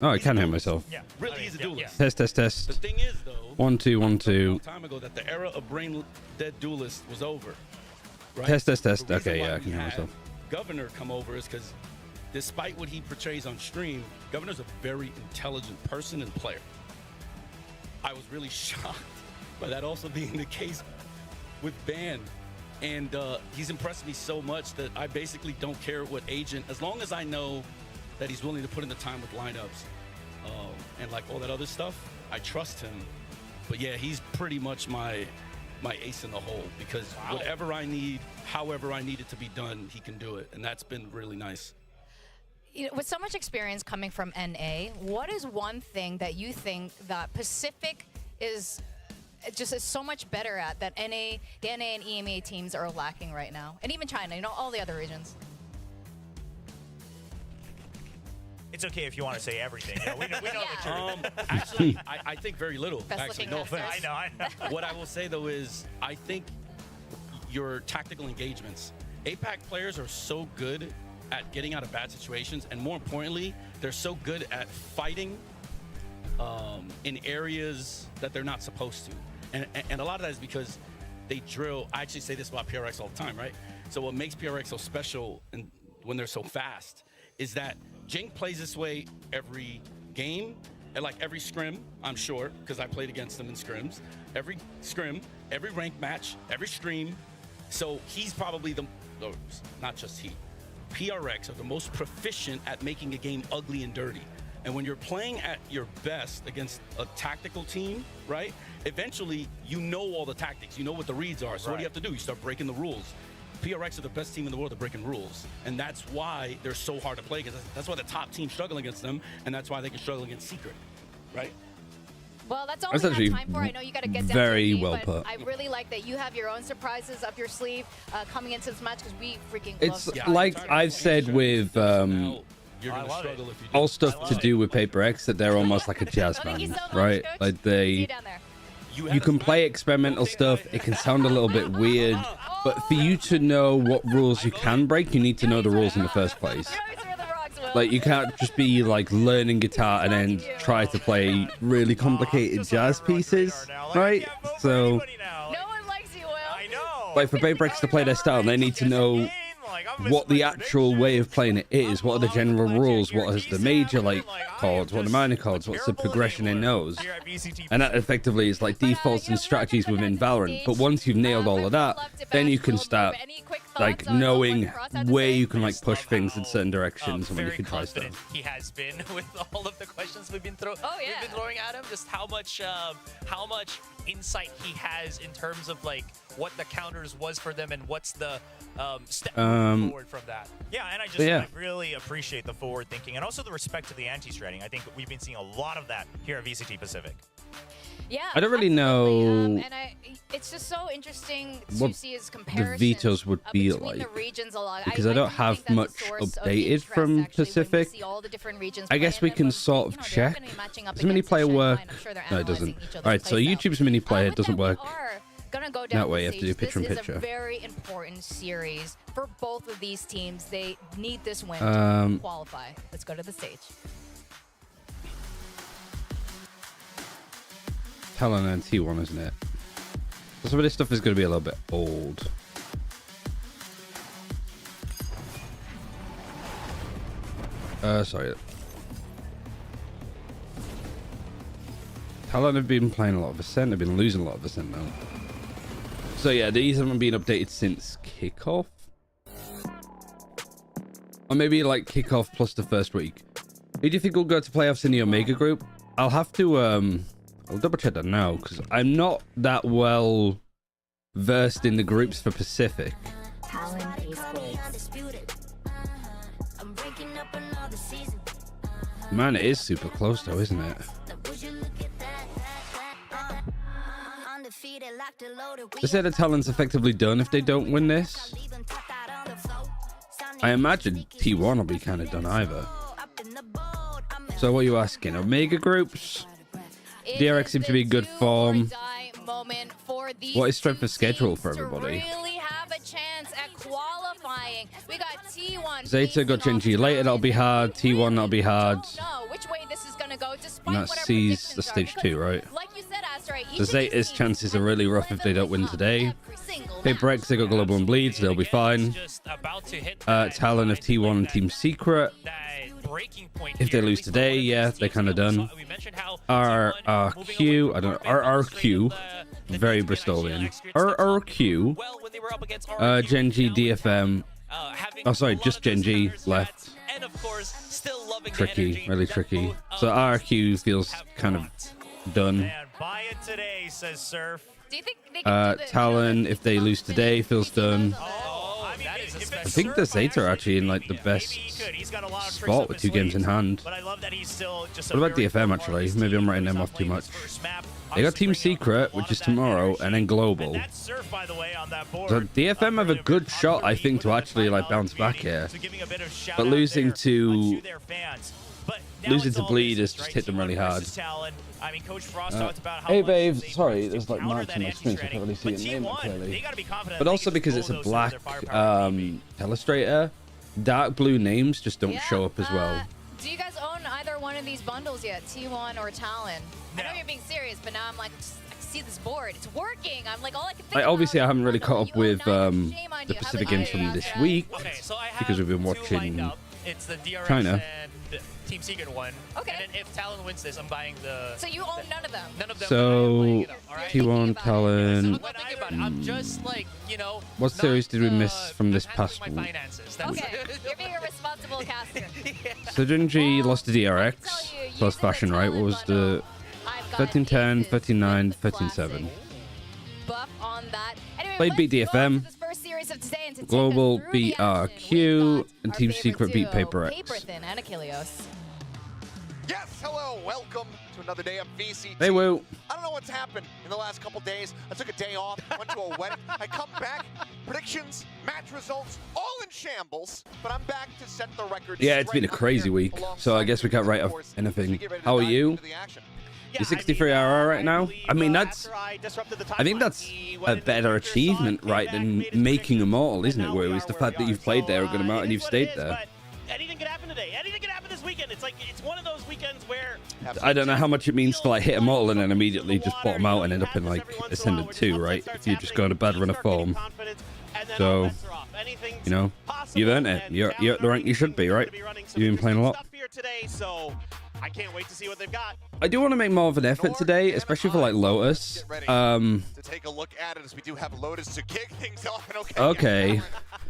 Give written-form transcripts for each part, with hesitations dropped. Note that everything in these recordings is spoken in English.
Oh, I can hear myself. Yeah, Really, he's a duelist. Test, test, The test. thing is, though, 1 2 1 a 2. long time ago that the era of brain dead duelist was over. Right? Test, test, test. The reason Okay, why yeah, I we can hear had myself. Governor come over is because, despite what he portrays on stream, Governor's a very intelligent person and player. I was really shocked by that also being the case with Ban. And he's impressed me so much that I basically don't care what agent, as long as I know that he's willing to put in the time with lineups and like all that other stuff, I trust him. But yeah, he's pretty much my ace in the hole, because whatever I need, however I need it to be done, he can do it. And that's been really nice. You know, with so much experience coming from NA, what is one thing that you think that Pacific is so much better at that the NA and EMEA teams are lacking right now? And even China, you know, all the other regions. It's okay if you want to say everything. You know, we know the truth. Actually, I think very little. Best Actually, looking no offense. masters. I know. What I will say, though, is I think your tactical engagements, APAC players are so good at getting out of bad situations, and more importantly, they're so good at fighting in areas that they're not supposed to. And a lot of that is because they drill. I actually say this about PRX all the time, right? So what makes PRX so special and when they're so fast is that GENG plays this way every game, and like every scrim, I'm sure, because I played against them in scrims. Every scrim, every ranked match, every stream. So he's probably not just he, PRX are the most proficient at making a game ugly and dirty. And when you're playing at your best against a tactical team, right? Eventually, you know all the tactics. You know what the reads are. So what do you have to do? You start breaking the rules. PRX are the best team in the world at breaking rules. And that's why they're so hard to play, because that's why the top teams struggle against them, and that's why they can struggle against Secret, right? Well, that's all That's we actually have time for. I know you got to get down very to the well game, put. but I really like that you have your own surprises up your sleeve coming into this match, because we freaking It's love Yeah, like I'm tired of I've playing said shows. with Now you're I gonna love struggle it. if you do. all stuff to do with Paper X, that they're almost like a jazz Thank you band, so much, right? Coach. Like See you they, down there. you can play experimental stuff. It can sound a little bit weird, but for you to know what rules you can break, you need to know the rules in the first place. You always throw the rocks, Will. Like, you can't just be like learning guitar and then try to play really complicated jazz pieces, right? So No one likes you, Will. I know. like for Paper X to play their style, they need to know what the actual way of playing it is, what are the general rules, what is the major like chords, what are the minor chords, what's the progression in those, and that effectively is like defaults and strategies within Valorant. But once you've nailed all of that, then you can start like knowing where you can like push things in certain directions and when you can try stuff. He has been with all of the questions we've been throwing at him. Just how much insight he has in terms of like what the counters was for them and what's the step forward from that. Yeah, and I really appreciate the forward thinking and also the respect to the anti-stratting. I think we've been seeing a lot of that here at VCT Pacific. Yeah, I don't really absolutely. know it's just so interesting what to see his comparisons the vetoes would be between like, the regions a lot. because I don't have think that's much a source of updated interest, from actually, when we Pacific. see all the different regions I guess we playing, can and sort when, of they're check. gonna be matching up Does mini against player Shanghai, work? and I'm sure they're No, it analyzing doesn't. each other's Alright, so playstyle. YouTube's mini player With doesn't that, we work. are gonna go down That way the you have to do stage. picture in This picture. is a very important series for both of these teams. They need this win Um, to qualify. Let's go to the stage. Talon and T1, isn't it? So some of this stuff is going to be a little bit old. Sorry. Talon have been playing a lot of Ascent. They've been losing a lot of Ascent now. So yeah, these haven't been updated since kickoff. Or maybe like kickoff plus the first week. Who do you think will go to playoffs in the Omega group? I'll have to I'll double check that now, because I'm not that well versed in the groups for Pacific. Man, it is super close though, isn't it? They said the Talon's effectively done if they don't win this. I imagine T1 will be kind of done either. So what are you asking? Omega groups? DRX seems to be in good form. What is strength of schedule for everybody? Really have a chance at qualifying. We got T1. Zeta got GENG later, that'll be hard. T1, that'll be hard. No, which way this is gonna go, despite And that whatever sees the predictions are, stage because 2, right? Like you said, Asteroid, each The of these Zeta's teams chances are have really been rough if they don't win up today. every single Hey, match. Brex, they got Global and Bleeds, they'll be fine. Talon of T1 and Team Secret. If they lose today, yeah, they're kind of done. RRQ, I don't know, RRQ, very Bristolian. RRQ, GENG, DFM. Oh, sorry, just GENG left. And of course, still loving Tricky, really tricky. So RRQ feels kind of done. Man, buy it today, says Surf. Do you think they can do the, Talon, if they lose today, feels done. Oh, I mean, that is a if special- it's I think the Surf, Zeta are actually in like the maybe best he could. He's got a lot of tricks spot up with his 2 games in sleeve. hand. But I love that he's still just What about DFM actually? Maybe I'm writing them off too much. They got Team Secret, which is tomorrow, and then Global. And that's Surf, by the way, on that board. So DFM have a good shot, I think, to actually like bounce back here. But losing to Bleed has just hit them really hard. Hey, babe. Sorry, there's like marks on my screen, so I can't really see your name clearly. But also because it's a black illustrator, dark blue names just don't show up as well. Do you guys own either one of these bundles yet, T1 or Talon? I know you're being serious, but now I'm like, I can see this board. It's working. I'm like, all I can think Obviously, I about haven't really is, caught up you own with neither. Shame on the you. Pacific How games about you, from this Astro? week Okay, so I have because we've been 2 watching lined up. It's the DRX China. and Team Secret one. Okay. And then if Talon wins this, I'm buying the. So you own none of them? None of them. So Alright. T1 I'm Talon. not thinking about it. I'm just like, you know. What series did we miss from this I'm past handling my week? finances. That's Okay, you're being a responsible caster. So GENG lost to DRX plus Fashion, right? What was the 13-10, 13-9, 13-7? Buff on that. Anyway, Played let's BDFM. go to this first series of today and to take us Global through the action, BRQ, we've got and our Team favorite Secret beat duo, Paper X. Paperthin and Achilleos. Yes, hello, welcome to another day of VCT. Hey, Woo. I don't know what's happened in the last couple days. I took a day off, went to a wedding. I come back, predictions, match results, all in shambles. But I'm back to set the record. Yeah, it's been a straight crazy here week, so I guess we can't write off alongside, of course, anything. as we get ready to How are dive you? into the action. You're 63 RR right now? I mean, that's... I think that's a better achievement, right, than making Immortal, isn't it, Woo? It's the fact that you've played there a good amount and you've stayed there. Anything could happen today. Anything could happen this weekend. It's like, it's one of those weekends where I don't know how much it means to, like, hit Immortal and then immediately just bottom out and end up in, like, Ascendant 2, right? If you just go on a bad run of form. So, you know, you've earned it. You're at the rank you should be, right? You've been playing a lot. So I can't wait to see what they've got. I do want to make more of an effort today, especially for, like, Lotus. To take a look at it as we do have Lotus to kick things off. And Okay.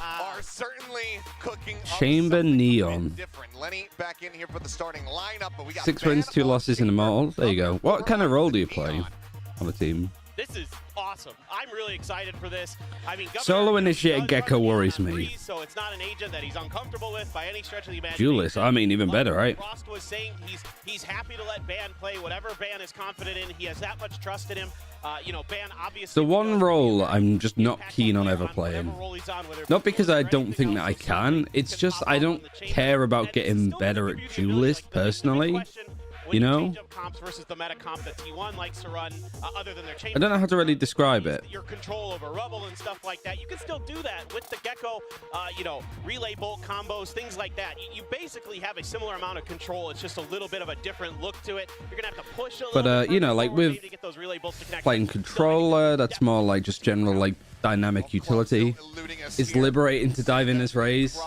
are certainly cooking up Chamber something a bit Neon. different. Lenny back in here for the starting lineup, but we got 6 wins, 2 losses in Immortal. There you go. What kind of role do you play Neon. on the team? This is awesome. I'm really excited for this. I mean, Governor Solo initiated does Gecko run the worries on me. freeze, so it's not an agent that he's uncomfortable with by any stretch of the imagination. Duelist, I mean, even better, right? Rost was saying he's happy to let Ban play whatever Ban is confident in. He has that much trust in him. You know, Ban obviously. The one role I'm just not keen on ever playing. Not because I don't think that I can, it's just I don't care about getting better at Duelist personally. You know? I don't know how to really describe it. Your control over rubble and stuff like that. You can still do that with the Gecko, you know, relay bolt combos, things like that. You basically have a similar amount of control. It's just a little bit of a different look to it. You're gonna have to push a little bit you know, like forward with to get those relay bolts to connect. playing controller, that's more like just general like dynamic utility. It's liberating to dive in as Raze.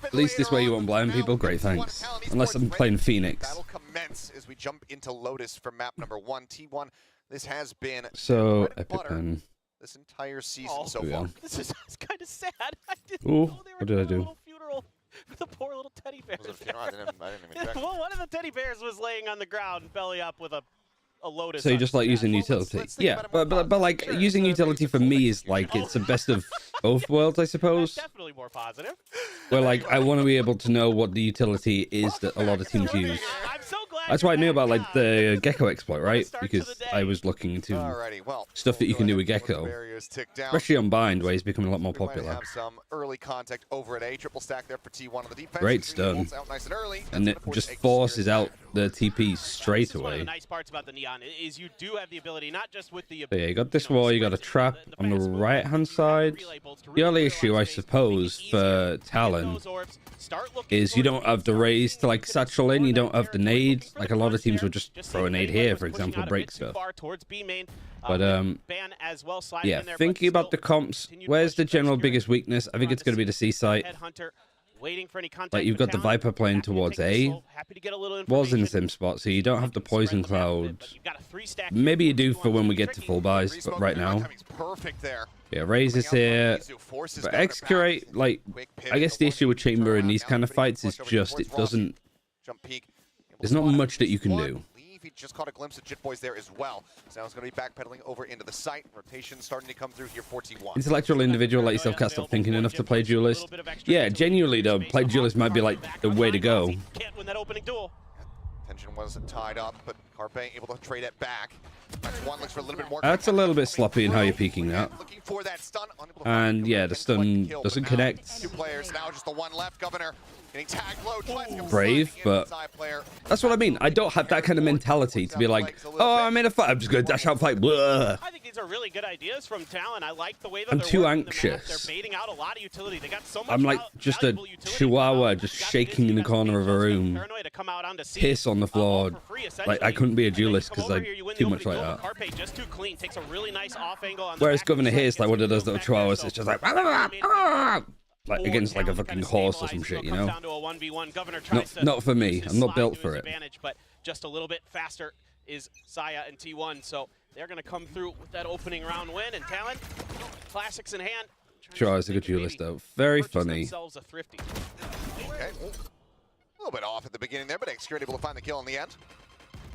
At least this way you won't blind people. Great, thanks. Unless I'm playing Phoenix. That'll commence as we jump into Lotus for map number 1. T1, this has been So, bread and butter EpiPen. this entire season Oh, so Here we far. are. This is kind of sad. I didn't Ooh, know they were what did I doing a do? little funeral for the poor little teddy bear. Was it a funeral? I didn't even check. Well, one of the teddy bears was laying on the ground, belly up, with a Lotus. So you on just his like back. using Well, let's utility. think Yeah, about it more but like positive. using Sure, utility it's for a full me is execution. like it's the best of both worlds, I That's suppose. definitely more positive. Where like I want to be able to know what the utility is that a lot of teams use. I'm so glad That's why I knew about like the Gecko exploit, right? Because I was looking into Alrighty, well, stuff that you we'll can go do ahead with and put the Gecko, barriers tick down. especially on Bind, where he's becoming a lot more We might popular. have some early contact over at A. Triple stack there for T1 on the defense. Great 3 stun. bolts out nice and early. And That's it gonna just force A to forces steer out the TP This straight is one of away. the nice parts about the Neon is you do have the ability, not just with the. But yeah, you got this wall, you got a trap on the right-hand side. The only issue, I suppose, for Talon is you don't have the raise to like satchel in, you don't have the nade. Like a lot of teams would just throw a nade here, for example, break stuff. But yeah, thinking about the comps, where's the general biggest weakness? I think it's going to be the C site. Like you've got the Viper playing towards A, was in the same spot, so you don't have the poison cloud. Maybe you do for when we get to full buys, but right now, yeah, Raze is here. But Excurate, like, I guess the issue with Chamber in these kind of fights is just it doesn't. There's not much that you can do. He just caught a glimpse of Jit Boys there as well. So now it's going to be backpedaling over into the site. Rotation starting to come through here for T1. Intellectual individual like yourself can't stop thinking enough to play Duelist. Yeah, genuinely though, play Duelist might be like the way to go. Can't win that opening duel. Tension was tied up, but Carpe able to trade it back. One looks for a little bit more. That's a little bit sloppy in how you're peeking that. Looking for that stun. And yeah, the stun doesn't connect. 2 players now, just the one left. Governor getting tagged low. Brave, but that's what I mean. I don't have that kind of mentality to be like, oh, I'm in a fight, I'm just gonna dash out fight. Blah. I think these are really good ideas from Talon. I like the way that I'm they're too working the map. anxious. They're baiting out a lot of utility. They got so much I'm like just a valuable utility. chihuahua just shaking in the corner of a room, Paranoid to come out onto C. piss on the floor. For free, Like I couldn't be a and then you duelist come because over I'm here, you win the too much like opening duel. that. Carpe just too clean, takes a really nice off angle on the Whereas back Governor side, here is like gets what it does the little back there, chihuahuas. so It's just like four against like a talent fucking kinda horse or some stabilized, shit, so you it comes know? down to a 1v1. Governor tries to Not for me. use his I'm not slide built to for his it. advantage, but just a little bit faster is Saya and T1, so they're going to come through with that opening round win. And Talon, classics in hand. Sure, it's a good duelist though. Very funny. A thrifty. Okay. A little bit off at the beginning there, but Excurate able to find the kill in the end.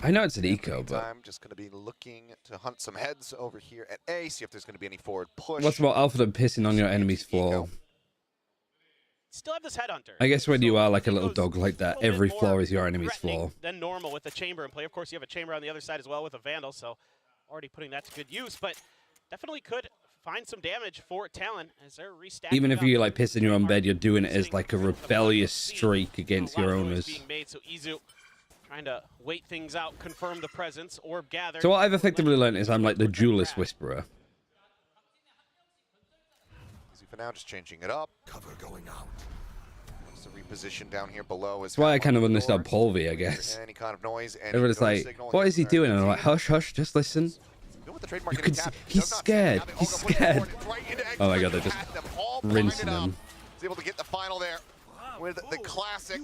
I know it's an eco, but I'm just going to be looking to hunt some heads over here at A, see if there's going to be any forward push. what's more alpha than pissing on your enemy's floor? Still have this headhunter. I guess when you So are like a it little goes dog like that, a little every bit floor more is your enemy's threatening floor. than normal with the chamber in play. Of course, you have a chamber on the other side as well with a Vandal, so already putting that to good use, but definitely could find some damage for Talon as they're restacking. Even if up. you like pissing your own bed, you're doing it as like a rebellious streak against your owners. Being made, so Izu trying to wait things out, confirm the presence, orb gathered. So what I've effectively learned is I'm like the duelist whisperer. Easy for now, just changing it up. Cover going out. There's the reposition down here below. That's why I kind of understand Polvi, I guess. Any kind of noise. Everybody's like, what is he doing? And I'm like, hush, hush, just listen. You can see, he's scared. He's scared. Oh my god, they're just rinsing him. He's able to get the final there with the classic.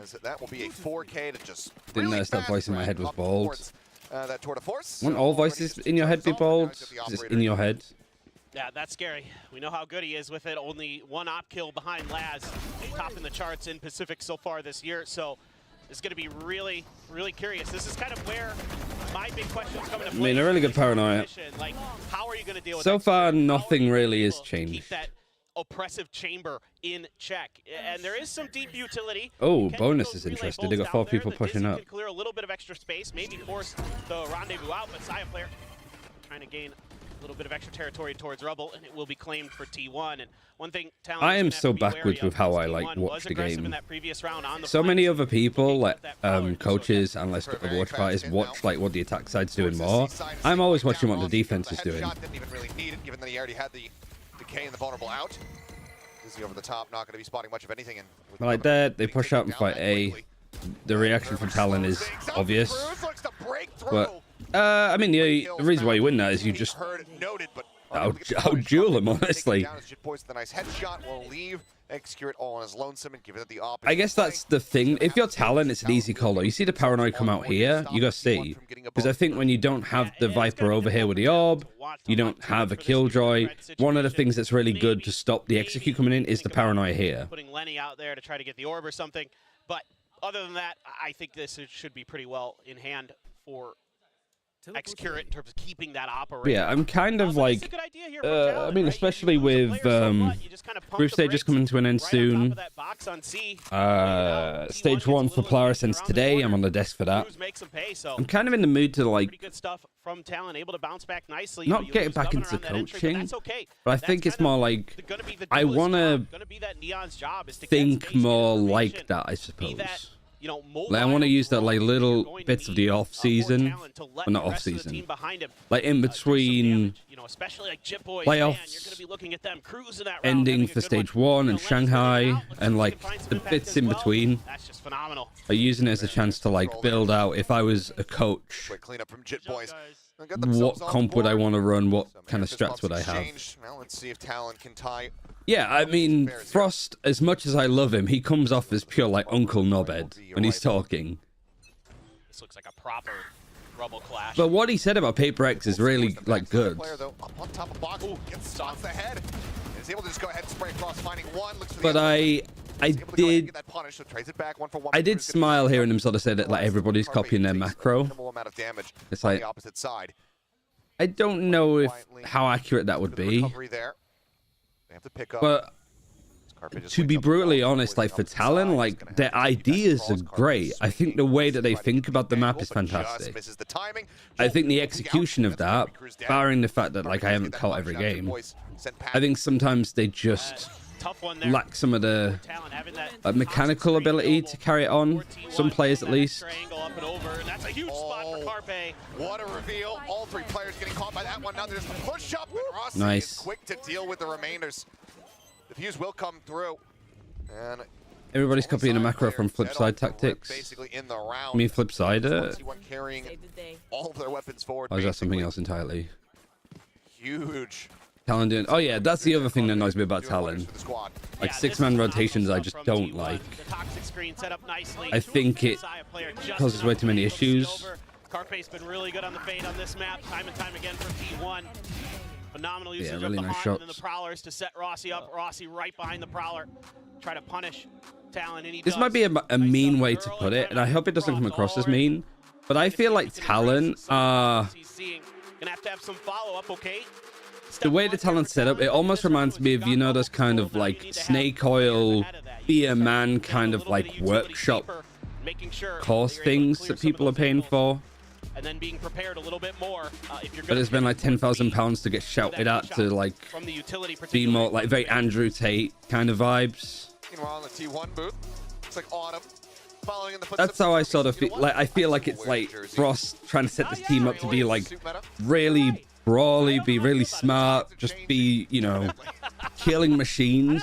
As that will be a 4K to just. Didn't notice that voice in my head was bold. That tour de force. Won't all voices in your head be bold? Is this in your head? Yeah, that's scary. We know how good he is with it. Only one op kill behind Laz, topping the charts in Pacific so far this year. So it's going to be really, really curious. This is kind of where my big question is coming to play. I mean, a really good paranoia. Like, how are you going to deal with So that? far, How are nothing you really able has to changed. Keep that oppressive chamber in check, and there is some deep utility. Oh, Can bonus those is relay interesting. They bolts got 4 out there. people The pushing Dizzy up. can clear a little bit of extra space, maybe force the rendezvous out, but Saya player trying to gain a little bit of extra territory towards Rubble, and it will be claimed for T1. And one thing Talon I am is gonna so have to be wary backwards of with how is I, like, T1 watch was the aggressive game. in that previous round on the So many flanks. other people, like That power, coaches, analysts of watch parties, watch like what the attack side's doing more. I'm always watching what the defense is doing. Didn't even really need it, given that he already had the decay and the vulnerable out. Dizzy over the top, not going to be spotting much of anything. And Like that, they push out and fight A. The reaction from Talon is obvious. But I mean, the reason why you win that is you just out-duel him, honestly. The nice headshot will leave Excurate all on his lonesome and give it the op. I guess that's the thing. If you're Talon, it's an easy call though. You see the paranoid come out here, you gotta see. Because I think when you don't have the Viper over here with the orb, you don't have a Killjoy, one of the things that's really good to stop the execute coming in is the paranoia here. Putting Lenny out there to try to get the orb or something. But other than that, I think this should be pretty well in hand for execute it in terms of keeping that operating. Yeah, I'm kind of It's a like, good idea here from I Talon, mean, right? especially You lose a with player so what? You just kinda pump group the stage is brakes coming to an end right on top of soon. that box on C. Stage 1 for Polaris ends today. I'm on the desk for that. Cruz makes them pay, so I'm kind of in the mood to like pretty good stuff from Talon, able to bounce back nicely. not You know, you get lose back Governor into on that entry, but coaching, that's okay. but I That's think it's kind of more like gonna be the I duelist want to job, gonna be that Neon's job is to get think station more like information, that, I be suppose. that, you know, Like, I want to use that like mobile little going to bits of be, the off season, more talent to let well, not the off rest of the season, team behind him, like in do some between damage, you know, especially like Jip Boys, man, you're going to playoffs be looking at them cruising that round, ending having a for good stage one. 1 You and know, Lenny's getting Shanghai out, looks and like like he can find some the impact bits as in well. between. That's just phenomenal. Are using it as a chance to like build out if I was a coach. Quick cleanup from Jit Boys. What comp would I want to run? What kind of strats would I have? Now let's see if Talon can tie. Yeah, I mean, Frost, as much as I love him, he comes off as pure like Uncle Knobhead when he's talking. This looks like a proper rubble clash. But what he said about Paper X is really like good. Player, though, up on top of box, gets stops the head. Is able to just go ahead and spray across, finding one. Looks for the But other. I Able to go ahead and did get that punish, so trades it back, 1-for-1. I did smile hearing him sort of say that like everybody's copying their macro. Minimal amount of damage It's on like the opposite side. I don't know if how accurate that would The be, recovery there. They have to pick up. but to be brutally honest, like for Talon, like their ideas are great. I think the way that they think about the map is fantastic. I think the execution of that, barring the fact that like I haven't caught every game, I think sometimes they just Tough one there. lack some of the Talon having that mechanical ability to carry it on. Some players at least. triangle up and over, and that's a huge spot for Carpe. What a reveal. All three players getting caught by that one. Now there's a push up, and Rossi Nice. is quick to deal with the remainders. The fuse will come through. And Everybody's copying a macro from Flipside Flipside Tactics. basically in the round. I mean Flipside. One carrying all of their weapons forward. Or is that something basically. else entirely? Huge. Talon doing. Oh yeah, that's the other thing that annoys me about Talon. For the squad. Like Yeah, six-man this is rotations, I just from don't T1. like. The toxic screen set up nicely. I think it Messiah player just causes enough way too many to flip it issues. over. Carpe's been really good on the fade on this map, time and time again for T1. Phenomenal usage really of the nice Hunt and then the shots. Prowlers to set Rossi up. Rossi right behind the Prowler. Try to punish Talon, and he This does. might be a Nice mean stuff way to early, put it, and I trying to hope it doesn't come cross across as all right. mean, but I feel like Talon, He's seeing. Gonna have some follow-up, okay? the way the Talon's set up, it almost reminds me of, you know, those kind of like snake oil, be a man kind of like workshop course things that people are paying for. And then being prepared a little bit more. If you're But it's been like £10,000 to get shouted at to like from the utility, be more like very Andrew Tate kind of vibes. Meanwhile, in the T1 booth, it's like Autumn. Following in the That's how I sort of feel. Like I feel like it's like Frost trying to set this team up to be like really brawly, be really smart, just be, you know, killing machines.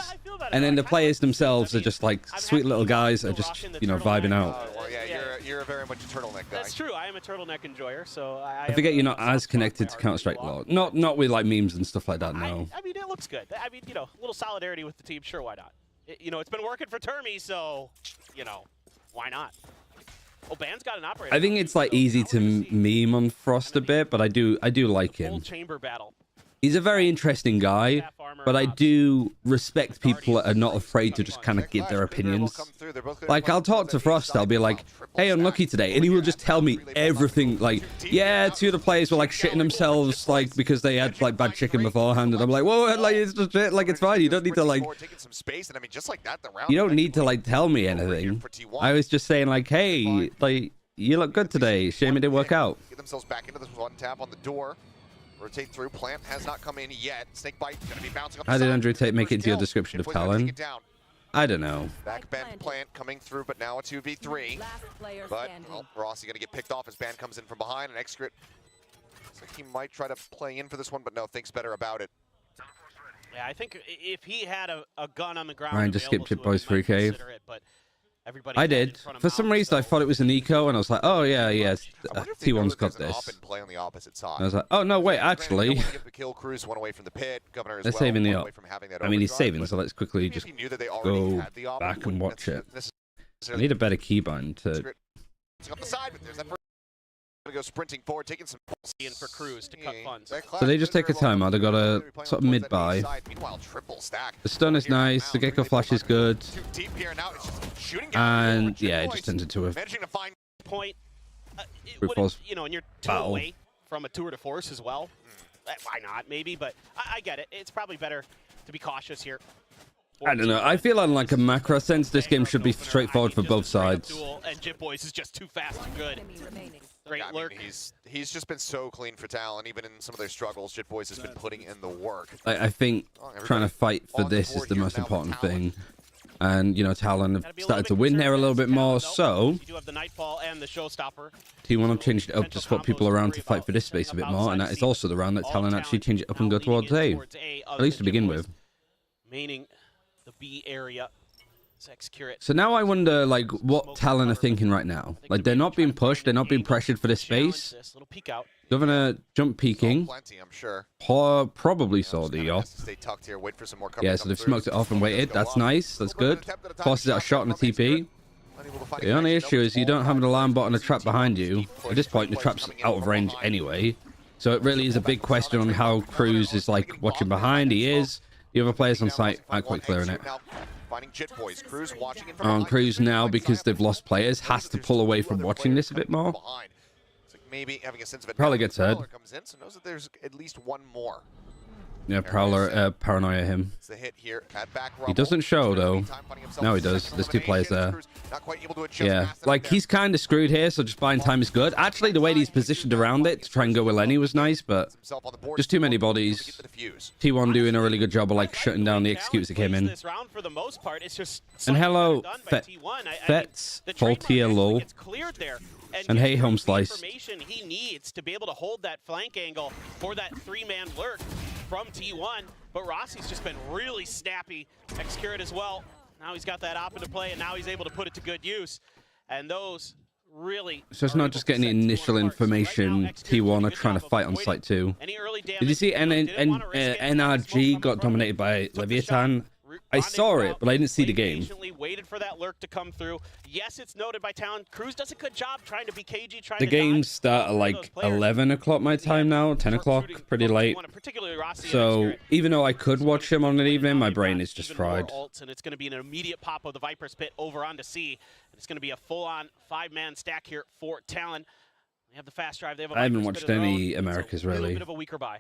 And then the players themselves are just like sweet little guys that are just, you know, vibing out. Well, yeah, you're very much a turtleneck guy. That's true. I am a turtleneck enjoyer, so I forget you're not as connected to Counter-Strike lore. Not with like memes and stuff like that, no. I mean, it looks good. I mean, you know, a little solidarity with the team, sure, why not? You know, it's been working for Termi, so, you know, why not? Oh, Ban's got an operator. I think it's like easy to meme on Frost a bit, but I do like him. Full chamber battle. He's a very interesting guy, but I do respect people that are not afraid to just kind of give their opinions. Like, I'll talk to Frost, I'll be like, hey, unlucky today, and he will just tell me everything, like, yeah, 2 of the players were like shitting themselves, like, because they had like bad chicken beforehand, and I'm like, whoa, like, it's just shit, like, it's fine, you don't need to like, you don't need to like tell me anything. I was just saying like, hey, like, you look good today, shame it didn't work out. Get themselves back into this one tap on the door. Rotate through. Plant has not come in yet. Snakebite gonna be bouncing up the How did side. Andrew Tate make it into your First description of kill. Boys gonna take Talon? it down. I don't know. Back bend Plant coming through, but now a 2v3. But well, Rossi gonna get picked off as Ban comes in from behind, and Excret looks like he might try to play in for this one, but no, thinks better about it. Yeah, I think if he had a gun on the ground, Ryan just skipped available Chip Boys to him, he free might cave. consider it, but everybody I had in did. front of For him some out, reason, I so- thought it was an eco, and I was like, oh, yeah, I wonder if they know T1's that got there's an this. up and play on the opposite side. I was like, oh, no, wait, Granted, actually. don't wanna give the kill. Cruz one away from the pit. Governor as They're well, saving the one up. away from having that I mean, he's overdrive, saving, but so let's quickly maybe just if he knew that they already go had the op, back he and wouldn't watch it. I necessarily need a better keybind to... up the side, but there's that first. Gonna go sprinting forward, taking some in for Cruz to cut funds. So they just take a timeout. They got a sort of mid-buy. Meanwhile, triple stack. The stun is nice. The Gecko Flash is good. Too deep here now. It's just shooting down And the yeah, it boys. just turns into a Point. Brute force You know, in your battle. two-way, from a tour de force as well. Why not? Maybe, but I get it. It's probably better to be cautious here. I don't know. I feel on like a macro sense, this game should be straightforward for both sides. And JitBoys is just too fast and good. Great lurk. He's just been so clean for Talon. Even in some of their struggles, JitBoys has been putting in the work. I think trying to fight for this is the most important thing. And, you know, Talon have started to win here a little bit more, so You do have the Nightfall and the Showstopper. T1 have changed it up to swap people around to fight for this space a bit more, and that is also the round that Talon actually change it up and go towards A. At least to begin with. Meaning the B area. So now I wonder, like, what Talon are thinking right now. Like, they're not being pushed, they're not being pressured for this space. Governor jump peeking. Plenty, I'm sure. Probably saw the y'all. Stay tucked here, wait for some more cover. Yeah, so they've smoked it off and waited. That's nice. That's good. Forces out a shot on the TP. The only issue is you don't have an alarm bot and a trap behind you. At this point, the trap's out of range anyway. So it really is a big question on how Cruz is, like, watching behind. He is. The other players on site aren't quite clearing it. Cruz now, because they've lost players, has to pull away from watching this a bit more. Maybe having a sense of it. Probably gets heard. Comes in, so knows that there's at least one more. Yeah, Prowler, paranoia him. It's a hit here at back He doesn't show, though. No, he does. There's two players there. Yeah, like, he's kind of screwed here, so just buying time is good. Actually, the way he's positioned around it to try and go with Lenny was nice, but just too many bodies. T1 doing a really good job of, like, shutting down the executes that came in. And hello, Fets, Faultier Low. And hey, Home Slice. He needs to be able to hold that flank angle for that three-man lurk from T1, but Rossi's just been really snappy. Xcurate as well. Now he's got that op into play, and now he's able to put it to good use. And those really... So it's not just getting the initial information. T1 are trying to fight on site too. Did you see NRG got dominated by Leviathan? I saw it, but I didn't see the game. Waited for that lurk to come through. Yes, it's noted by Talon. Cruz does a good job trying to be cagey. The games start at like 11 o'clock my time now, 10 o'clock, pretty late. So even though I could watch him on an evening, my brain is just fried. And it's going to be an immediate pop of the Viper's Pit over onto C. It's going to be a full-on five-man stack here for Talon. They have the fast drive. They have a I haven't watched any Americas really. A little bit of a weaker buy.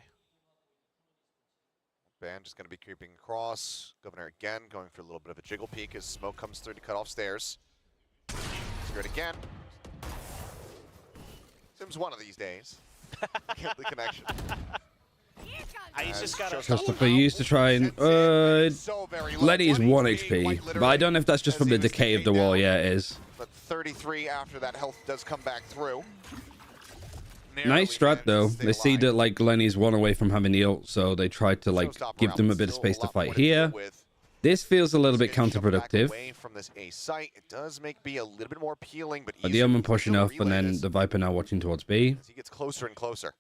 Band just going to be creeping across. Governor again going for a little bit of a jiggle peek as smoke comes through to cut off stairs. Screwed again. Sims one of these days. Get the connection. He's just got Christopher used to try and Lenny is 1 HP, but I don't know if that's just from the decay of the wall. Yeah, it is. But 33 after that health does come back through. Nice strat though. They see that like Lenny's 1 away from having the ult, so they try to like give them a bit of space to fight here. This feels a little bit counterproductive. From this A site, it does make B a little bit more appealing, but the Omen pushing off, and then the Viper now watching towards B. He gets closer and closer.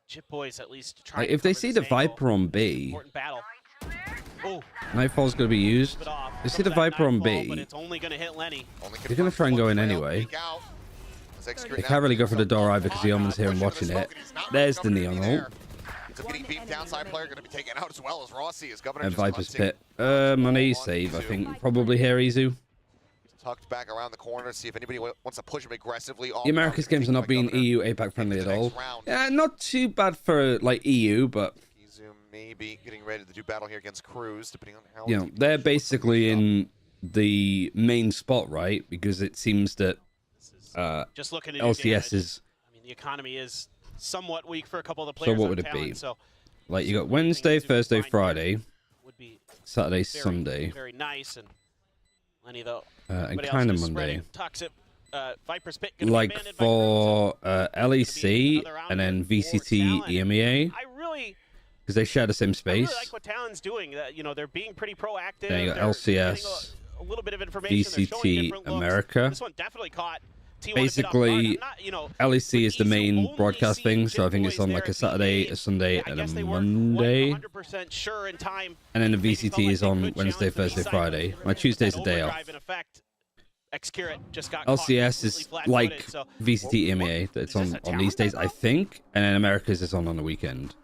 JitBoys at least like, if they see the Viper on B, Nightfall's going to be used. They see the Viper on B. They're going to try and go in anyway. They can't really go for the door either because the Omen's here and watching it. There's the Neon ult. Getting beat downside player going to be taken out as well as Rossi as Governor. And Viper's Pit. Money save, I think. Probably here, Izu. Tucked back around the corner, see if anybody wants to push him aggressively. The Americas games are not being EU APAC friendly at all. Yeah, not too bad for like EU, but maybe getting ready to do battle here against Cruz, depending on how. You know, they're basically in the main spot, right? Because it seems that just looking at LCS is. I mean, the economy is somewhat weak for a couple of the players. So what would it be? So like you got Wednesday, Thursday, Friday, Saturday, Sunday. Very nice and Lenny though. And kind of Monday. Viper's Pit like for LEC and then VCT EMEA. Because they share the same space. I really like what Talon's doing. You know, they're being pretty proactive. Then you got LCS, a little bit of information. VCT America. This one definitely caught T1 basically, you know, LEC is the main broadcast thing, so I think it's on like a Saturday, a Sunday, and a Monday. Sure in time. And then the VCT is on Wednesday, Thursday, Friday. My Tuesday's a day off. LCS is like VCT EMEA. It's on these days, I think, and then Americas is on the weekend.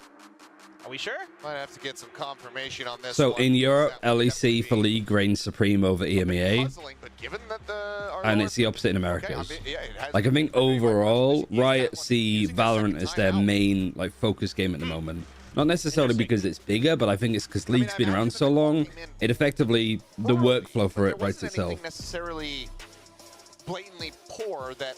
Are we sure? Might have to get some confirmation on this So one. in Europe, That would LEC for definitely League reigns supreme over be EMEA, puzzling, but given that our and Lord- it's the opposite in Okay, Americas. yeah, it has Like I think been very much overall, use that Riot one. see Using that Valorant second as their timeout. main like focus game at the moment. Not necessarily because it's bigger, but I think it's because League's been around so long. It effectively the workflow for it writes itself. Necessarily blatantly poor that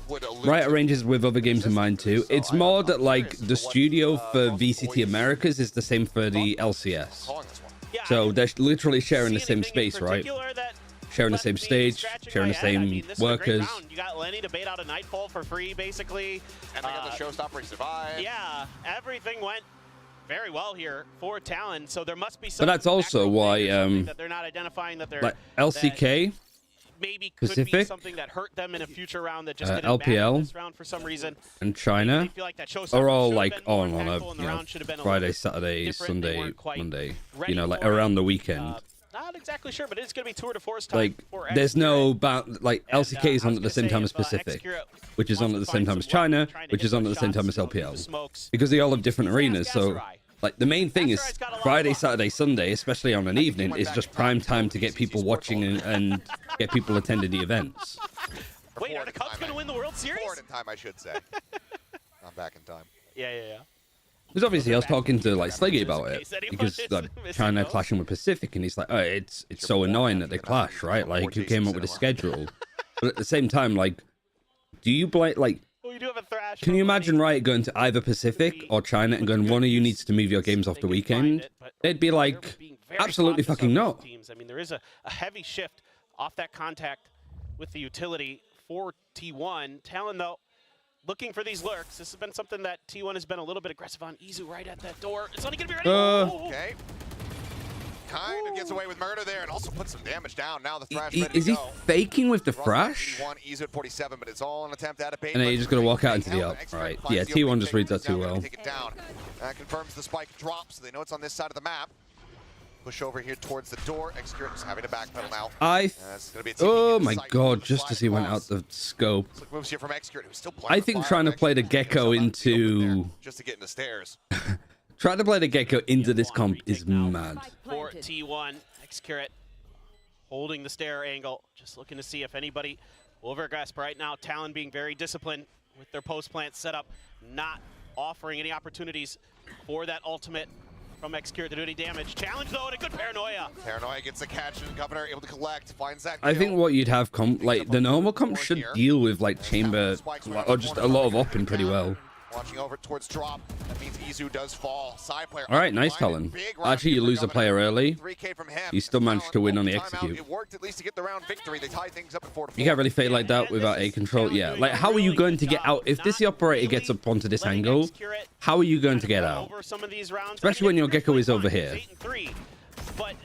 would allude Riot to arranges with other games in mind too. So It's I'm more that like curious the as to what, studio for both VCT boys Americas is the same for the thought LCS. calling this one. Yeah, I So didn't they're literally see sharing the same anything in space, right? particular that Sharing the left same me stage, scratching sharing my the head. I same mean, this is a great workers. round. You got Lenny to bait out a Nightfall for free, basically. And they got the showstopper, he survived. Yeah, everything went very well here for Talon. So there must be But some. that's also macro why thing or something that they're not identifying that they're like LCK, maybe could be Pacific, something that hurt them in a future round that just didn't LPL, matter this round for some reason. and They China feel like that showstopper are all should have like been more on a impactful and the round should have been a little Friday, bit Saturday, different. They Sunday, weren't quite Monday. ready You know, like for it. around the weekend. Not exactly sure, but it's going to be tour de force time. Like for there's X-Cure. no like And, LCK is I on was at the gonna same say, time as if, Pacific, X-Cure which is on wants at the to same find time as some China, weapons, trying to which get is on at some the same time as shots, through the LPL. smokes. Because they all have different arenas. So Gasurai. like the main thing is Gasurai got a lot of Friday, luck. Saturday, Sunday, especially on an evening, is just prime time to get people watching and get people attending the events. Wait, are the Cubs going to win the World Series? Forward in time, I should say. Not back in time. Yeah. Because obviously I was talking to like Sleggy about it Case anyone because is like missing China those? clashing with Pacific, and he's like, oh, it's so annoying that they clash, right? Like who came up with a schedule? But at the same time, like, do you blame like? Well, you do have a Thrash. Can you on Lenny. imagine Riot going to either Pacific or China and going, one of you needs to move your games off the weekend? They'd be like, They're being very absolutely cautious fucking on no. both teams. I mean, there is a heavy shift off that contact with the utility for T1. Talon, though, looking for these lurks. This has been something that T1 has been a little bit aggressive on. Izu right at that door. It's only going to be ready. Okay. Kind of gets away with murder there and also puts some damage down. Now the Thrash ready Is to he go. faking with the Thrash? Thrash? Izu at 47, but it's all an attempt at a bait. And then you're just gonna walk out into the up. Right. Yeah, T1 just reads that too well. Take it down. That confirms the spike drop, so they know it's on this side of the map. Push over here towards the door. Execute is having to backpedal now. That's gonna be a team oh in my sight god, with just the as he went out slide the scope. across. Look, moves here from Execute, who's still I think trying to play the Gecko into just to get in the stairs. trying to play the Gecko into this comp is mad. For T1, Excurate holding the stair angle, just looking to see if anybody will overgrasp right now. Talon being very disciplined with their post plant setup, not offering any opportunities for that ultimate from Excurate to do any damage. Challenge though, and a good paranoia. Paranoia gets the catch, and Governor able to collect, finds that I think kill. what you'd have comp like the normal comp should deal with like chamber or just a lot of opping pretty well. Watching over towards drop. That means Izu does fall. Side player. All right, nice Talon. Actually, you lose a player early. 3K from him. You still managed to win on the Timeout. execute. It worked at least to get the round victory. They tie things up at 4-4. You can't really fade like that without A control. Yeah, like how are you going to get out if this operator gets up onto this angle? How are you going to get out? Especially when your Gecko is over here. But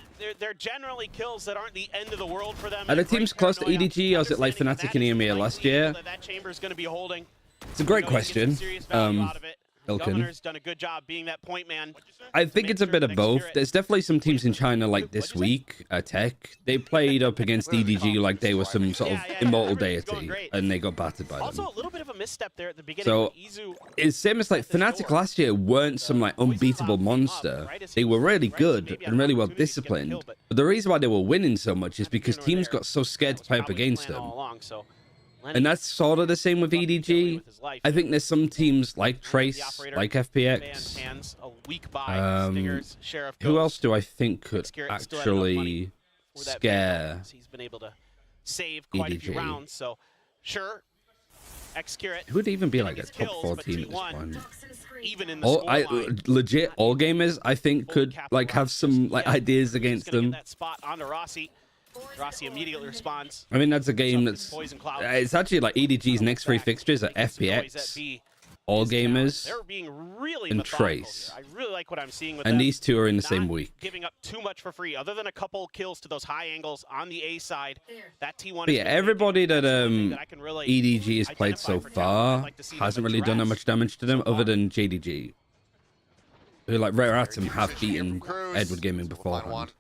they're generally kills that aren't the end of the world for them. Are the teams close to EDG, or is it like Fnatic and EMEA last year? That chamber's going to be holding. It's a great question. Elkin. Governor's done a good job being that point man. I think it's a bit of both. There's definitely some teams in China like this week, Tech. They played up against EDG like they were some sort of immortal deity, and they got battered by them. Also, a little bit of a misstep there at the beginning. So Izu, it's same as like Fnatic last year weren't some like unbeatable monster. They were really good and really well disciplined. But the reason why they were winning so much is because teams got so scared to play up against them. And that's sort of the same with EDG. I think there's some teams like Trace, like FPX. Who else do I think could actually scare He's been able to save quite a few EDG? rounds, so sure. Who would even be like a top 4 team at this point? Even in the All, legit, all gamers, I think, could like have some like ideas against them. That spot onto Rossi. Rossi immediately responds. I mean, that's a game that's it's actually like EDG's next 3 fixtures are FPX, All Gamers, They're being really and methodical Trace. here. I really like what I'm seeing with And them. these two are in the Not same week. Giving up too much for free, other than a couple kills to those high angles on the A side. That T1. But yeah, everybody that I can really EDG has played so identify for Talon. I'd far like to see them hasn't really done that address much damage to them, other than JDG, who like Rare Atom have beaten Edward Gaming beforehand.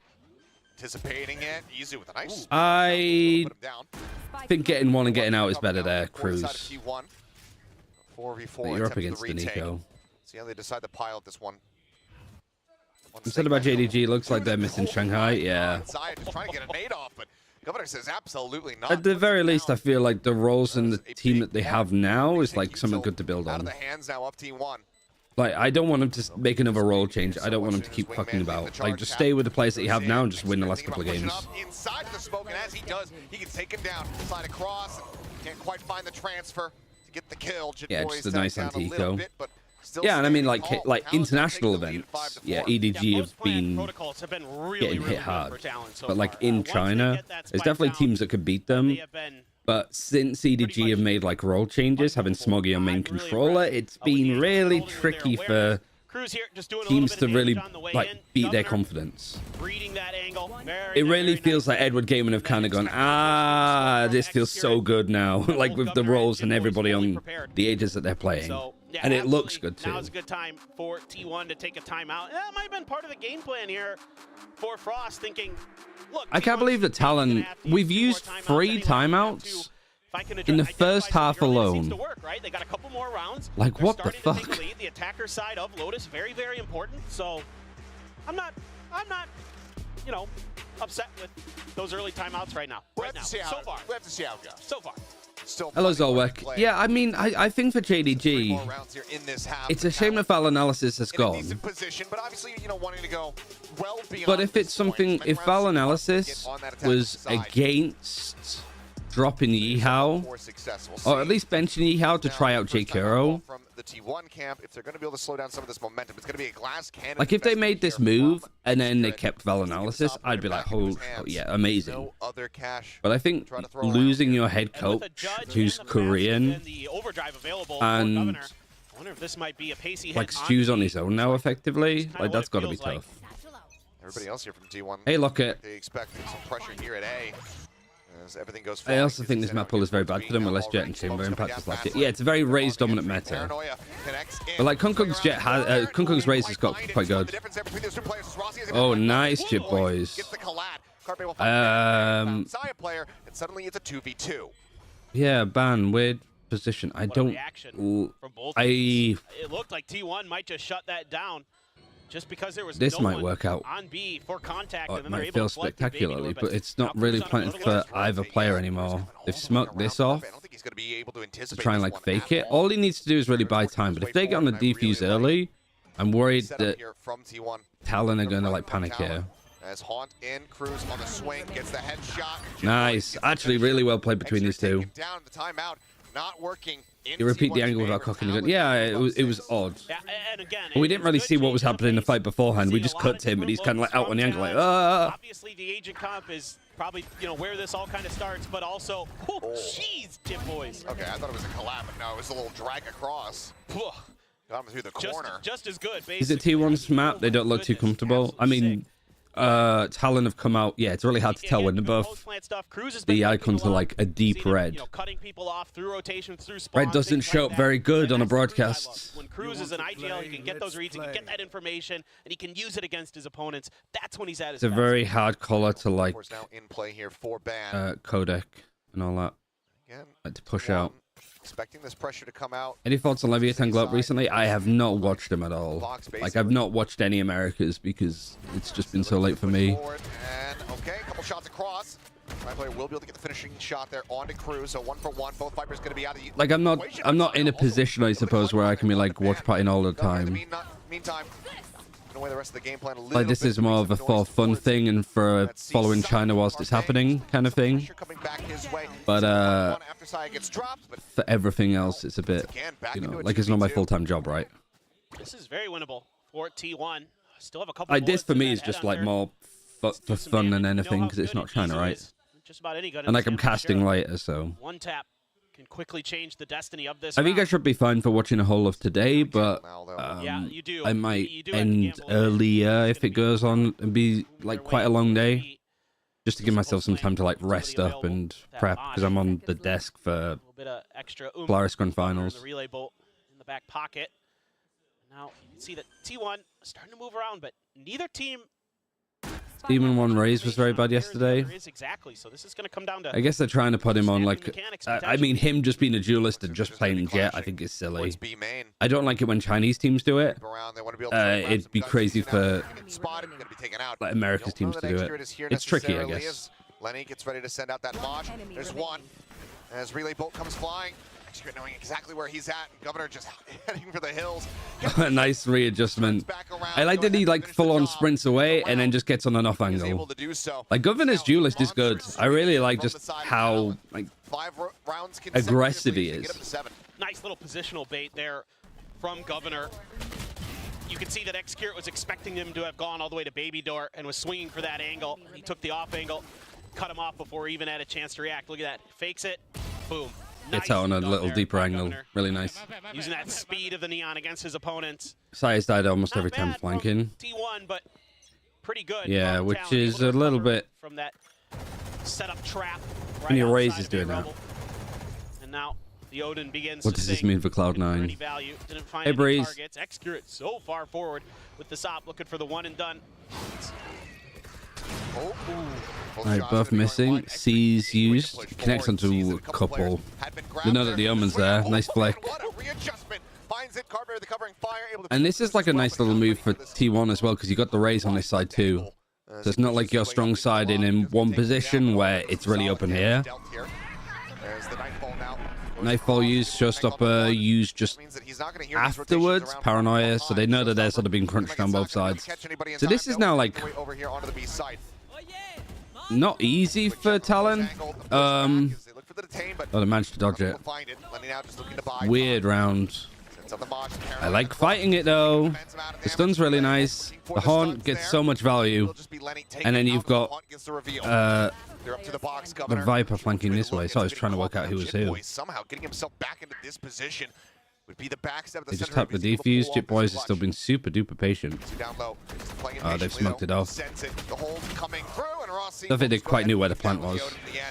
Anticipating it. Izu with a nice. I Put him down. think getting one and getting out is better there, Quarter Cruz. side of T1. 4v4. But you're up attempt against to the retake. Nico. See how they decide to pilot this one. Instead about JDG, looks like they're missing Shanghai. Yeah. Zaya just trying to get a nade off, but Governor says absolutely not. At the very least, I feel like the roles in the team that they have now is like something good to build Out of on. the hands now of T1. Like, I don't want them to make another role change. I don't want them to keep fucking about. Like, just stay with the players that you have now and just win the last couple of games. Inside of the smoke, and as he does, he can take him down. Slide across. Can't quite find the transfer to get the kill. Yeah, just a nice anti-eco. Still Yeah, and I mean, standing like, tall. like Talon international takes the lead events, 5-4. yeah, EDG have been protocols have been really, getting really hit hard. good for Talon so But like far. in Once they China, get that there's spike definitely down, teams that could beat them. they have been But since EDG have made like role changes, having Smoggy on main controller, it's been really tricky for Cruz here, just doing a teams little to bit of really damage on the way like in. beat their Governor confidence. reading that angle. It really feels like Edward Gaming have kind of gone, this feels so good now, like with the roles and everybody on the ages that they're playing. So, yeah, And it looks absolutely. good too. Now's a good time for T1 to take a timeout. That might have been part of the game plan here for Frost, thinking, look, I can't T1's believe that Talon, gonna have to we've use used more 3 anyway. timeouts If I can in the identify first half something early, it seems alone. to work, right? They got a couple more rounds. Like, They're what the starting to take fuck? the lead. The attacker side of Lotus, very, very important. So I'm not, you know, upset with those early timeouts right now. We'll have to see how, So far. we'll have to see how it goes. So far. Still Hello, plenty more to Zolwek. play. Yeah, I mean, I think for 3 JDG, more rounds here in this half. it's a shame the foul analysis has in a gone. decent position, but obviously, you know, wanting to go well beyond. But if this it's something, point, if foul rounds analysis get on that attacking was side. against dropping Yihao, More successful. or at least benching Yihao to try out J. Kuro, From the T1 camp, if they're going to be able to slow down some of this momentum, it's going to be a glass cannon. like if they made this move and then they Secret. kept Val analysis, I'd be like, oh yeah, amazing. No other cash. But I think Try to throw around losing here. your head And with coach, a judge who's and the pass Korean, and the overdrive available for and Governor, I wonder if this might be a pacey hit like Stu's on his own now, effectively, Kinda like what that's it got to be feels like. tough. Everybody else here from T1. Hey, Lockett. They expecting some pressure here at A. As everything goes I also think this map pull is very bad for them with less Jet and Chamber Impact is like it. Yeah, it's a very raised dominant meta. Paranoia connects in. But like Kunkung's Jet has, Kunkung's Raze has got quite good. The difference there between those two players is Rossi is Oh, able to nice, find Chip Boys. boys. Gets the collide. Carpe will find Um, Zaya player, and suddenly it's a 2v2. Yeah, ban, weird position. I What a don't. reaction from both I. teams. It looked like T1 might just shut that down just because there was This no might one work out. on B for contact. Oh, and it then they're might able fail to select the baby spectacularly, door, but it's not really planted for either player anymore. They've smoked this off I don't think he's going to be able to to anticipate try and this like one fake at it. all. All he needs to do is really buy time. But if they get on the defuse early, I'm worried Set up that here from T1. Talon are going to like panic Talon. here. As Haunt in, Cruz on the swing, gets the headshot. Nice. Actually, really well played between these two. Down the timeout, not working. You repeat the angle without cocking the gun. Yeah, it was odd. Yeah, and again, But we it didn't was a really good see what was change of happening in the pace. fight beforehand. We Seeing just a lot cut of to him and he's kind of like different out on the looks angle, like, from ah. Obviously, the agent comp is probably, you know, where this all kind of starts, but also, oh, jeez, Chip boys. Okay, I thought it was a collab, but no, it was a little drag across. Got him through the corner. Just as good, basically. Is it T1's map? They don't look too comfortable. I mean, Talon have come out. Yeah, it's really hard to tell when they're both. The icons are like a deep red. Cutting people off through rotations, through spawns, Red doesn't things show like up very that. good on a And that's the Cruz I love. broadcast. When Cruz is an IGL, he can get those reads, he can get that information, and he can use it against his opponents. That's when he's at his It's a best. very hard collar to like Of course, now in play here for Ban. codec and all that. Again, Like to push out. expecting this pressure to come out. Any thoughts on Leviathan Globe recently? I have not watched him at all. Like I've not watched any Americas because it's just been so late for me. Forward, and okay, a couple shots across. My player will be able to get the finishing shot there onto Cruz. So 1 for 1. Both Vipers going to be out of the Like I'm not in a position, I suppose, where I can be like watch partying all the time. Meantime, gonna away the rest of the game plan a little Like this bit, is more of a for fun thing and for following China whilst it's happening kind of thing. Pressure coming back his way. But After Saya gets dropped, but for everything else, it's a bit, you know, like it's not my full-time job, right? This is very winnable for T1. Still have a couple. Like this for bullets me in is that just head like hunter. more for Some fun than damage. You know anything how because it's good not China, Izu right? is. Just about any gun in And like this I'm game, for casting sure. later, so One tap can quickly change the destiny of this. I think I round. should be fine for watching a whole of today, but Yeah, you do. I might You do have to end gamble. earlier It's if gonna it goes on and be like quite a long day, just to give Just myself some time to like somebody rest up available and to that prep mosh. because I'm on the desk for A little bit of extra oomph. Polaris Grand The Finals. relay bolt in the back pocket. Now you can see that T1 is starting to move around, but neither team Demon 1 Raise was very bad yesterday. Exactly. So this is going to come down to I guess they're trying to put him on like, mechanics, I mean, him just being a duelist and just playing Jet, I think is silly. Towards B main. I don't like it when Chinese teams do it. Around, they want to be able to throw grab It'd some be guns, crazy get out, for get spotted, gonna be taken out. like America's Don't know teams that to do Execute it. is here It's tricky, I necessarily, guess. as Lenny gets ready to send out that Mosh. There's one. As Relay Bolt comes flying, Execute knowing exactly where he's at, and Governor just heading for the hills. A nice readjustment. I like that he like full on sprints away and then just gets on an off He's able angle. to do so. Like Governor's duelist is good. I really like just how like 5 rounds aggressive he consecutively to is. get up to 7. nice little positional bait there from Governor. You can see that Execute was expecting him to have gone all the way to Baby Door and was swinging for that angle. He took the off angle, cut him off before he even had a chance to react. Look at that. Fakes it. Boom. Gets Nice out on a done little there deeper by angle. Governor. Really nice. Using that speed of the Neon against his opponents. Size died almost Not every time bad flanking. from T1, but pretty good. Yeah, from which Talon, is able to a little recover bit- from that setup trap. When your right Raze outside is of doing A that. Rebel. And now the Odin begins What to does this sing mean for for any Cloud9? value. Didn't find Hey, any Breeze. targets. Execute so far forward with the SOP, looking for the one and done. Alright, both missing. C's used. Connects onto a couple. They know that the Omen's there. Nice flick. And this is like a nice little move for T1 as well, because you got the Raze on this side too. So it's not like your strong side in one position where it's really open here. Nightfall used, Showstopper used just afterwards, Paranoia, so they know that they're sort of being crunched on both sides. So this is now like not easy for Talon. Oh, they managed to dodge it. Weird round. I like fighting it though. The stun's really nice. The Haunt gets so much value. And then you've got the Viper flanking this way, so I was trying to work out who was who. Somehow getting himself back into this position would be the backstep. They just tapped the defuse. Jit Boys has still been super duper patient. Oh, they've smoked it off. Don't think they quite knew where the plant was.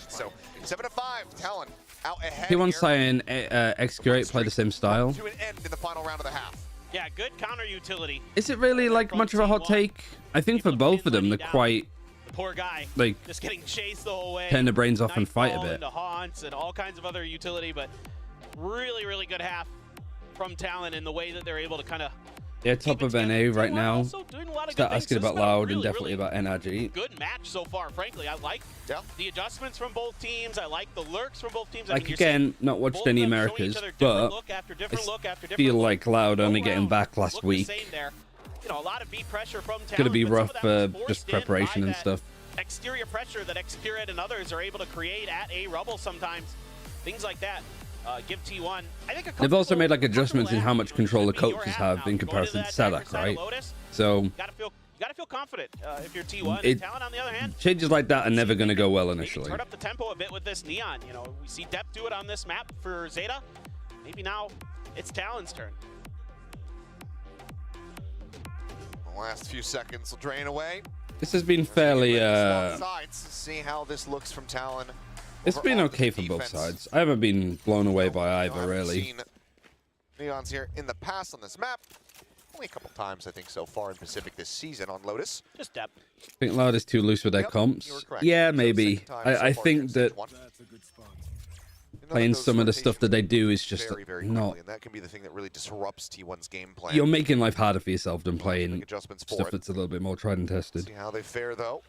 So 7-5, Talon out ahead. He wants here. saying Excurate play the same style. To an end in the final round of the half. Yeah, good counter utility. Is it really like much of a hot take? I think for both of them, they're quite The poor guy like just getting chased the whole way. turn their brains off and fight a Nightfall bit. into haunts and all kinds of other utility, but really, really good half from Talon in the way that they're able to kind of. They're top of NA right now. Start asking about Loud and definitely about NRG. Good match so far, frankly. I like the adjustments from both teams. I like the lurks from both teams. Like again, not watched any Americas, but I feel like Loud only getting back last week. You know, a lot of beat pressure from Talon, Gonna be but some rough of that for was just forced in preparation by and that stuff. Exterior pressure that Execute and others are able to create at A Rebel sometimes. Things like that. Give T1. I think They've also made like adjustments in how much control the coaches have in comparison to Sadak, right? So You gotta feel confident if you're T1. It- Talon, on the other hand, changes like that are never going to go well maybe initially. turn up the tempo a bit with this Neon. You know, we see Depth do it on this map for ZETA. Maybe now it's Talon's turn. The last few seconds will drain away. This has been fairly See how this looks from Talon. it's been Overall, okay the for both defense. sides. I haven't been blown away by I either, haven't really. seen Neons here in the past on this map. Only a couple times, I think, so far in Pacific this season on Lotus. Just Depth. I think Loud is too loose with their Yep, you comps. were correct. Yeah, So maybe. second time so I far think against that T1. You know playing that some of the those stuff that they do is just very, very not. quickly, and that can be the thing that really disrupts T1's game plan. You're making life harder for yourself than Make playing adjustments for stuff it. that's a little bit more tried and tested. See how they fare, though.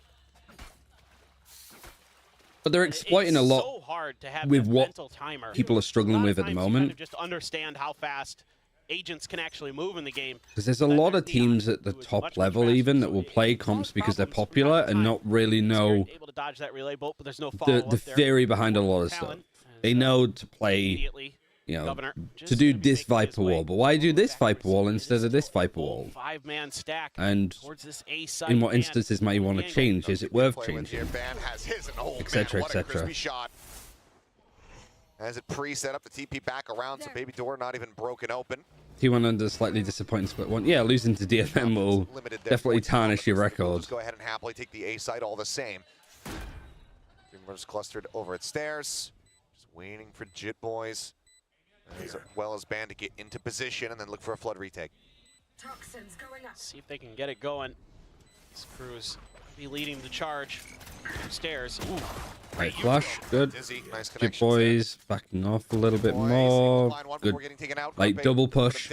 But they're exploiting a It's lot so hard to have with that what mental timer. people are struggling A lot with of at the times you kind moment. of just understand how fast agents can actually move in the game. Because there's a But lot there's of teams Neon, at the who is top much, much level faster, even that so will it play causes comps because they're problems from time popular to and time. not really know Able to dodge that relay bolt, but there's no the follow-up there. theory behind a lot of stuff. Talon, They know to play, immediately, you know, Governor to just do gonna be this making his Viper way wall. But why do this back Viper wall towards instead of this Viper full wall? five-man stack And towards this A site. in what Man, instances might you want to angle. change? Is it worth Play with here. changing? Ban has his, and oh, Et cetera, man, what et a cetera. crispy shot. As it pre-set up the TP back around, so Baby Door not even broken open. T1 under slightly disappointing split one. Yeah, losing to DFM will Limited there definitely for T1, tarnish but your they'll record. just go ahead and happily take the A side all the same. Dreamers clustered over at stairs, just waiting for Jit Boys, as well as Ban to get into position and then look for a flood retake. See if they can get it going. This crew's be leading the charge. Stairs. Ooh. Right, flash, good. Dizzy, nice Good connection. boys, backing off a little bit more. Good, like double push.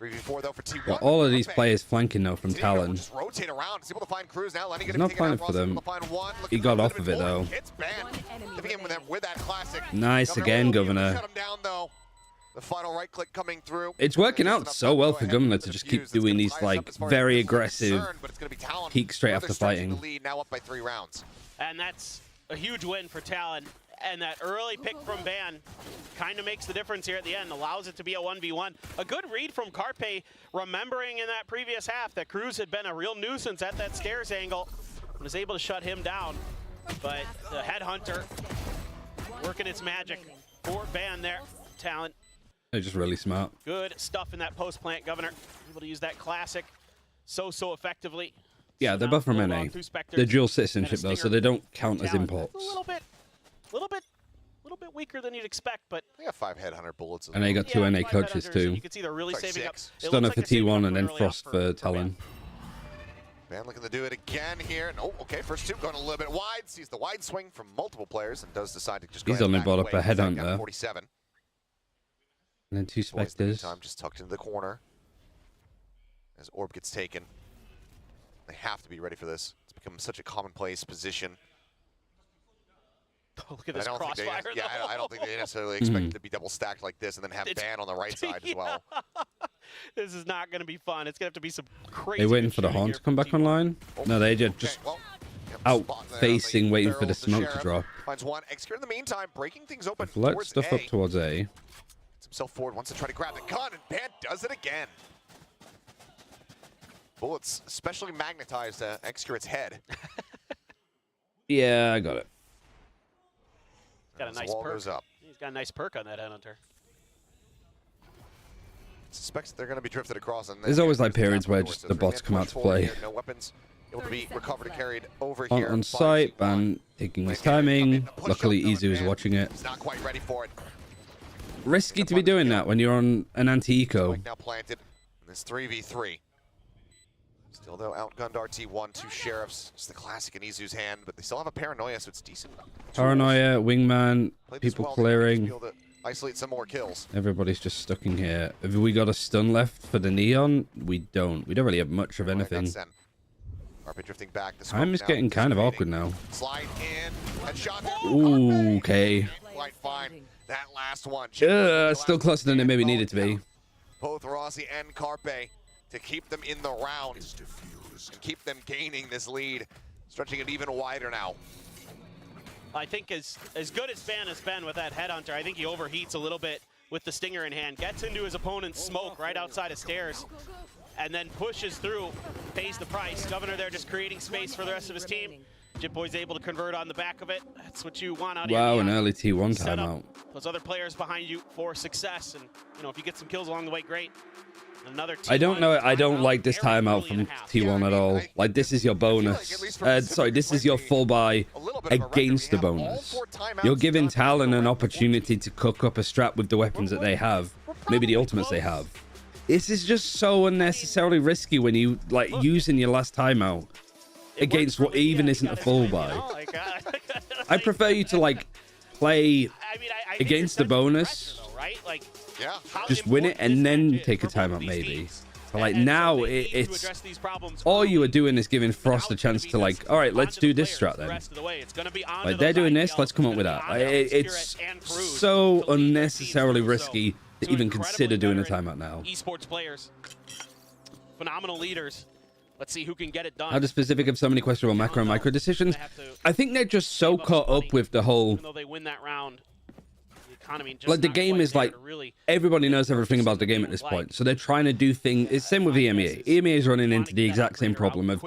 3v4 though for T1. Got all of these players flanking now from Talon. Just rotate around, able to find Cruz now. He's not planning for them. He got off of it though. With that classic. Nice again, Governor. Shut him down though. The final right click coming through. It's working out so well for Governor to just keep doing these like very aggressive peek straight after fighting. Now up by 3 rounds. And that's a huge win for Talon. And that early pick from Ban kind of makes the difference here at the end, allows it to be a 1v1. A good read from Carpe, remembering in that previous half that Cruz had been a real nuisance at that stairs angle, and was able to shut him down. But the Headhunter working its magic for Ban there. Talon. They're just really smart. Good stuff in that post plant, Governor. Able to use that classic so effectively. Yeah, they're both from NA. They're dual citizenship though, so they don't count as imports. A little bit weaker than you'd expect, but They got 5 Headhunter bullets. And they got 2 NA coaches too. You can see they're really saving up. Stunner for T1 and then Frost for Talon. Ban looking to do it again here. Oh, okay, first 2 going a little bit wide. Sees the wide swing from multiple players and does decide to just go He's ahead only and brought back up a away. Headhunter. 47. And then 2 Spectres. Time just tucked into the corner as Orb gets taken. They have to be ready for this. It's become such a commonplace position. Oh, look at this crossfire. I don't think they necessarily expect it to be double stacked like this and then have Ban on the right side as well. This is not going to be fun. It's going to have to be some crazy. They waiting for the horn to come back online? No, they just out facing, waiting for the smoke to drop. Finds one. Execute in the meantime, breaking things open. Let's stuff up towards A. Gets himself forward, wants to try to grab the gun, and Ban does it again. Bullets especially magnetized to Excurit's head. Yeah, I got it. Got a nice wall perk. goes up. He's got a nice perk on that Headhunter. Suspects they're going to be drifted across. And There's always like periods where just the bots come out to play. No weapons. Able to be recovered and carried over On, here. on site, Ban taking his timing. Luckily, Izu is watching it. He's not quite ready for it. Risky to be doing that when you're on an anti-eco. Now planted. This 3v3. Still though, outgunned RT1, 2 sheriffs. It's the classic in Izu's hand, but they still have a paranoia, so it's decent. Paranoia, wingman, people clearing. Isolate some more kills. Everybody's just stuck in here. Have we got a stun left for the neon? We don't. We don't really have much of anything. Drifting back. Time is getting kind of awkward now. Slide in. Headshot. Ooh, okay. Quite fine. That last one. Still closer than it maybe needed to be. Both Rossi and Carpe to keep them in the round and keep them gaining this lead, stretching it even wider now. I think as good as Ban has been with that Headhunter, I think he overheats a little bit with the Stinger in hand, gets into his opponent's smoke right outside of stairs, and then pushes through, pays the price. Governor there just creating space for the rest of his team. Jitboy's able to convert on the back of it. That's what you want out of Wow, an early T1 set up timeout. those other players behind you for success, and you know, if you get some kills along the way, great. Another I don't know. I don't like this timeout from T1 at all. Like, this is your bonus. Sorry, this is your full buy against the bonus. You're giving Talon an opportunity to cook up a strat with the weapons that they have. Maybe the ultimates they have. This is just so unnecessarily risky when you, like, using your last timeout against what even isn't a full buy. I prefer you to, like, play against the bonus. Yeah. Just win it and then take a timeout maybe. But like now it's all you are doing is giving Frost a chance to like, all right, let's do this strat then. Like they're doing this, let's come up with that. Like, it's so unnecessarily risky to even consider doing a timeout now. Esports players, phenomenal leaders. Let's see who can get it done. How the specific of so many questionable macro and micro decisions. I think they're just so caught up with the whole. Even though they win that round. Like the game is like everybody knows everything about the game at this point, so they're trying to do things. It's same with EMEA. EMEA is running into the exact same problem of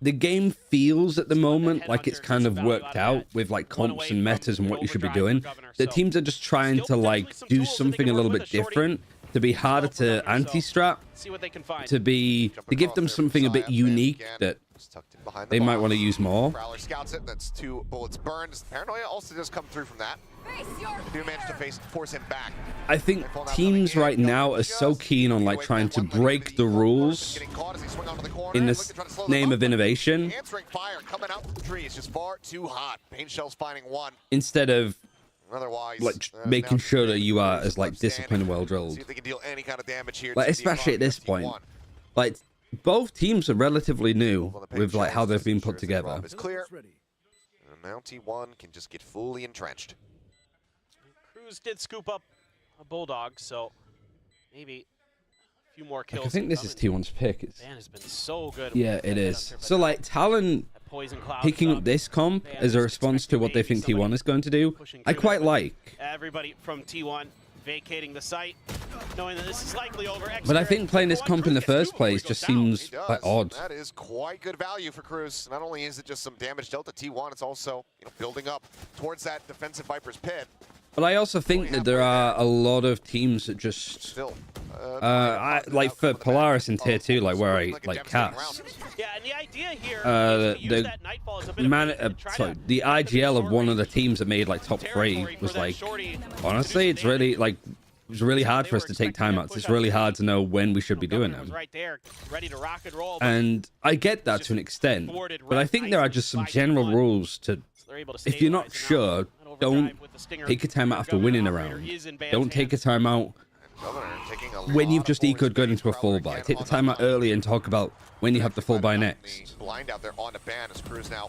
the game feels at the moment like it's kind of worked out with like comps and metas and what you should be doing. The teams are just trying to like do something a little bit different to be harder to anti-strat, to give them something a bit unique that they might want to use more. Prowler scouts it. That's 2 bullets burned. Paranoia also does come through from that. They do manage to force him back. I think teams right now are so keen on like trying to break the rules in the name of innovation, Answering fire coming out from the tree is just far too hot. Pain Shell's finding one. instead of Otherwise, like making sure that you are as like disciplined and well drilled. See if they can deal any kind of damage here. Like to the especially at this economy. point, like both teams are relatively new Well, the Pain with like how Shells they've just been ensures put the together. drop is clear. And now T1 can just get fully entrenched. Cruz did scoop up a Bulldog, so maybe a few more Like, kills. I think this is T1's pick. It's, Man has been so good. yeah, it is. So like Talon Poison Cloud picking up this comp as a response to what they think T1 is going to do, I quite like. Everybody from T1 vacating the site, knowing that this is likely over. But I think playing this comp in the first place just seems He does. like odd. That is quite good value for Cruz. Not only is it just some damage dealt to T1, it's also building up towards that defensive Viper's pit. But I also think that there are a lot of teams that just Still, like for Polaris in tier 2, like where I like cast. Yeah, and the idea here Uh, is to use the that Nightfall as a bit of a bait to try sorry, to the get into IGL of short one of the range teams that made like top 3 territory was for that like, shorty to honestly, do it's some really damage. like, it was really hard They for us were to take expecting that timeouts. push It's out really there. hard to know when we should be doing Governor was them. right there, ready to rock and roll. But And I get that to an extent, but I think there are just some general rules to, they're able to if you're not stabilize and now sure, an overdrive don't with the stinger. take a timeout after winning a round. Don't take a timeout when you've just eco'd good into a full buy. Take the timeout early and talk about when you have the full buy next. Blind out there on the ban as Cruz now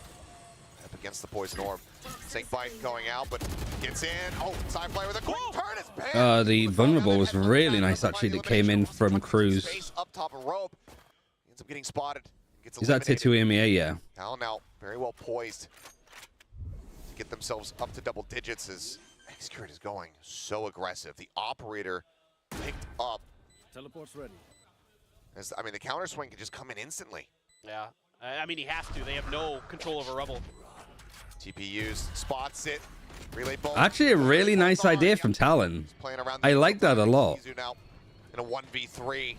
up against the Poison Orb. Sync Bite going out, but gets in. Oh, side player with a quick turn is banned. The vulnerable was really nice actually that came in from Cruz. Space up top of rope. Ends up getting spotted. Gets Is that tier 2 EMEA? Yeah. Talon now very well poised to get themselves up to double digits as Xcurate is going so aggressive. The operator picked up. Teleport's ready. As, I mean, the counter swing can just come in instantly. Yeah, I mean, he has to. They have no control over Rebel. TP used, spots it. Relay bolt. Actually, a really nice idea from Talon. Playing around I like that a lot. Izu now in a 1v3.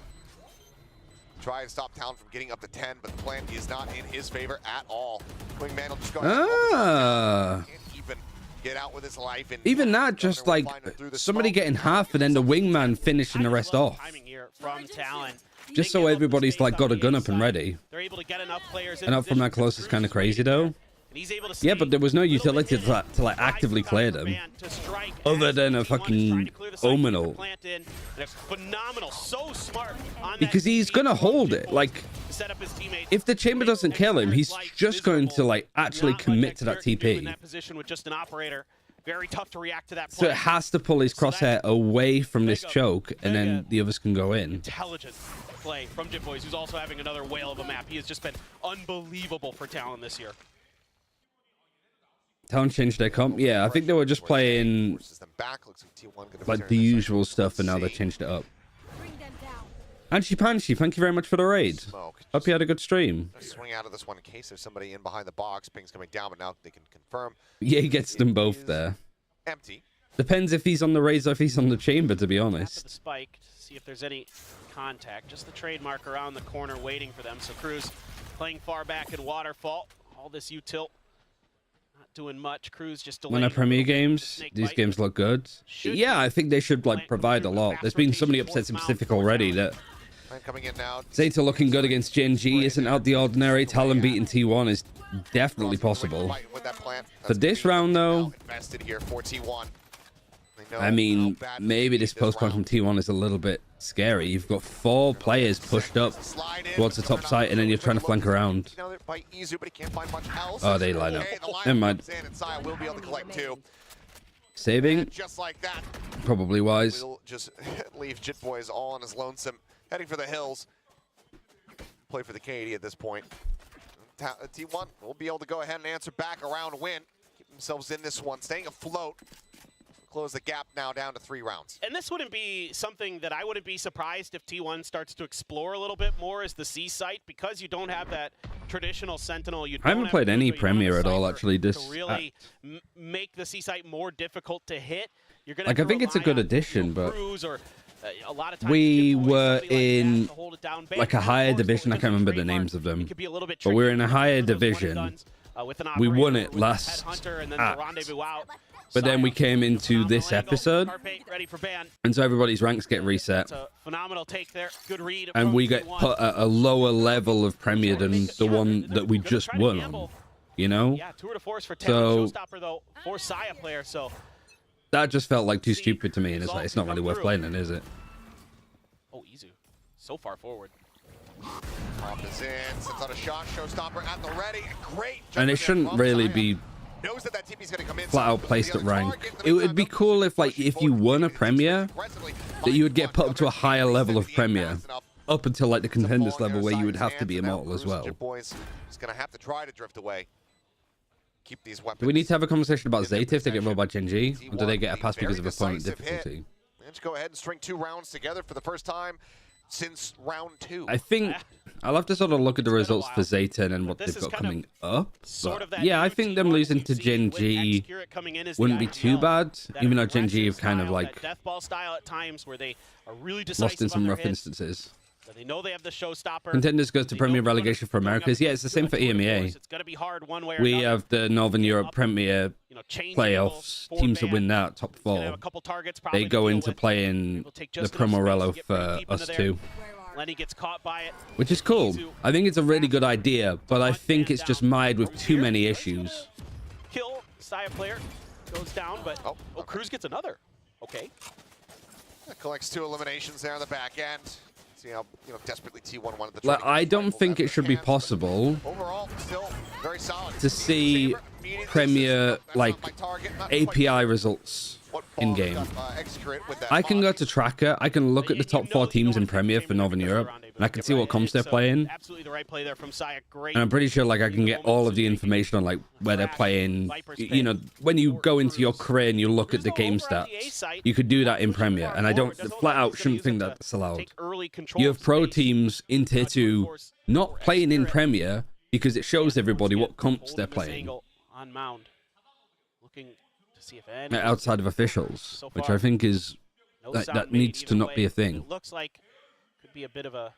Try and stop Talon from getting up to 10, but the plan is not in his favor at all. Wingman will just go ahead Ah. can't even get out with his life. And Even that, just like somebody getting half and then the wingman finishing the rest off. Timing here from Talon. Just so everybody's like got a gun up and ready. They're able to get enough players in And up from that position. close is kind of crazy though. And he's able to Yeah, stay but there was no a little bit utility in it. to like actively clear them. To strike Other as than a T1 is trying fucking to clear the site, Omen keep the ult. plant in, and it's phenomenal, so smart on that Because he's TP gonna from hold Jim it. Bolt Like, to set up his teammates. if the chamber doesn't kill him, he's just going to like actually Not much commit to that Xcurate can do in TP. that position with just an operator. Very tough to react to that So play. it has to pull his crosshair away from this choke, and then the others can go in. Intelligent play from Jim Boys, who's also having another whale of a map. He has just been unbelievable for Talon this year. Talon changed their comp. Yeah, I think they were just playing Forces them back. Looks like T1 gonna like return the this usual cycle. stuff, and now they Let's see. changed it up. Anshi Panshi, thank you very much for the raid. Smoke. Hope you had a good stream. Just swing out of this one in case there's somebody in behind the box. Ping's coming down, but now they can confirm. Yeah, he gets them It both is there. Empty. Depends if he's on the raids or if he's on the chamber, to be After honest. the spike to see if there's any contact. Just the trademark around the corner waiting for them. So Cruz playing far back in Waterfall. All this U-tilt. Not doing much. Cruz just delaying. When I a Premier little bit with the games, snake these bite. games look good. Should Yeah, I think they should like plant provide a through lot. fast There's been so many rotation, upsets in fourth Pacific mount, already fourth that Man coming in now. Zeta looking good against GENG isn't out the ordinary. Talon beating T1 is definitely possible. With that plant. For this round, though, Invested here for T1. They know I mean, how bad maybe they this need post-con from round. T1 is a little bit scary. You've got 4 players pushed up Slide in, towards the top turn out, site, and then you're trying to flank around. Now they're by Izu, but he can't find much else. Oh, they line up. Okay, the lineup Never mind. comes in, and Saya will be able to collect 2. Saving, And just like that, probably wise. we'll just leave Jit Boys all on his lonesome, heading for the hills. Play for the KD at this point. T1 will be able to go ahead and answer back around win. Keep themselves in this one, staying afloat. Close the gap now down to 3 rounds. And this wouldn't be something that I wouldn't be surprised if T1 starts to explore a little bit more as the C site, because you don't have that traditional Sentinel. You I haven't don't played have any Kuzo, you don't have Premier at all, Cypher actually, this to really make the C site more difficult to hit. You're gonna Like, have I to think it's a rely good on, addition, but Cruz or, a lot of times we Jit Boys, were somebody like that in to hold it down. like a Bang, higher of course, division. I but can't remember the trademark, names of them. it could be a little bit But we're tricky in a with higher those one and division. dones, with an We operator, won it with last Headhunter, and then act. the rendezvous out. But then we came into this episode, Ready for ban. and so everybody's ranks get reset. It's a phenomenal take there. Good read. And from we get T1. put at a lower level of Premier than the one that we just won on, you know? Yeah, tour de force for So- Showstopper though for Saya player. So That just felt like too stupid to me, and it's like, it's not really worth playing it, is it? oh, Izu, so far forward. Pop is in, sits on a shot, Showstopper at the ready. Great jump And it there shouldn't from really Saya. be Knows that TP's gonna come in, flat out placed at rank. It would be cool if, like, if you won a Premier, that you would get put up to a higher level of Premier, up until, like, the contenders level, where you would have to be immortal as well. Boys is gonna have to try to drift away. Keep these weapons. Do we need to have a conversation about ZETA if they get rolled by GENG? Or do they get a pass because of opponent difficulty? Let's go ahead and string 2 rounds together for the first time since round 2. I think I'll have to sort of look at the results for ZETA and then what This they've is got kind of coming up. Sort of But that yeah, I new think them T1 losing to we've seen with GENG X-Curate coming in is the wouldn't be ideal. too bad, That even though GENG aggressive have kind of style, like that death ball style at times where they are really decisive lost in on some their rough hits. instances. So they know they have the Showstopper. Contenders goes to They Premier know relegation for going up Americas. Yeah, it's the same for to a tour de EMEA. force, it's gonna be hard one way or We another. have the Northern Europe Premier You know, change playoffs. angle, Teams that forward win ban. that top He's gonna have 4, a couple targets probably they to go deal into with. playing It'll take the just enough space Promorello to get pretty for deep into us there. too, Lenny gets caught by it. which is cool. I think it's a really good idea, but I think it's just mired with too many issues. Kill, Saya player goes down, but Oh, Cruz gets another. Okay. Collects 2 eliminations there on the back end. See how desperately T1 wanted the Like, I don't think it should be possible Overall, still very solid. to see Saber immediately Premier, says, "That's like, not my target, not API quite results what in Paul game. got, X-Curate with that I can go mod. to Tracker, I can look at the top 4 teams in Premier for Northern Europe, and I can see what comps they're playing. Absolutely the right play there from Saya. Great. And I'm pretty sure, like, I can get all of the information on, like, where they're playing. You know, when you go into your career and you look at the game stats, you could do that in Premier. And I don't, flat out, shouldn't think that's allowed. Take early control You of have pro space. teams in Tier 2 not playing in Premier because it shows everybody what comps they're Holding this playing angle on mound. Looking to see if any outside of officials, So which far, I think is, no that sound made needs to either not way. be a thing. It looks like could be a bit of a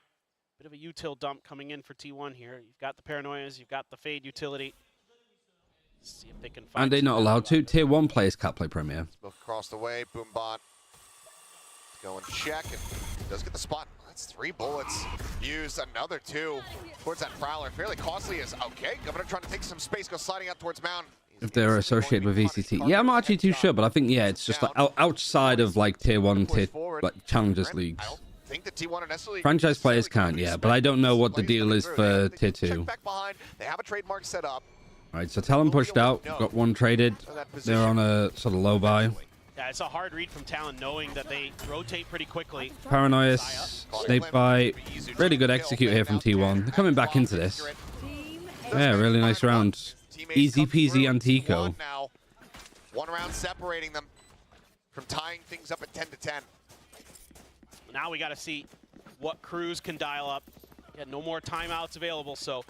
util dump coming in for T1 here. You've got the paranoias, you've got the fade utility. See if they can find And they're not some allowed to. value. Tier 1 players can't play Premier. Smoke across the way, Boombot. Go and check, and does get the spot. That's 3 bullets. Used another 2 towards that Prowler. Fairly costly is okay. Governor trying to take some space, go sliding out towards Mound. If they're associated with ECT. Yeah, I'm not actually too sure, but I think, yeah, it's just like outside of like Tier 1, like Challengers Leagues. I don't think the T1 are necessarily Franchise players can't, yeah, but I don't know what the deal is for Tier 2. Check back behind. They have a trademark set up. Alright, so Talon pushed out, got 1 traded. They're on a sort of low buy. Yeah, it's a hard read from Talon knowing that they rotate pretty quickly. Paranoia, snake bite. Really good execute here from T1. They're coming back into this. Yeah, really nice round. Easy peasy Antico. Now, 1 round separating them from tying things up at 10-10. Now we got to see what Cruz can dial up. Got no more timeouts available, so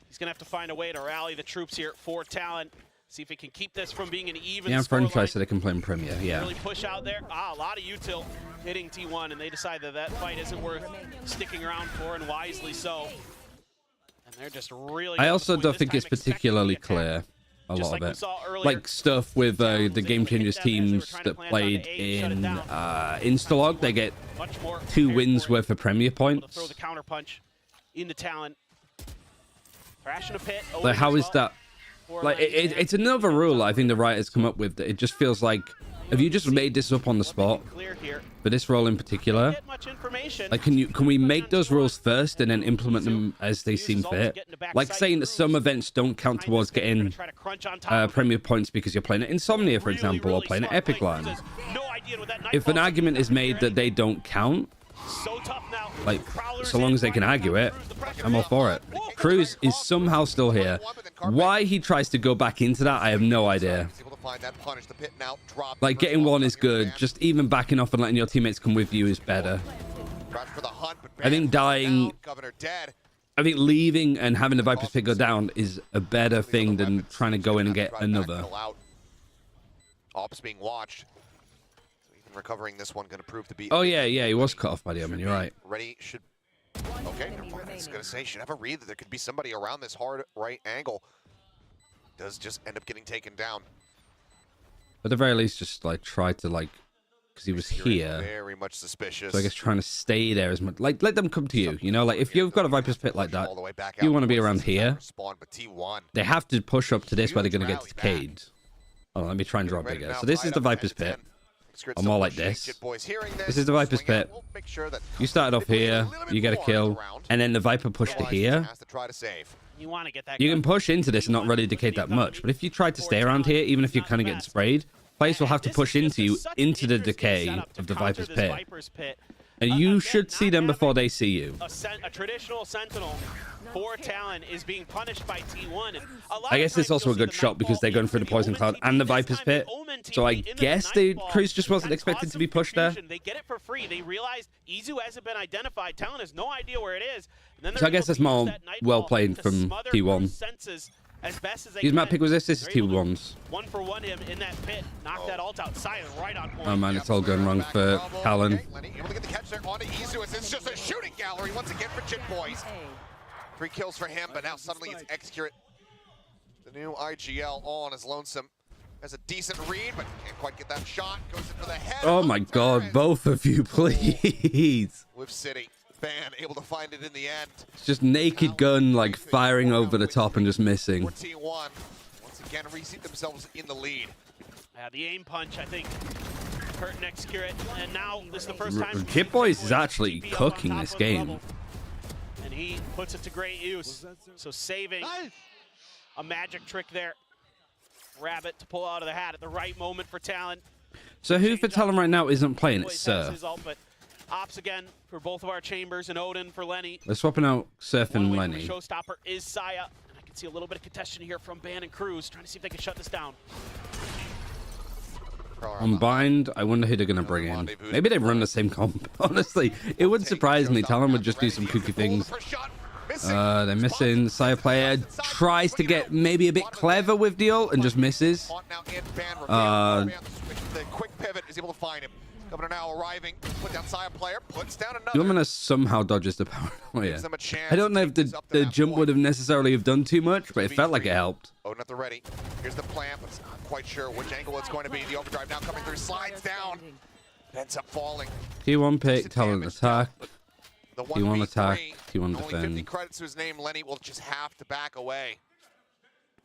he's going to have to find a way to rally the troops here for Talon. See if he can keep this from being an even Yeah, scoreline. franchise so they can play in Premier, yeah. Really push out there. A lot of util hitting T1, and they decide that that fight isn't worth sticking around for, and wisely so. And they're just really. I also don't this think time it's particularly clear, a Just lot like of we it. saw earlier. Like stuff with the was Game able to hit Changers them as they were teams trying to that plant on played A, shut it in down. Instalog, they get Much more 2 prepared wins for it. worth of Premier Able to points. throw the counter punch into Talon. Crash in a pit. Like, how is that? Like, it's another rule I think the writers come up with that it just feels like, have you just made this up on the spot Clear here. for this role in particular? Get much information. Like, can we make those rules first and then implement them as they seem fit? Like saying that some events don't count towards getting Try to crunch on top of it. Premier points because you're playing at Insomnia, for example, or playing at Epic smart Line. play. No idea what that If an nightfall argument is made that they don't count, so tough now. like, Prowler's so long in, as they can right argue now, it, Cruz, the pressure I'm all built. for it. Cruz is somehow still here. Why he tries to go back into that, I have no idea. He's able to find that punish, the pit now drop. Like, getting 1 is good. Just even backing off and letting your teammates come with you is better. Rush for the hunt, but I think dying- down, Governor dead. I think leaving and having the Viper's Pit go down is a better thing than trying to go in and get another. Ops being watched. So even recovering this one going to prove to be. Oh, yeah, he was cut off by the Omen, you're right. Ready, should. Okay, never mind. I was going to say, should have a read that there could be somebody around this hard right angle. Does just end up getting taken down. At the very least, just like try to like, because he was here. Very much suspicious. So I guess trying to stay there as much, like let them come to you. You know, like if you've got a Viper's Pit like that, you want to be around here. They have to push up to this where they're going to get decayed. Oh, let me try and draw bigger. So this is the Viper's Pit. I'm more like this. This is the Viper's Pit. You started off here, you get a kill, and then the Viper pushed to here. You want to get that. You can push into this and not really decay that much, but if you try to stay around here, even if you're kind of getting sprayed, players will have to push into you into the decay of the Viper's Pit. And you should see them before they see you. A traditional Sentinel for Talon is being punished by T1. I guess it's also a good shot because they're going through the Poison Cloud and the Viper's Pit. So I guess Cruz just wasn't expected to be pushed there. They get it for free. They realize Izu hasn't been identified. Talon has no idea where it is. So I guess that's more well played from T1. As best as they Whose map pick was this? This is T1's. 1-for-1 him in that pit. Knock that ult out. Sion right on point. Oh man, it's all going wrong for Talon. Able to get the catch there onto Izu. It's just a shooting gallery once again for Jit Boys. 3 kills for him, but now suddenly it's Execute. The new IGL all on his lonesome. Has a decent read, but can't quite get that shot. Goes in for the head. Oh my god, both of you, please. With City. Fan able to find it in the end. It's just naked gun, like firing over the top and just missing. T1 once again reseat themselves in the lead. The aim punch, I think, hurt and Execute. And now this is the first time. Jit Boys is actually cooking this game. And he puts it to great use. So saving a magic trick there. Rabbit to pull out of the hat at the right moment for Talon. So who for Talon right now isn't playing? It's Surf. Ops again for both of our chambers and Odin for Lenny. They're swapping out Surf and Lenny. Showstopper is Saya. And I can see a little bit of contention here from Ban and Cruz trying to see if they can shut this down. On Bind, I wonder who they're going to bring in. Maybe they run the same comp. Honestly, it wouldn't surprise me. Talon would just do some kooky things. They're missing. Saya player tries to get maybe a bit clever with the ult and just misses. The quick pivot is able to find him. Governor now arriving, put down Saya player, puts down another. Lumina somehow dodges the power. Oh, yeah. I don't know if the jump would have necessarily have done too much, but it felt like it helped. Oh, not the ready. Here's the plan, but not quite sure which angle it's going to be. The overdrive now coming through, slides down, ends up falling. T1 pick, Talon attack. The T1 attack, T1 only 50 defend. credits to his name. Lenny will just have to back away.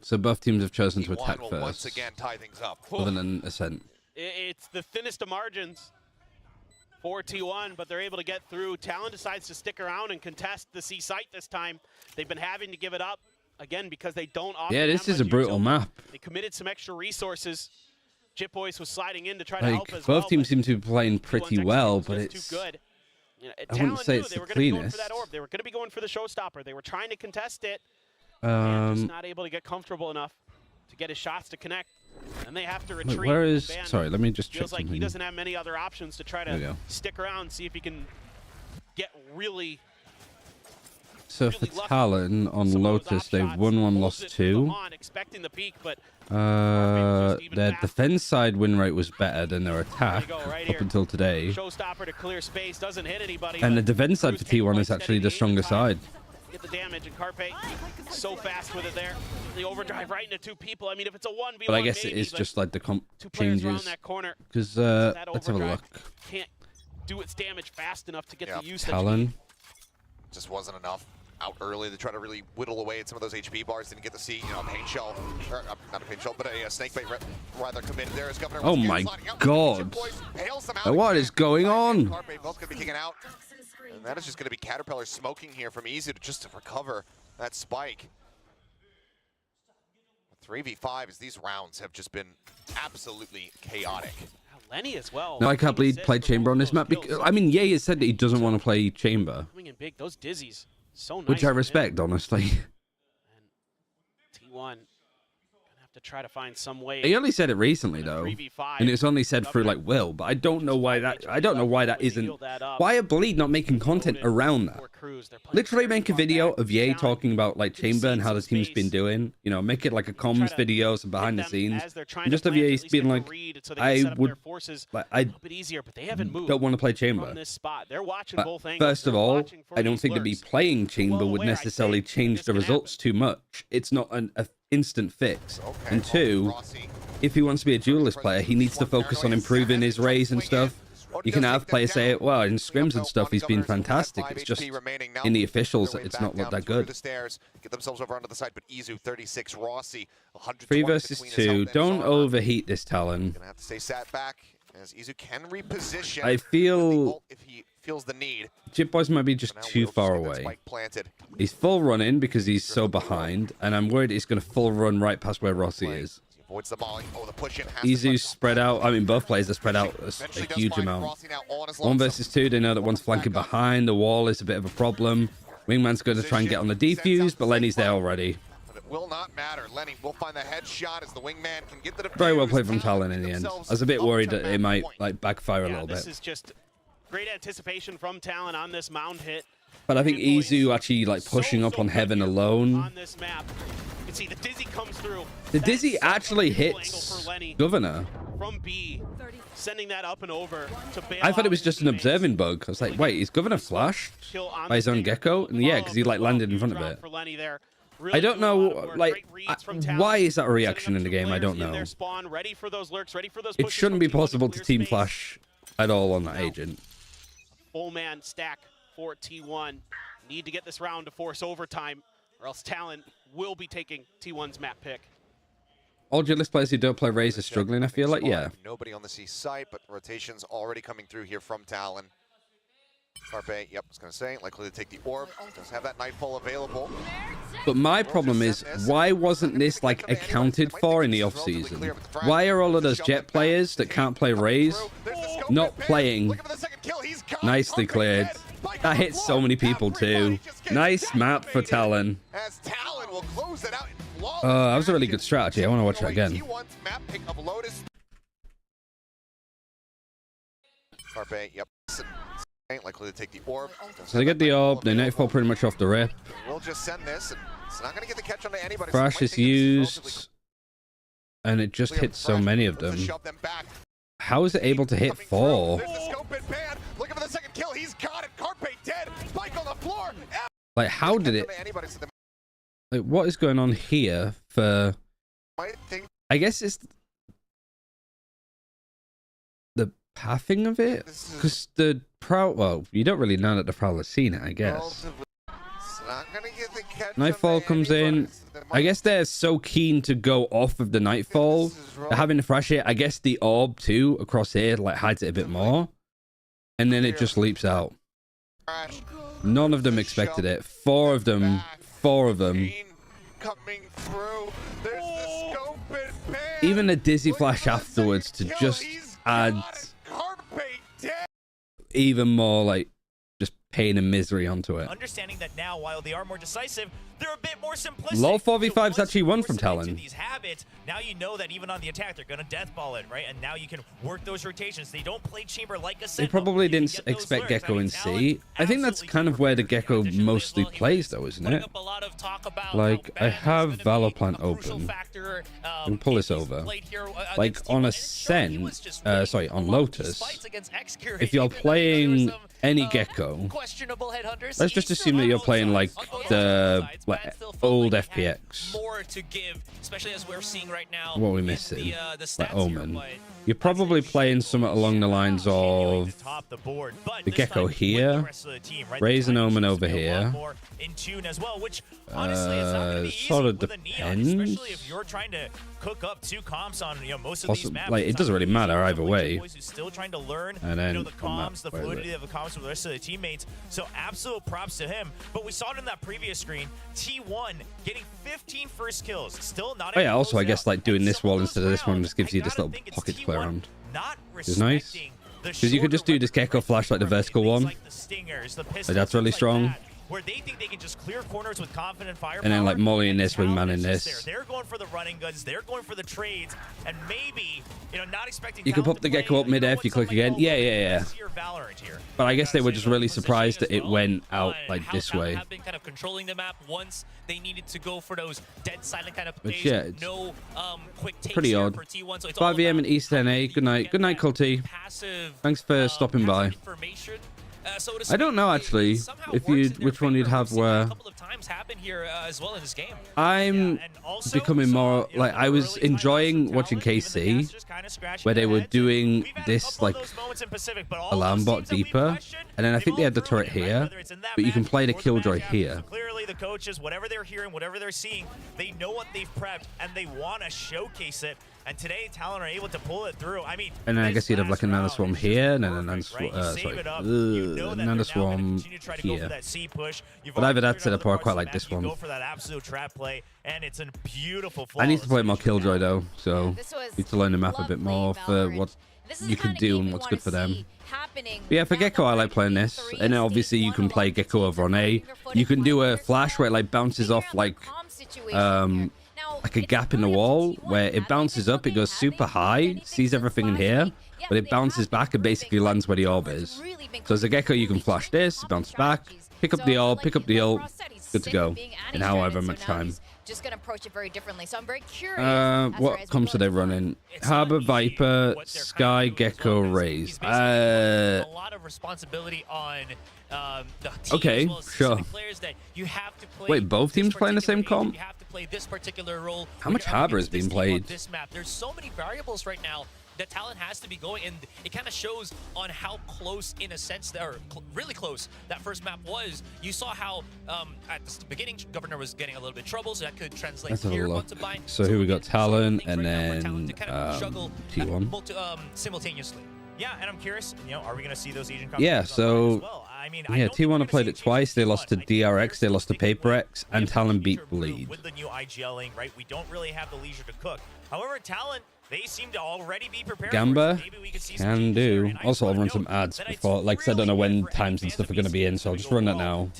So both teams have chosen to attack will first, once again tie things up. other than Ascent. It's the thinnest of margins for T1, but they're able to get through. Talon decides to stick around and contest the C site this time. They've been having to give it up, again, because they don't often Yeah, this is a brutal map. They committed some extra resources. Jit Boys was sliding in to try to help as both well. teams seem to be playing pretty well, but it's too good. You know, I wouldn't say it's they were the going to be going cleanest. for that orb. They were going to be going for the showstopper. They were trying to contest it. And just not able to get comfortable enough to get his shots to connect. And they have to retreat. Where is... Ban Sorry, let me just check feels like something. he doesn't have many other options to try to stick around and see if he can get really... So for Talon on Lotus, they've won 1, lost 2. Expecting the peak, but Their defense side win rate was better than their attack up until today. Showstopper to clear space, doesn't hit anybody. And the defense side for T1 is actually the stronger side. Get the damage, and Carpe so fast with it there. The overdrive right into 2 people. I mean, if it's a 1v1, But I guess maybe, it is just like the comp 2 players changes. around that corner. Because let's have a look. Can't do its damage fast enough to get the use. Talon. Just wasn't enough. Out early to try to really whittle away at some of those HP bars. Didn't get to see, a paint shell, or not a paint shell, but a snakebait rather committed there as Governor. Oh my God! What is going on? Both going to be kicking out, and that is just going to be Caterpillar smoking here from Easy just to recover that spike. 3v5 as these rounds have just been absolutely chaotic. Lenny as well. No, I can't believe play Chamber on this map. Because, I mean, Ye has said that he doesn't want to play Chamber. Coming in big, those dizzies. So nice. Which I respect, honestly. And T1 gonna have to try to find some way. He only said it recently though, and it's only said through like Will. But I don't know why that. I don't know why that isn't. Why are Bleed not making content around that? Literally make a video of Ye talking about like Chamber and how the team's been doing. You know, make it like a comms video, some behind the scenes, and just have Ye being like, I would, like, I don't want to play Chamber. But first of all, I don't think to be playing Chamber would necessarily change the results too much. It's not an instant fix. And 2, if he wants to be a duelist player, he needs to focus on improving his raise and stuff. You can have players say, well, in scrims and stuff, he's been fantastic. It's just in the officials, it's not looked that good. Get themselves over onto the side, but Izu 36, Rossi 3 versus 2. Don't overheat this Talon. Gonna have to stay sat back as Izu can reposition. I feel if he feels the need. Jitboys might be just too far away. He's full running because he's so behind, and I'm worried he's going to full run right past where Rossi is. Avoids the volley. Oh, the push in. Izu's spread out. I mean, both players are spread out a huge amount. 1 versus 2, they know that one's flanking behind. The wall is a bit of a problem. Wingman's going to try and get on the defuse, but Lenny's there already. But it will not matter. Lenny will find the headshot as the wingman can get the defuse. Very well played from Talon in the end. I was a bit worried that it might like backfire a little bit. This is just great anticipation from Talon on this mound hit. But I think Izu actually like pushing up on Heaven alone. On this map. You can see the Dizzy comes through. The Dizzy actually hits Governor. From B, sending that up and over to bail I thought it was out just his an teammates. observing bug. I was like, wait, is Governor flashed by his own Gecko? And yeah, because he like landed in front of it. For Lenny there. I Really don't doing a lot of know, work. like, Great reads from Talon. why is that a reaction Setting in the up game? I players don't in know. their spawn, ready for those lurks, ready for those It pushes shouldn't from be T1 possible to clear team space. flash at all on that agent. Full man stack for T1. Need to get this round to force overtime, or else Talon will be taking T1's map pick. All duelist players who don't play Raze are struggling, I feel like, yeah. Nobody on the C site, but rotations already coming through here from Talon. Carpe, yep, I was going to say, likely to take the orb. Does have that Nightfall available. But my problem is, why wasn't this like accounted for in the offseason? Why are all of those Jet players that can't play Raze not playing? Nicely cleared. That hits so many people too. Nice map for Talon. As Talon will close it out. That was a really good strategy. I want to watch that again. T1's map pick of Lotus. Carpe, yep. Likely to take the orb. So they get the orb, they nightfall pretty much off the rip. We'll just send this, and it's not going to get the catch onto anybody. Crash is used, and it just hits so many of them. How is it able to hit 4? There's the scope in pan. Looking for the second kill. He's got it. Carpe dead. Spike on the floor. Like, how did it? Like, what is going on here for? I guess it's the pathing of it, because the Prowl. Well, you don't really know that the Prowl has seen it, I guess. Nightfall comes in. I guess they're so keen to go off of the Nightfall. They're having to flash it. I guess the orb too across here like hides it a bit more, and then it just leaps out. None of them expected it. 4 of them. 4 of them. Coming through. There's the scope and pan. Even a Dizzy flash afterwards to just add even more like just pain and misery onto it. Understanding that now, while they are more decisive, they're a bit more simplistic. Low 4v5's actually won from Talon. These habits, now you know that even on the attack, they're going to deathball it, right? And now you can work those rotations. They don't play Chamber like a They probably didn't expect Gecko in C. I think that's kind of where the Gecko mostly plays, though, isn't it? Like, I have Valorplant open. I can pull this over. Like, on Ascent, sorry, on Lotus, if you're playing any Gecko, let's just assume that you're playing like the old FPX. More to give, especially as we're seeing right now. What are we missing? The Like Omen. You're probably playing something along the lines of the Gecko here, Raise and Omen over here. Sort of depends. Especially if you're trying to cook up 2 comps on most of these maps. Like, it doesn't really matter either way. Still trying to learn, and then the comms, the fluidity of the comms with the rest of the teammates. So absolute props to him. But we saw it in that previous screen. T1 getting 15 first kills. Still not. Oh yeah. Also, I guess like doing this wall instead of this one just gives you this little pocket to play around. Which is nice. Because you could just do this Gecko flash like the vertical one. Like that's really strong. Where they think they can just clear corners with confident fire. And then like Molly in this, Wingman in this. They're going for the running guns. They're going for the trades, and maybe not expecting. You can pop the Gecko up mid-air if you click again. Yeah. But I guess they were just really surprised that it went out like this way. Have been kind of controlling the map once they needed to go for those dead silent kind of plays. Yeah, it's no quick takes pretty odd. for T1, so it's 5 AM in East NA. Good night. Good night, Culty. Thanks for stopping by. I don't know actually if you which one you'd have where times happen here as well in this game. I'm becoming more like I was enjoying watching KC where they were doing this like alarm bot deeper, and then I think they had the turret here, but you can play the killjoy here. Clearly the coaches, whatever they're hearing, whatever they're seeing, they know what they've prepped and they want to showcase it. And today, Talon are able to pull it through. I mean, and then I guess you'd have like a nano swarm here, and then a nano swarm, nano swarm here. But either that setup or I quite like this one. Go for that absolute trap play, and it's a beautiful. I need to play more killjoy though, so need to learn the map a bit more for what you can do and what's good for them. But yeah, for Gecko, I like playing this, and then obviously you can play Gecko over on A. You can do a flash where it like bounces off like a gap in the wall where it bounces up, it goes super high, sees everything in here, but it bounces back and basically lands where the orb is. So as a Gecko, you can flash this, bounce back, pick up the orb, pick up the ult, good to go in however much time. Just gonna approach it very differently, so I'm very curious. What comps are they running? Harbor, Viper, Sky, Gecko, Raze. A lot of responsibility on the team, okay, as well as sure. players that you have to play. Wait, both teams playing the same comp? You have to play this particular role. How much Harbor has been played? This map. There's so many variables right now that Talon has to be going, and it kind of shows on how close, in a sense, or really close, that first map was. You saw how at the beginning, Governor was getting a little bit of trouble, so that could translate here once a bind. So here we got Talon and then T1 simultaneously. Yeah, and I'm curious, are we going to see those Asian yeah, so I mean, yeah, T1 have played it twice. They lost to DRX, they lost to PaperX, and Talon beat Bleed. With the new IGLing, right? We don't really have the leisure to cook. However, Talon, they seem to already be prepared. Gamba can do. Also, I'll run some ads before, like I said, I don't know when times and stuff are going to be in, so I'll just run that now.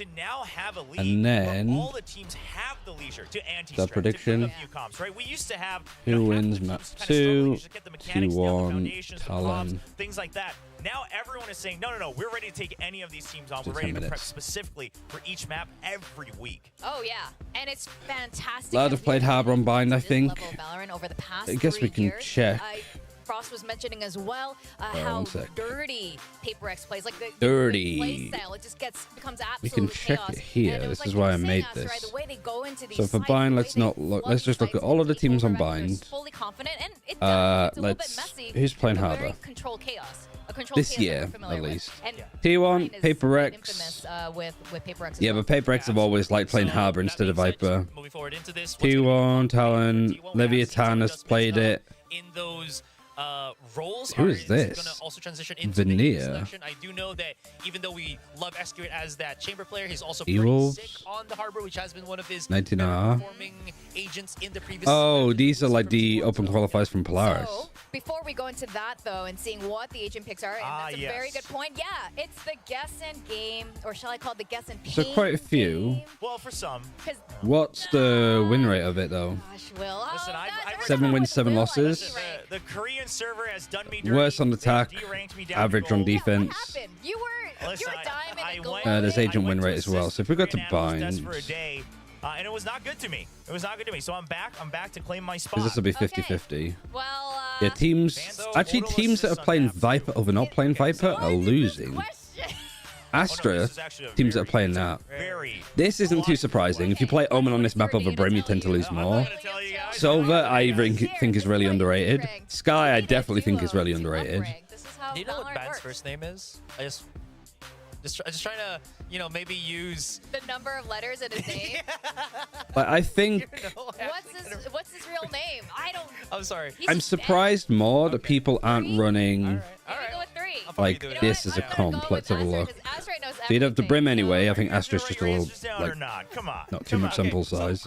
And then all the teams have the leisure to the prediction. Right? We used to have who wins map 2, T1, Talon. Things like that. Now everyone is saying, no, we're ready to take any of these teams on. We're ready to prep specifically for each map every week. Oh, yeah. And it's fantastic. Loud have played Harbor on Bind, I think. Over the past I guess we can check. Frost was mentioning as well how dirty PaperX plays. Like the dirty play style, it just becomes absolute we can check chaos. it here. This is why I made this. Right, the way they go into these so for Bind, let's not look. Let's just look at all of the teams on Bind. Fully confident, and it's a little bit messy. Who's playing Harbor? Controlled chaos. This year, at least. T1, PaperX. With PaperX. Yeah, but PaperX have always liked playing Harbor instead of Viper. T1, Talon, Leviathan has played it. In those roles, who is this? Gonna also transition into Veneer. I do know that even though we love Escort as that chamber player, he's also pretty sick on the Harbor, which has been one of his performing agents in the previous. Oh, these are like the open qualifiers from Polaris. So, before we go into that though, and seeing what the agent picks are, and that's a very good point. Yeah, it's the guess and game, or shall I call it the guess and pain? So quite a few. Game. Well, for some. What's the win rate of it though? Gosh, Will. Listen, 7 wins, 7 losses. The Korean server has done me worse on attack, average on defense. You were diamond. There's agent win rate as well. So if we got to Bind, and it was not good to me. It was not good to me. So I'm back to claim my spot. Because this will be 50-50. Well, yeah, teams that are playing Viper over not playing Viper are losing. Astra, teams that are playing that. This isn't too surprising. If you play Omen on this map over Brim, you tend to lose more. Silver, I think is really underrated. Sky, I definitely think is really underrated. Do you know what Bad's first name is? I just trying to, maybe use the number of letters in his name. But I think. What's his real name? I'm sorry. I'm surprised more that people aren't running. All right. Go with 3. Like this as a comp. Let's have a look. So you'd have the Brim anyway. I think Astra's just a little like not too much sample size.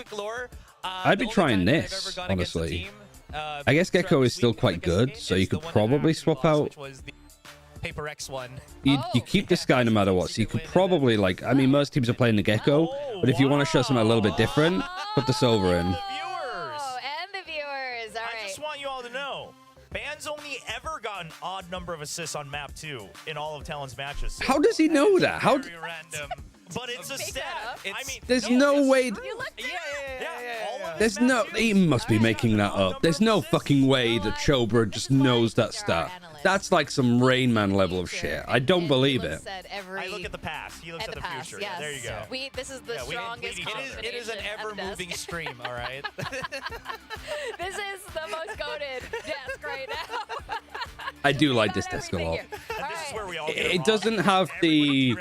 I'd be trying this honestly. I guess Gecko is still quite good, so you could probably swap out. PaperX one. You keep this guy no matter what, so you could probably like. I mean, most teams are playing the Gecko, but if you want to show something a little bit different, put the Silver in. And the viewers. All right. I just want you all to know, Ban's only ever got an odd number of assists on map 2 in all of Talon's matches. How does he know that? How? Random. But it's a stat. There's no way. All of There's no, he must be making that up. There's no fucking way that Chobra just knows that stat. That's like some Rain Man level of shit. I don't believe it. I look at the past. He looks at the future. Yes. Yeah, there you go. This is the strongest It is an ever-moving stream, all right? This is the most goated desk right now. I do like this desk a lot. This is where we all get It along. doesn't have the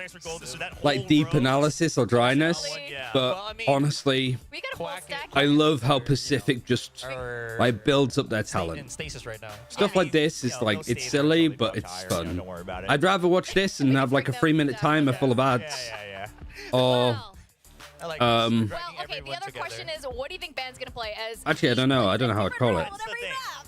like deep analysis or dryness, but honestly, We got a full stack. I love how Pacific just like builds up their In talent. stasis right now. Stuff like this is like, it's silly, but it's fun. Don't worry about it. I'd rather watch this and have like a 3-minute timer full of ads, Yeah. or I like Well, dragging okay, the everyone other together. question is, what do you think Band's going to play as... actually, I don't know. I don't know how I'd call it.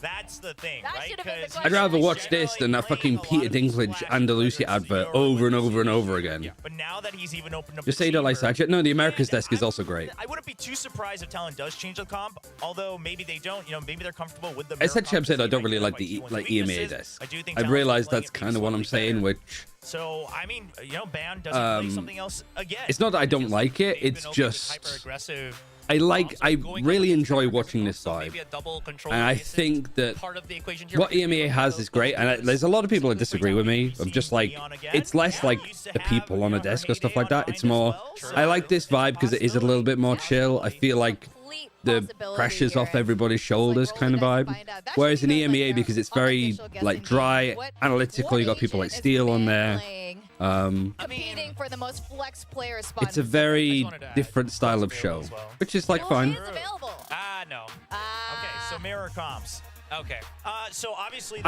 That's the thing, That right? should have been the 'Cause question. I'd rather watch this than that fucking Peter Dinklage Andalusia advert over and over and over again. But now that he's even opened up Just the say you don't like chamber- Satchet. No, the America's desk is also great. I wouldn't be too surprised if Talon does change the comp, although maybe they don't. You know, maybe they're comfortable with the. Essentially, I've said I don't really like the EMEA desk. I've realized that's kind of what I'm saying, which So I mean, you know, Band doesn't play something else again. it's not that I don't like it. They've It's been open with just hyper-aggressive. I really enjoy watching this vibe, Maybe a double control and I isn't think that part of the equation here. what EMEA has is great. And there's a lot of people that disagree with me. I'm just like, it's less like the people on a desk or stuff like that. It's more, I like this vibe because it is a little bit more chill. I feel like the pressure's off everybody's shoulders kind of vibe. Whereas in EMEA, because it's very like dry, analytical, you got people like Steel on there. Competing for the most flex player spot. It's a very different style of show, which is like fun. Available. No. Okay, so mirror comps. Okay. So obviously,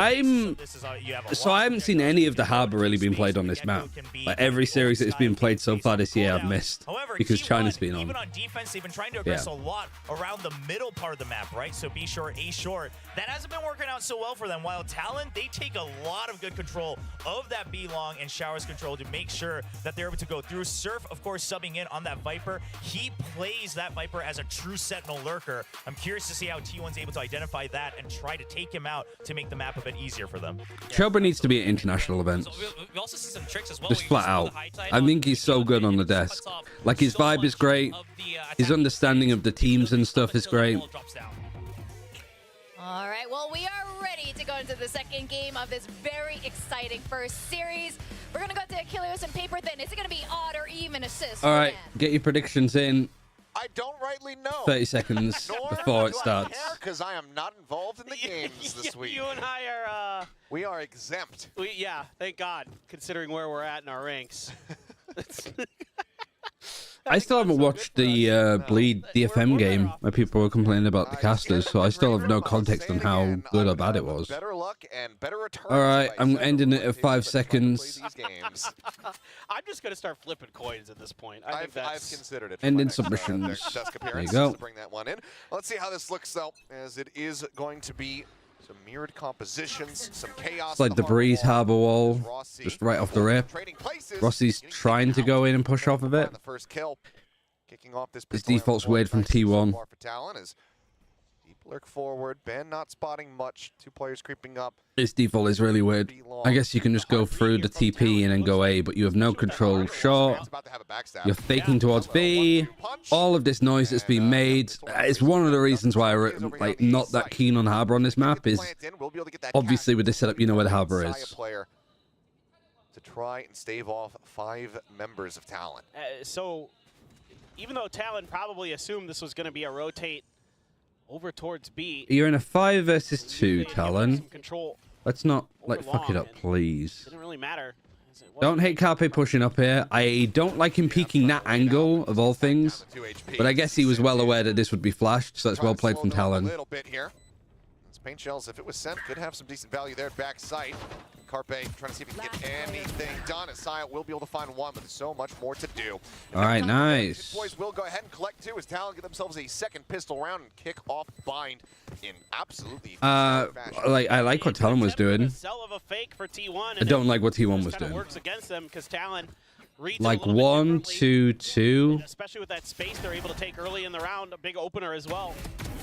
So I haven't seen any of the Harbor really being played on this map. Like every series that has been played so far this year, I've missed because China's been on. Even on defense, they've been trying to aggress a lot around the middle part of the map, right? So B short, A short. That hasn't been working out so well for them. While Talon, they take a lot of good control of that B long and Showers control to make sure that they're able to go through. Surf, of course, subbing in on that Viper. He plays that Viper as a true Sentinel lurker. I'm curious to see how T1's able to identify that and try to take him out to make the map a bit easier for them. Chobra needs to be at international events. So we also see some tricks as well. Just flat out. I think he's so good on the desk. Like his vibe is great. His understanding of the teams and stuff is great. All right, well, we are ready to go into the second game of this very exciting first series. We're going to go to Achilles and Paper Thin. Is it going to be odd or even assists? All right, get your predictions in. I don't rightly know. 30 seconds before it starts. Because I am not involved in the games this week. You and I are... We are exempt. Yeah, thank God, considering where we're at in our ranks. I still haven't watched the Bleed DFM game where people were complaining about the casters, so I still have no context on how good or bad it was. Better luck and better returns. All right, I'm ending it at 5 seconds. I'm just going to start flipping coins at this point. I've considered it. Ending submissions. There you go. Bring that one in. Let's see how this looks, though, as it is going to be some mirrored compositions, some chaos. It's like the Breeze Harbor wall, just right off the rip. Rossi's trying to go in and push off of it. The first kill, kicking off this. His default's weird from T1. Deep lurk forward. Ben not spotting much. Two players creeping up. His default is really weird. I guess you can just go through the TP and then go A, but you have no control short. You're faking towards B. All of this noise that's being made. It's one of the reasons why I'm like not that keen on Harbor on this map is obviously with this setup, you know where the Harbor is. To try and stave off 5 members of Talon. So even though Talon probably assumed this was going to be a rotate over towards B. You're in a 5 versus 2, Talon. Control. Let's not like fuck it up, please. Didn't really matter. Don't hate Carpe pushing up here. I don't like him peeking that angle of all things, but I guess he was well aware that this would be flashed, so that's well played from Talon. A little bit here. Paint shells, if it was sent, could have some decent value there at backside. Carpe trying to see if he can get anything done. Asaya will be able to find one, but there's so much more to do. All right, nice. Boys will go ahead and collect 2 as Talon get themselves a second pistol round and kick off Bind in absolutely like I like what Talon was doing. I don't like what T1 was doing. Works against them because Talon like 1, 2, 2. Especially with that space they're able to take early in the round, a big opener as well.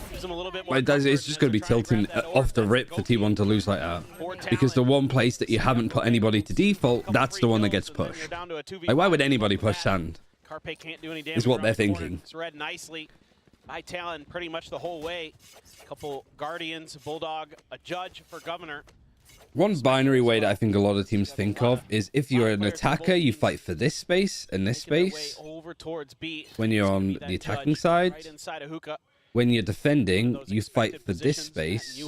Gives them a little bit more. It's just going to be tilting off the rip for T1 to lose like that. Because the one place that you haven't put anybody to default, that's the one that gets pushed. Like, why would anybody push Sand? Carpe can't do any damage is what they're thinking. It's read nicely. by Talon pretty much the whole way. A couple Guardians, Bulldog, a Judge for Governor. One binary way that I think a lot of teams think of is if you're an attacker, you fight for this space and this space. Over towards B. When you're on the attacking side, Right inside of Hookah. when you're defending, you fight for this space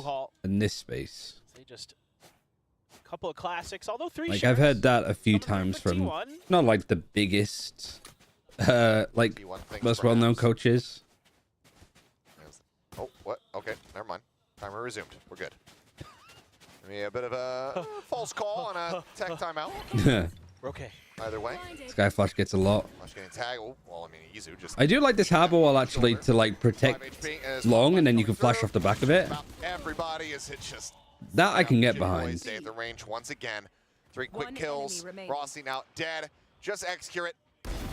and this space. They just a couple of classics, although three. Like I've heard that a few times from not like the biggest, like most well-known coaches. Oh, what? Okay, never mind. Timer resumed. We're good. Maybe a bit of a false call on a tech timeout. We're okay. Either way. Skyflash gets a lot. Flash getting tagged. Oh, well, I mean, Izu just. I do like this harbor wall actually to like protect long, and then you can flash off the back of it. Everybody is it just. That I can get Jim behind. Boys stay at the range once again. 3 quick kills. Rossi now dead. Just execute it.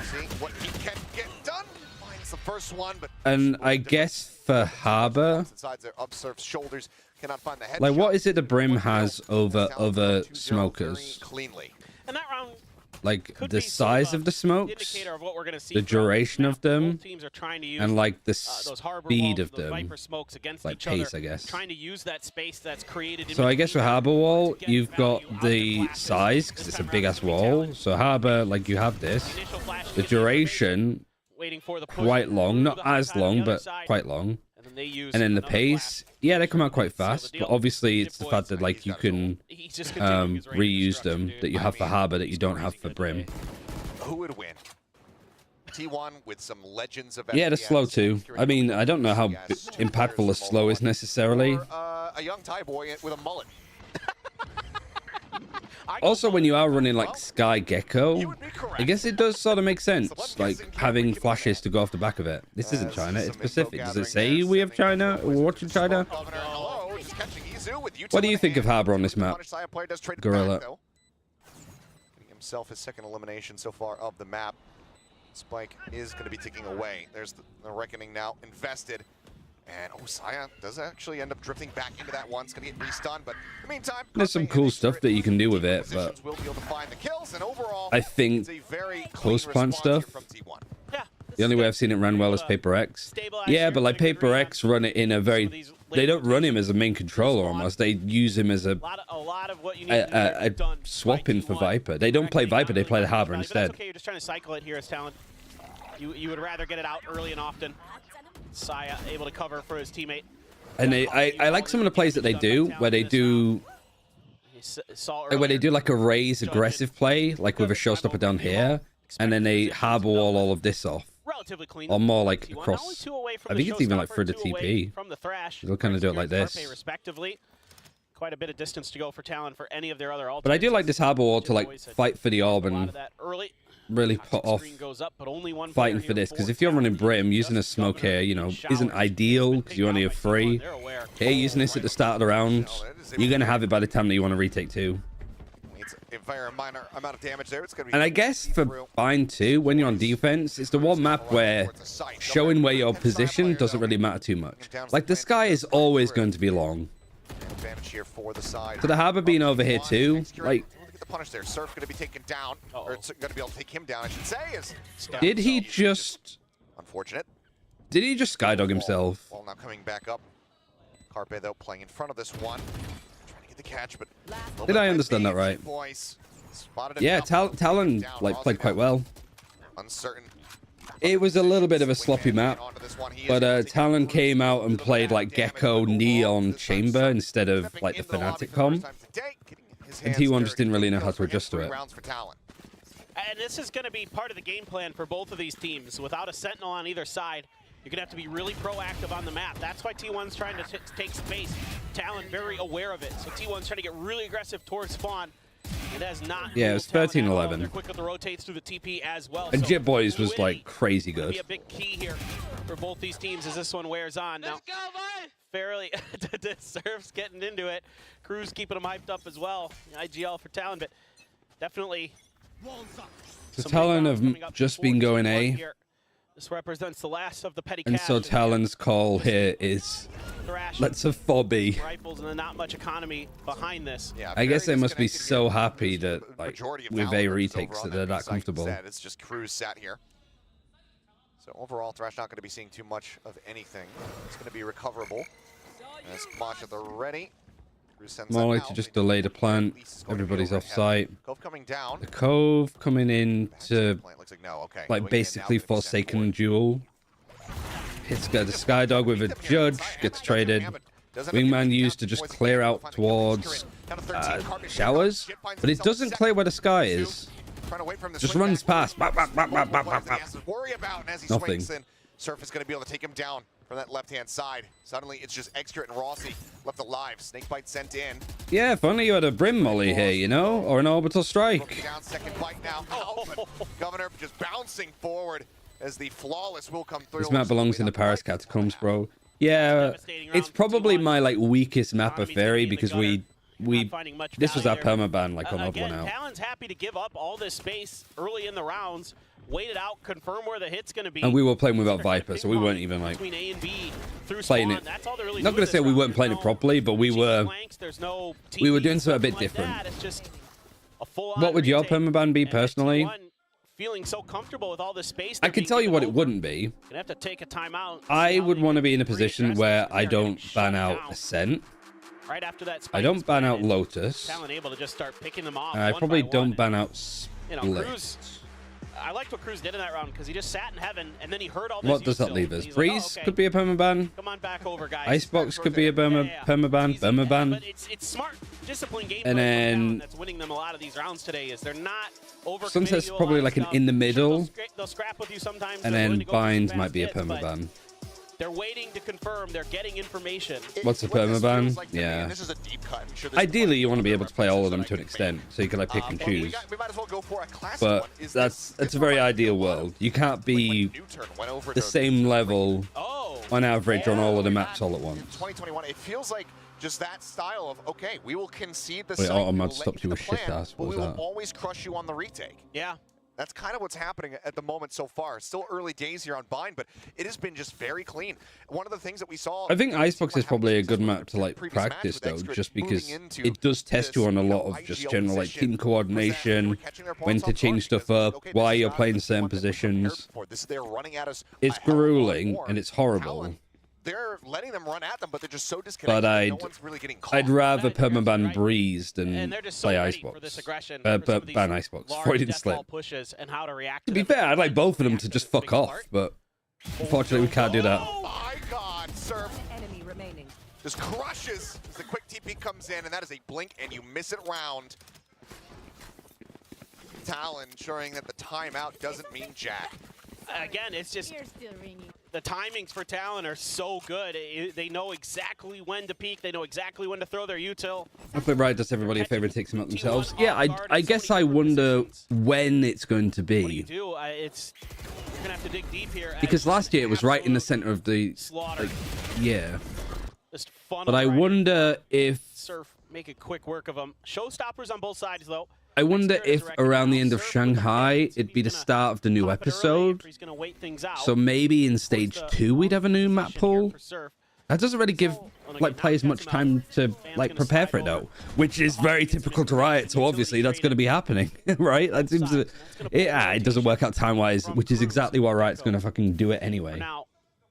See what he can get done. Finds the first one, but. And I guess for harbor, Inside their upsurf's shoulders. Cannot find the headshot. like what is it the Brim has over other smokers? Cleanly. And that round Like could the be sort of size a of the smokes, indicator of what we're gonna see the throughout duration map. of them, Both teams are trying to use, and like the those harbor speed walls, of the them, Viper smokes against like each pace, other, I guess. trying to use that space that's created. In So I guess for between harbor wall, to get you've got value out of the classics. size because it's a big ass wall. So harbor, like you have this, Initial flash the to get duration waiting for the push quite long, not through the as high side on long, the other but side. quite long. And then they use And then the another pace, blast. yeah, they come out quite Seal the fast. deal. But obviously, Jip it's the Boys, fact that like you can He's just continuing his range reuse destruction, them dude. that you have for harbor that you don't have for Brim. Who would win? T1 with some legends of Yeah, they're slow too. I mean, I don't know how impactful a slow is necessarily. Or, a young Thai boy with a mullet. Also, when you are running like Sky Gecko, You would be correct. I guess it does sort of make sense, like having flashes to go off the back of it. This isn't China, it's Pacific. Does it say we have China? We're watching China? Governor, hello, just catching Izu with What do you utility think of hand. Harbor on this map? Punish side player does trade it Gorilla. back, though. Getting himself his second elimination so far of the map. Spike is going to be ticking away. There's the reckoning now invested. And Saya does actually end up drifting back into that one. It's going to get re-stunned, but in the meantime, There's some cool stuff that you can do with it, but will be able to find the kills, and overall, I think it's a very close clean punch response stuff, here from T1. Yeah, the only way I've seen it run well is Paper X. Yeah, but like Paper X run it in a very, they don't run him as a main controller almost. They use him as a lot of what you need a swap in for Viper. They don't play Viper, they play the Harbor But instead. that's okay, you're just trying to cycle it here as Talon. You would rather get it out early and often. Saya able to cover for his teammate. And I like some of the plays that they do, where they do like a raise aggressive play, like with a showstopper down here, and then they harbor wall all of this off. Relatively clean. Or more like T1 across. only 2 away from I the think it's even like showstopper, through the 2 away TP. From the thrash. They'll kind of do it like this. Carpe respectively. Quite a bit of distance to go for Talon for any of their other But I do like this harbor wall to like fight for the orb A lot and of that early. really put off Screen goes up, but only one fighting player for here this. Because if you're Talon. running Brim, using a smoke here, you know, isn't ideal because you only have 3. They're aware. Here, using this at the start of the round, you're going to have it by the time that you want to retake 2. It's a very minor amount of damage there. It's going to be And I guess for Bind too, when you're on defense, it's the one map where showing where your position doesn't really matter too much. Like the sky is always going to be long. advantage here for the side. So the harbor being over here too, like, Get the punish there. Surf going to be taken down, or it's going to be able to take him down, I should say. did he just Unfortunate. skydog himself? Well, now coming back up. Carpe, though, playing in front of this one. Trying to get the catch, but... Did I understand that right? Boys. Spotted it Yeah, down. Talon Down. like Rossi played quite now. well. Uncertain. It was a little bit of a sloppy map, Onto this one. He is but gonna take Talon it came out and to the played back. like Damage Gecko with the wall. Neon This time, Chamber Surf instead of stepping like the into lobby Fnatic for the com. first time today, getting his And hands T1 just didn't really know how dirty. to adjust to Three it. rounds for Talon. And this is going to be part of the game plan for both of these teams. Without a sentinel on either side, you're going to have to be really proactive on the map. That's why T1's trying to take space. Talon very aware of it. So T1's trying to get really aggressive towards spawn. It has not. Yeah, it was ruled Talon at all. 13-11. They're quick with the rotates through the TP as well. And So Jit Boys was winning like crazy will good. be a big key here for both these teams as this one wears on. Now, fairly, Surf's getting into it. Cruz keeping them hyped up as well. IGL for Talon, but definitely. So some Talon rebounds coming have up just for been going T1 A, here. This represents the last of the petty and cash so as we Talon's call here is thrash let's have 4B. rifles and then not much economy behind this. Yeah, I guess very they must be disconnected so here. happy There's that the like majority of with Talon A members retakes over that on they're B that side comfortable. instead. It's just Cruz sat here. So So overall, Thresh not going to be seeing too much of anything. It's going to be recoverable. As Smosh at the ready. More like to just delay the plant. Everybody's off site. Cove coming down. The Cove coming in to Looks like no, okay. like basically Forsaken duel. Hits the Skydog with a Judge, gets traded. Wingman used to just clear out towards Showers, but it doesn't clear where the Sky is. Just runs past. Nothing. Surf is going to be able to take him down from that left-hand side. Suddenly, it's just Extra and Rossi left alive. Snakebite sent in. Yeah, if only you had a Brim Molly here, you know, or an Orbital Strike. Down, second bite now. Governor just bouncing forward as the flawless will come through. This map belongs in the Paris Catacombs, bro. Yeah, it's probably my like weakest map of Fairy because this was our permaban like on odd one out. Talon's happy to give up all this space early in the rounds, wait it out, confirm where the hit's going to be. And we were playing without Viper, so we weren't even like playing it. Not gonna say we weren't playing it properly, but we were doing something a bit different. What would your permaban be personally? Feeling so comfortable with all the space. I can tell you what it wouldn't be. Gonna have to take a timeout. I would want to be in a position where I don't ban out Ascent. Right after that, I don't ban out Lotus. Talon able to just start picking them off. I probably don't ban out Split. You know, Cruz, I liked what Cruz did in that round because he just sat in heaven and then he heard all this. What does that leave us? Breeze could be a permaban. Come on back over, guys. Icebox could be a permaban. But it's smart, disciplined game. And then that's winning them a lot of these rounds today. Is they're not over. Sunset's probably like an in the middle. They'll scrap with you sometimes. And then Bind might be a permaban. They're waiting to confirm. They're getting information. What's a permaban? Yeah. Ideally, you want to be able to play all of them to an extent, so you can like pick and choose. But that's a very ideal world. You can't be the same level on average on all of the maps all at once. 2021. It feels like just that style of okay, we will concede the Wait, site. Automod stopped you with shit ass. But What we was will that? always crush you on the retake. Yeah. That's kind of what's happening at the moment so far. It's still early days here on Bind, but it has been just very clean. One of the things that we saw... I think Icebox is probably a good map to like practice though, just because it does test you on a lot of just general like team coordination, when to change stuff up, why you're playing certain positions. It's grueling and it's horrible. They're letting them run at them, but they're just so disconnected. But no one's really getting caught. I'd rather permaban Breeze than play Icebox. Ban Icebox. Freudian slip. To be fair, I'd like both of them to just fuck off, but unfortunately we can't do that. Oh my god, Surf just crushes as the quick TP comes in, and that is a blink and you miss it round. Talon ensuring that the timeout doesn't mean jack. Again, it's just the timings for Talon are so good. They know exactly when to peak. They know exactly when to throw their util. Hopefully, right, does everybody a favor and takes them out themselves? Yeah, I guess I wonder when it's going to be. What do you do? You're gonna have to dig deep here. Because last year it was right in the center of the like, yeah. But I wonder if Surf make a quick work of them. Showstoppers on both sides though. I wonder if around the end of Shanghai, it'd be the start of the new episode. So maybe in stage 2, we'd have a new map pool. That doesn't really give like players much time to like prepare for it though, which is very typical to Riot. So obviously that's going to be happening, right? That seems to, it doesn't work out time-wise, which is exactly why Riot's going to fucking do it anyway.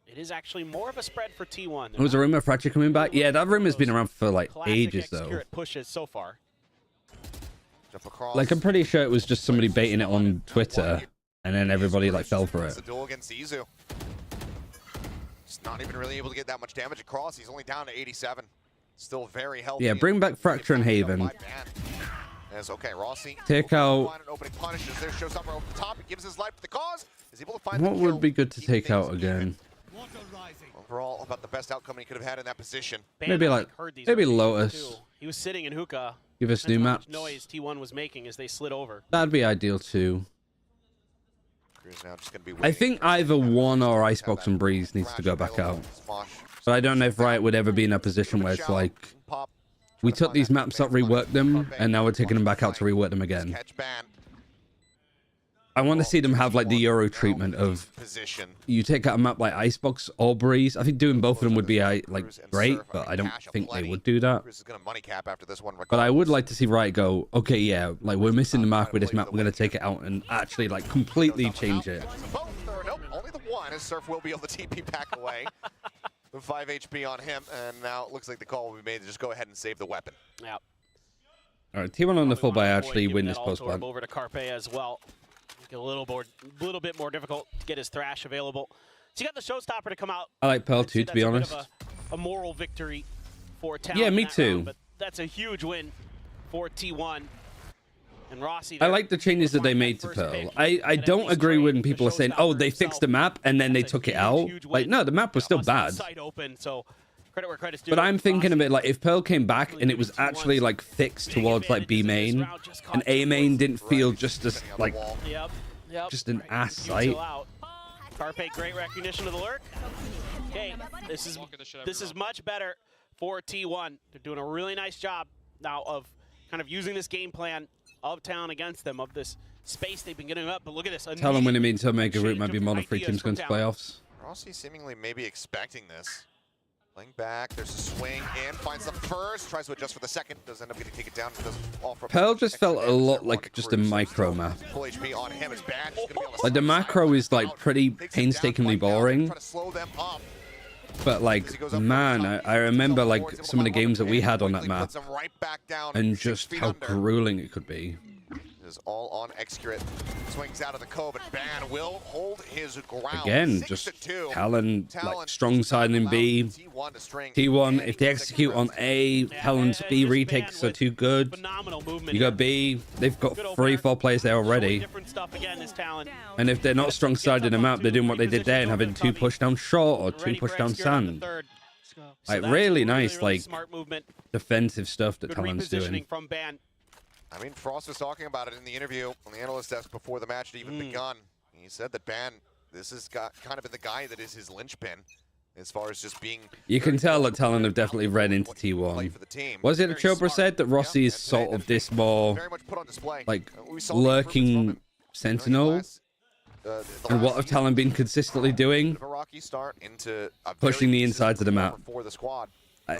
It is actually more of a spread for T1. Was a rumor of Fracture coming back? Yeah, that rumor's been around for like ages though. Pushes so far. Like, I'm pretty sure it was just somebody baiting it on Twitter, and then everybody, like, fell for it. It's a duel against Izu. Just not even really able to get that much damage across. He's only down to 87. Still very healthy. Yeah, bring back Fracture and Haven. As okay, Rossi. Take out... There shows up over the top. He gives his life to the cause. Is able to find what would be good to take out again? Overall, about the best outcome he could have had in that position. Maybe like, maybe Lotus. He was sitting in hookah. Give us new maps. Noise T1 was making as they slid over. That'd be ideal too. I think either one or Icebox and Breeze needs to go back out. But I don't know if Riot would ever be in a position where it's like, we took these maps out, reworked them, and now we're taking them back out to rework them again. I want to see them have like the Euro treatment of you take out a map like Icebox or Breeze. I think doing both of them would be like great, but I don't think they would do that. But I would like to see Riot go, okay, yeah, like we're missing the mark with this map. We're going to take it out and actually like completely change it. T1 as Surf will be able to TP back away. The 5 HP on him, and now it looks like the call will be made to just go ahead and save the weapon. Yeah. All right, T1 on the full buy actually win this post plan. Over to Carpe as well. Make it a little bit more difficult to get his Thrash available. So you got the showstopper to come out. I like Pearl too, to be honest. A moral victory for Talon. Yeah, me too. Round, but that's a huge win for T1. And Rossi. I like the changes that they made to Pearl. I don't agree when people are saying, oh, they fixed the map and then they took it out. Like, no, the map was still bad. But I'm thinking of it like if Pearl came back and it was actually like fixed towards like B main and A main didn't feel just as like just an ass site. Carpe, great recognition of the lurk. Okay, this is much better for T1. They're doing a really nice job now of kind of using this game plan of Talon against them, of this space they've been getting up. But look at this. Talon winning means Omega route might be one of 3 teams going to playoffs. Rossi seemingly maybe expecting this. Playing back, there's a swing in, finds the first, tries to adjust for the second, does end up getting taken down. Pearl just felt a lot like just a micro map. Full HP on him is bad. Like the macro is like pretty painstakingly boring. But like, man, I remember like some of the games that we had on that map and just how grueling it could be. Is all on Excurate. Swings out of the cove, but Ban will hold his ground. Again, just Talon, like strong side in B. T1, if they execute on A, Talon's B retakes are too good. You got B, they've got 3-4 players there already. And if they're not strong side in the map, they're doing what they did there and having 2 push down short or 2 push down sand. Like really nice, like defensive stuff that Talon's doing. I mean, Frost was talking about it in the interview on the analyst desk before the match had even begun. He said that Ban, this has got kind of been the guy that is his linchpin as far as just being... You can tell that Talon have definitely read into T1. Was it a Chopra said that Rossi is sort of this more, like, lurking sentinel? And what have Talon been consistently doing? Pushing the insides of the map.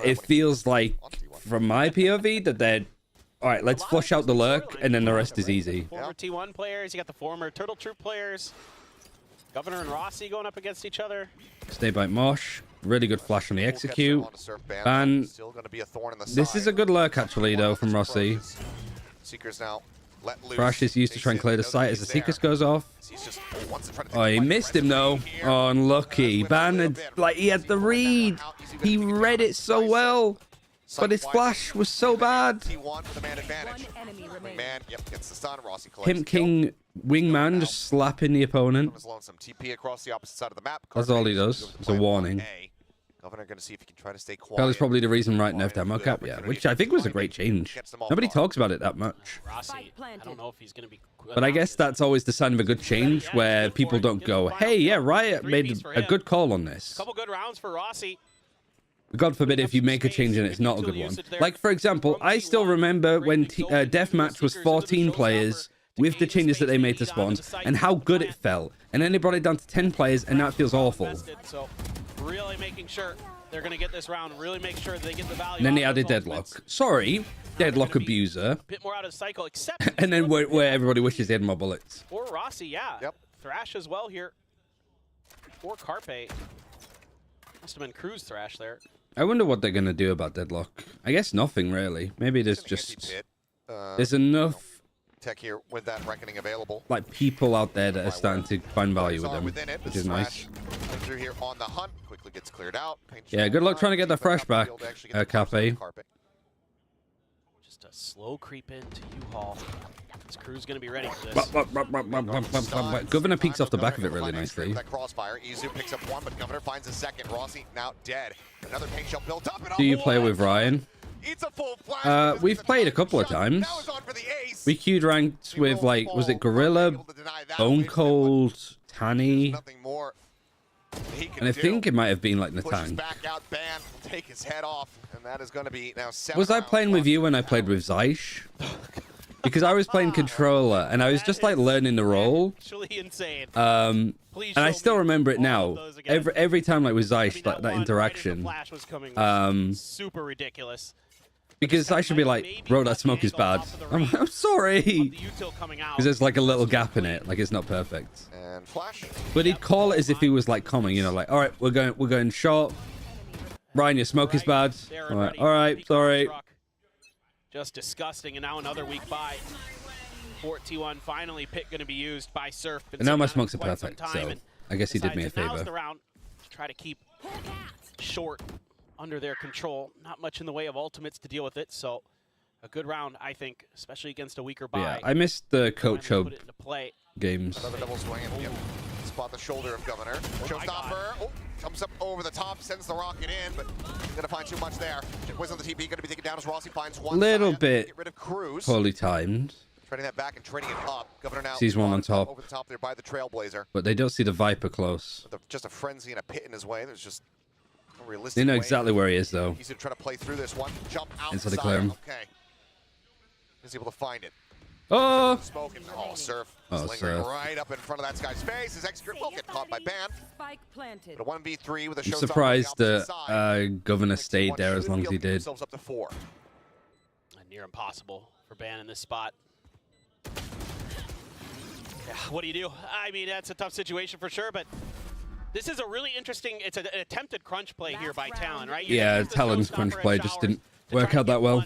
It feels like, from my POV, that they're all right, let's flush out the lurk, and then the rest is easy. Former T1 players, you got the former Turtle Troop players. Governor and Rossi going up against each other. Stay by Mosh. Really good flash on the execute. Ban. This is a good lurk, actually, though, from Rossi. Thrash is used to try and clear the site as the Seekers goes off. Oh, he missed him, though. Oh, unlucky. Ban, like, he had the read. He read it so well. But his flash was so bad. Pimp King Wingman just slapping the opponent. That's all he does. It's a warning. That was probably the reason right nerfed that mocap, yeah, which I think was a great change. Nobody talks about it that much. But I guess that's always the sign of a good change, where people don't go, hey, yeah, Riot made a good call on this. Couple good rounds for Rossi. God forbid if you make a change and it's not a good one. Like, for example, I still remember when Deathmatch was 14 players with the changes that they made to spawns and how good it felt. And then they brought it down to 10 players and now it feels awful. So really making sure they're going to get this round, really make sure they get the value. And then they added Deadlock. Sorry, Deadlock abuser. Bit more out of the cycle, except and then where everybody wishes they had more bullets. Or Rossi, yeah. Yep. Thrash as well here. Or Carpe. Must have been Cruz Thrash there. I wonder what they're going to do about Deadlock. I guess nothing, really. Maybe there's just... there's enough... Tech here with that reckoning available. Like, people out there that are starting to find value with them, which is nice. Through here on the hunt, quickly gets cleared out. Yeah, good luck trying to get the fresh back, Cafe. Just a slow creep into U-Haul. This crew's going to be ready for this. Governor peeks off the back of it really nicely. That crossfire, Izu picks up one, but Governor finds a second. Rossi now dead. Another paint shell built up. Do you play with Ryan? We've played a couple of times. We queued ranks with, like, was it Gorilla, Bone Cold, Tanny? And I think it might have been like Natang. Was I playing with you when I played with Zeish? Because I was playing controller and I was just like learning the role. And I still remember it now. Every time like with Zeish, that interaction. Super ridiculous. Because I should be like, bro, that smoke is bad. I'm sorry. Because there's like a little gap in it. Like it's not perfect. And flash. But he'd call it as if he was like coming, you know, like, all right, we're going short. Ryan, your smoke is bad. All right, sorry. Just disgusting. And now another week by. 4T1 finally pick going to be used by Surf. And now my smokes are perfect, so I guess he did me a favor. Now's the round to try to keep short under their control. Not much in the way of ultimates to deal with it, so a good round, I think, especially against a weaker buy. Yeah, I missed the Coach Hub games. Another double swing. Yep. Spot the shoulder of Governor. Showstopper. Oh, comes up over the top, sends the rocket in, but he's going to find too much there. Whiz on the TP, going to be taken down as Rossi finds one. Little bit get rid of Cruz. poorly timed. Trading that back and trading it up. Governor now sees one on top. Over the top there by the Trailblazer. But they don't see the Viper close. Just a frenzy and a pit in his way. There's just no realistic They know way. exactly where he is, though. He's going to try to play through this one. Jump outside. Inside the clear him. Okay. He's able to find it. Oh! Smoking. Oh, Surf. Oh, Lingering Surf. right up in front of that guy's face. His execute will get caught by Ban. Spike planted. But a 1v3 with a I'm showstopper surprised on the opposite that side. Governor stayed there as long as he Should be able to get did. themselves up to 4. Near impossible for Ban in this spot. Yeah, what do? I mean, that's a tough situation for sure, but this is a really interesting, it's an attempted crunch play here by Talon, right? Yeah, Talon's crunch play just didn't work out that well.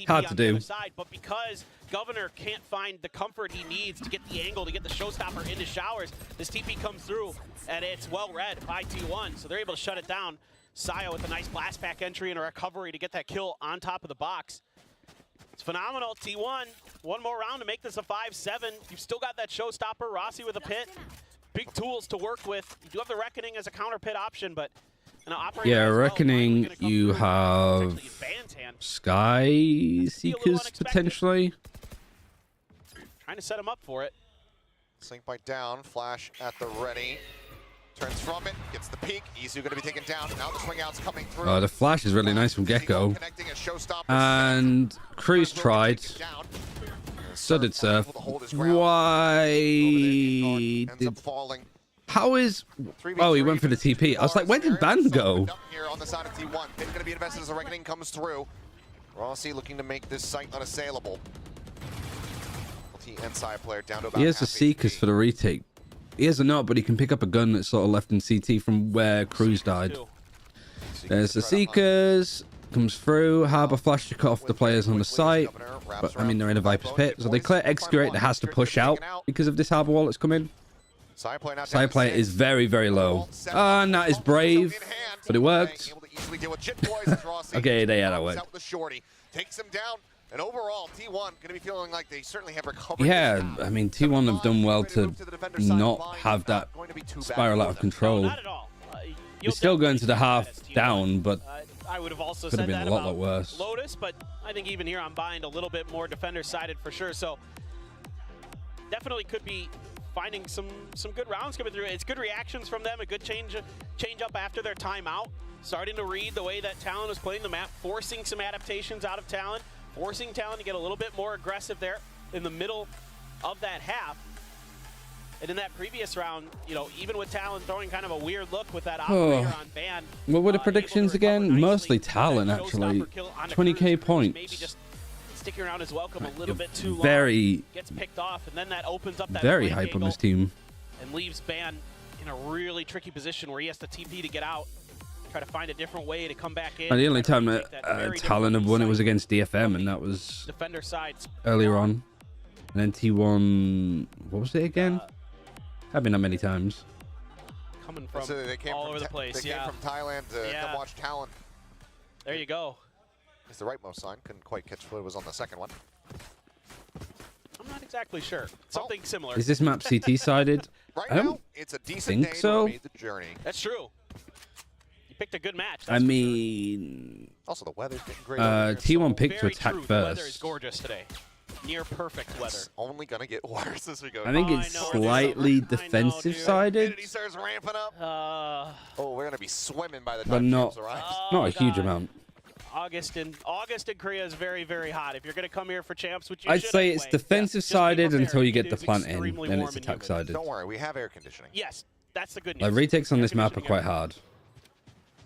Hard to do. But because Governor can't find the comfort he needs to get the angle, to get the showstopper into Showers, this TP comes through, and it's well read by T1, so they're able to shut it down. Saya with a nice blast pack entry and a recovery to get that kill on top of the box. It's phenomenal. T1, one more round to make this a 5-7. You've still got that showstopper. Rossi with a pit. Big tools to work with. You do have the Reckoning as a counter pit option, but yeah, Reckoning, you have Sky Seekers potentially. Trying to set him up for it. Sync bite down. Flash at the ready. Turns from it, gets the peak. Izu going to be taken down. Now the swing out's coming through. The flash is really nice from Gecko. And Cruz tried. So did Surf. Why? How is... Oh, he went for the TP. I was like, where did Ban go? Here on the side of T1. It's going to be invested as the Reckoning comes through. Rossi looking to make this site unassailable. And side player down to about he has the Seekers for the retake. He has a not, but he can pick up a gun that's sort of left in CT from where Cruz died. There's the Seekers. Comes through. Harbor flash to cut off the players on the site. But, I mean, they're in a Viper's pit. So they clear Excurate that has to push out because of this Harbor wall that's coming. Side player is very, very low. And that is brave. But it worked. Okay, yeah, that worked. Takes him down. And overall, T1 going to be feeling like they certainly have recovered. Yeah, I mean, T1 have done well to not have that spiral out of control. Not at all. They're still going to the half down, but I would have also could have said been that a lot about worse. Lotus, but I think even here I'm buying a little bit more defender-sided for sure. So definitely could be finding some good rounds coming through. It's good reactions from them, a good change up after their timeout. Starting to read the way that Talon was playing the map, forcing some adaptations out of Talon. Forcing Talon to get a little bit more aggressive there in the middle of that half. And in that previous round, you know, even with Talon throwing kind of a weird look with that operator on Ban. What were the predictions again? Mostly Talon, actually. 20k points. Maybe just sticking around his welcome a little bit too long. Very, gets picked off, and then that opens up that very hype on this team. And leaves Ban in a really tricky position where he has to TP to get out. Try to find a different way to come back in. And the only time that Talon have won it was against DFM, and that was defender sides earlier on. And then T1, what was it again? I've been that many times. Coming from all over the place. They came from Thailand to come watch Talon. There you go. It's the rightmost sign. Couldn't quite catch what was on the second one. I'm not exactly sure. Something similar. Is this map CT sided? Right I don't now, it's a decent think so. Made the journey. That's true. Picked a good match. I mean, also the weather's getting great. T1 picked to attack first. The weather is first. gorgeous today. Near perfect weather. It's only gonna get worse as we go. I think it's slightly defensive sided, He starts ramping up. Oh, we're gonna be swimming by the time but not arrives. a huge amount. August in Korea is very, very hot. If you're gonna come here for champs, which you I'd should say anyway, it's defensive sided until you get the plant in, extremely then warm it's and attack humid. sided. Don't worry, we have air conditioning. Yes, that's the good news. Like retakes on Air this map are conditioning quite hard.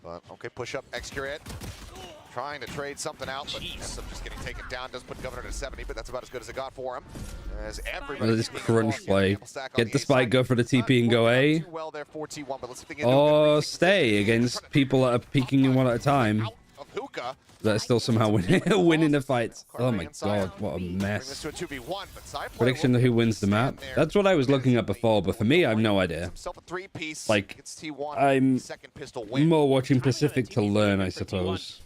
But okay, push up, Excurate. trying to trade something out, but ends up just getting taken down. Does put Governor to 70, but that's about as good as it got for him. As everybody This crunch play. Get the spike, go for the TP and go A. Well there for T1, but let's see if they can Or stay against people that are peeking you one at a time. out of Hookah. That are still somehow winning the fights. Oh my god, what a mess. Prediction of who wins the map? That's what I was looking at before, but for me, I have no idea. Like, I'm more watching Pacific to learn, I suppose.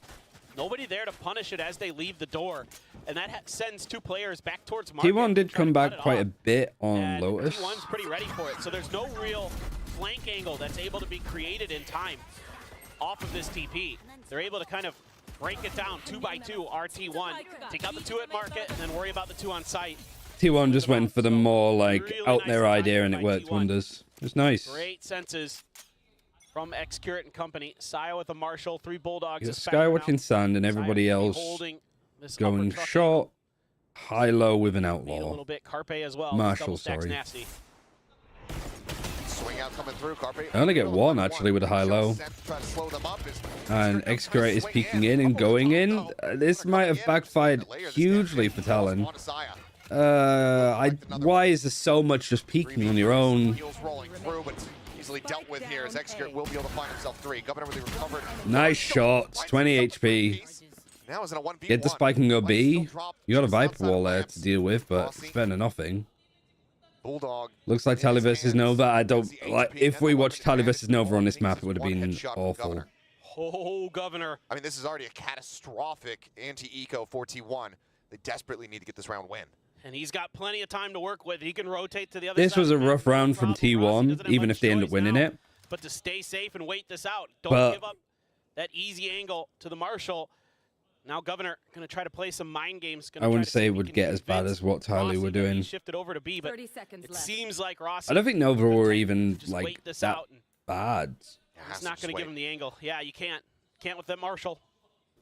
Nobody there to punish it as they leave the door, and that sends two players back towards market. T1 did come back quite a bit on and Lotus. T1's pretty ready for it, so there's no real flank angle that's able to be created in time off of this TP. They're able to kind of break it down 2x2, RT1, take out the 2 at market, and then worry about the 2 on site. T1 just went for the more like out there idea, and it worked wonders. It's nice. Great senses from Xcurate and company. Saya with a Marshall, 3 Bulldogs. Sky watching Sand and everybody else going short, high-low with an A outlaw. little bit Carpe as well. Marshall, sorry. Nasty. Swing out coming through, Carpe. I only get one actually with a high-low. And Xcurate is peeking in and going in. This might have backfired hugely for Talon. Why is there so much just peeking on your own? Easily dealt with here as Xcurate will be able to find himself 3. Governor really recovered. Nice shots, 20 HP. Now is in a 1v1. Get the spike and go B. You got a Viper wall there to deal with, but it's better than nothing. Bulldog. Looks like Tally versus Nova. I don't like. If we watched Tally versus Nova on this map, it would have been awful. Oh, Governor. I mean, this is already a catastrophic anti-eco for T1. They desperately need to get this round win. And he's got plenty of time to work with. He can rotate to the other side. This was a rough round from T1, even if they end up winning it. But to stay safe and wait this out, don't give up that easy angle to the Marshall. Now Governor going to try to play some mind games. I wouldn't say it would get as bad as what Tyler were doing. Shifted over to B, but it seems like Rossi. I don't think Nova were even like that bad. He's not going to give him the angle. Yeah, you can't with that Marshall.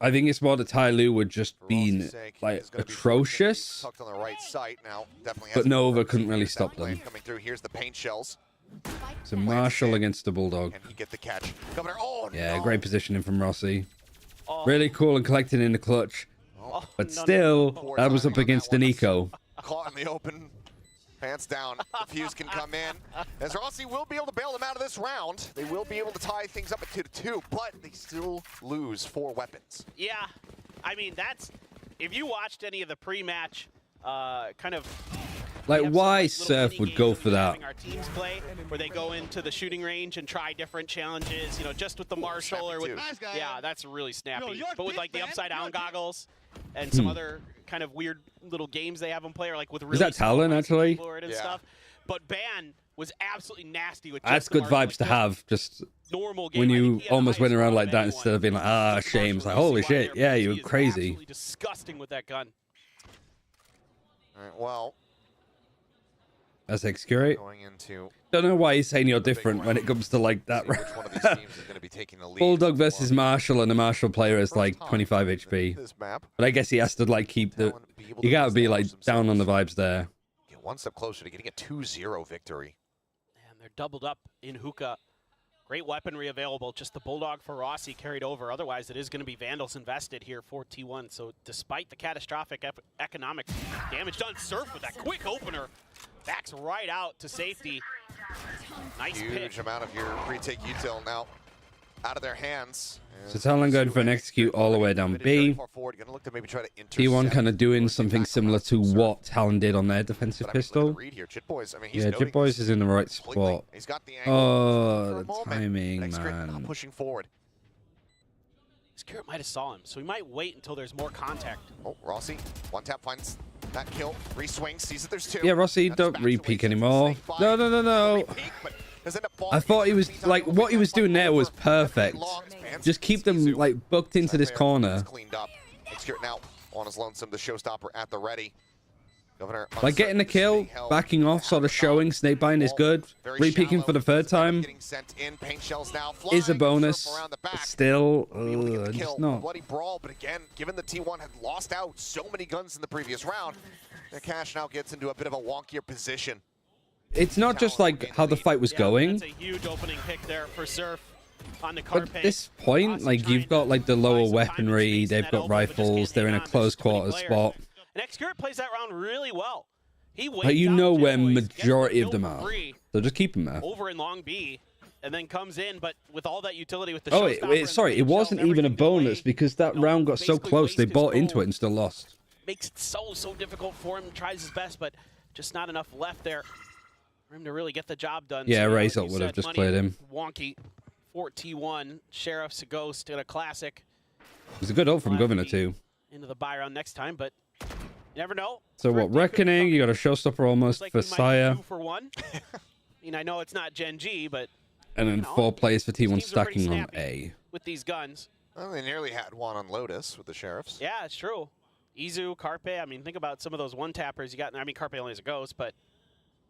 I think it's more the Ty Lu would just been like atrocious, but Nova couldn't really stop them. Coming through, here's the paint shells. So Marshall against the Bulldog. Can he get the catch? Governor, oh, yeah, no. Great positioning from Rossi. Really cool and collecting in the clutch, but still that was up against an eco. Caught in the open. Pants down. The fuse can come in. As Rossi will be able to bail them out of this round. They will be able to tie things up at 2-2, but they still lose 4 weapons. Yeah, I mean, that's... If you watched any of the pre-match kind of... Like, why Surf would go for that? Our teams play, where they go into the shooting range and try different challenges, you know, just with the Marshall or with... Yeah, that's really snappy. But with, like, the upside-down goggles and some other kind of weird little games they have them play, or like with really... Is that Talon, actually? And stuff. But Ban was absolutely nasty with That's good vibes to have, just normal game. when you almost went around like that instead of being like, ah, shame. It's like, holy shit, yeah, you were crazy. Absolutely disgusting with that gun. All right, well... That's Xcurate. Going into... Don't know why he's saying you're different when it comes to like that. Bulldog versus Marshall, and the Marshall player is like 25 HP. But I guess he has to like keep the... You gotta be like down on the vibes there. Get one step closer to getting a 2-0 victory. And they're doubled up in Hookah. Great weaponry available. Just the Bulldog for Rossi carried over. Otherwise, it is going to be Vandals invested here for T1. So despite the catastrophic economic damage done, Surf with that quick opener. Backs right out to safety. Nice Huge amount of your retake util now out of their hands. So Talon going for an execute all the way down B. T1 kind of doing something similar to what Talon did on their defensive pistol. Yeah, Jit Boys is in the right spot. Oh, the timing, man. Pushing forward. Xcurate might have saw him, so he might wait until there's more contact. Oh, Rossi, one tap finds that kill, re-swings, sees that there's 2. Yeah, Rossi, don't re-peek anymore. No, no, no, no. I thought he was, like, what he was doing there was perfect. Just keep them, like, booked into this corner. Cleaned up. Xcurate now on his lonesome, the showstopper at the ready. Governor, like getting the kill, backing off, sort of showing snake biting is good. Re-peeking for the 3rd time is a bonus. But still, just not. Bloody brawl, but again, given the T1 had lost out so many guns in the previous round, the Cash now gets into a bit of a wonkier position. It's not just like how the fight was going. That's a huge opening pick there for Surf. on the But Carpe. at this point, like, you've got like the lower weaponry, they've got rifles, they're in a close quarter spot. And Xcure plays that round really well. He Like, you know where majority of them are, so just keep them there. over in long B, and then comes in, but with all that utility with the Oh, showstopper and sorry, the it wasn't shells, even a everything bonus delay, because that round got so basically close, they waste his bought into gold. it and still lost. Makes it so difficult for him. Tries his best, but just not enough left there for him to really get the job done. Yeah, So, Razor like you would have said, just money cleared him. Wonky, 4T1, Sheriff's a Ghost in a classic. It was a good ult from Will have to Governor be too. Into the buy round next time, but you never know. So what, Thrifty could Reckoning, come you got a showstopper almost like for we might be Sire, 2 for 1. I mean, I know it's not Gen G, but and then you know, 4 players for T1 teams are pretty stacking on snappy A. with these guns. Well, they nearly had one on Lotus with the Sheriffs. Yeah, it's true. Izu, Carpe. I mean, think about some of those one-tappers you got in there. I mean, Carpe only is a ghost, but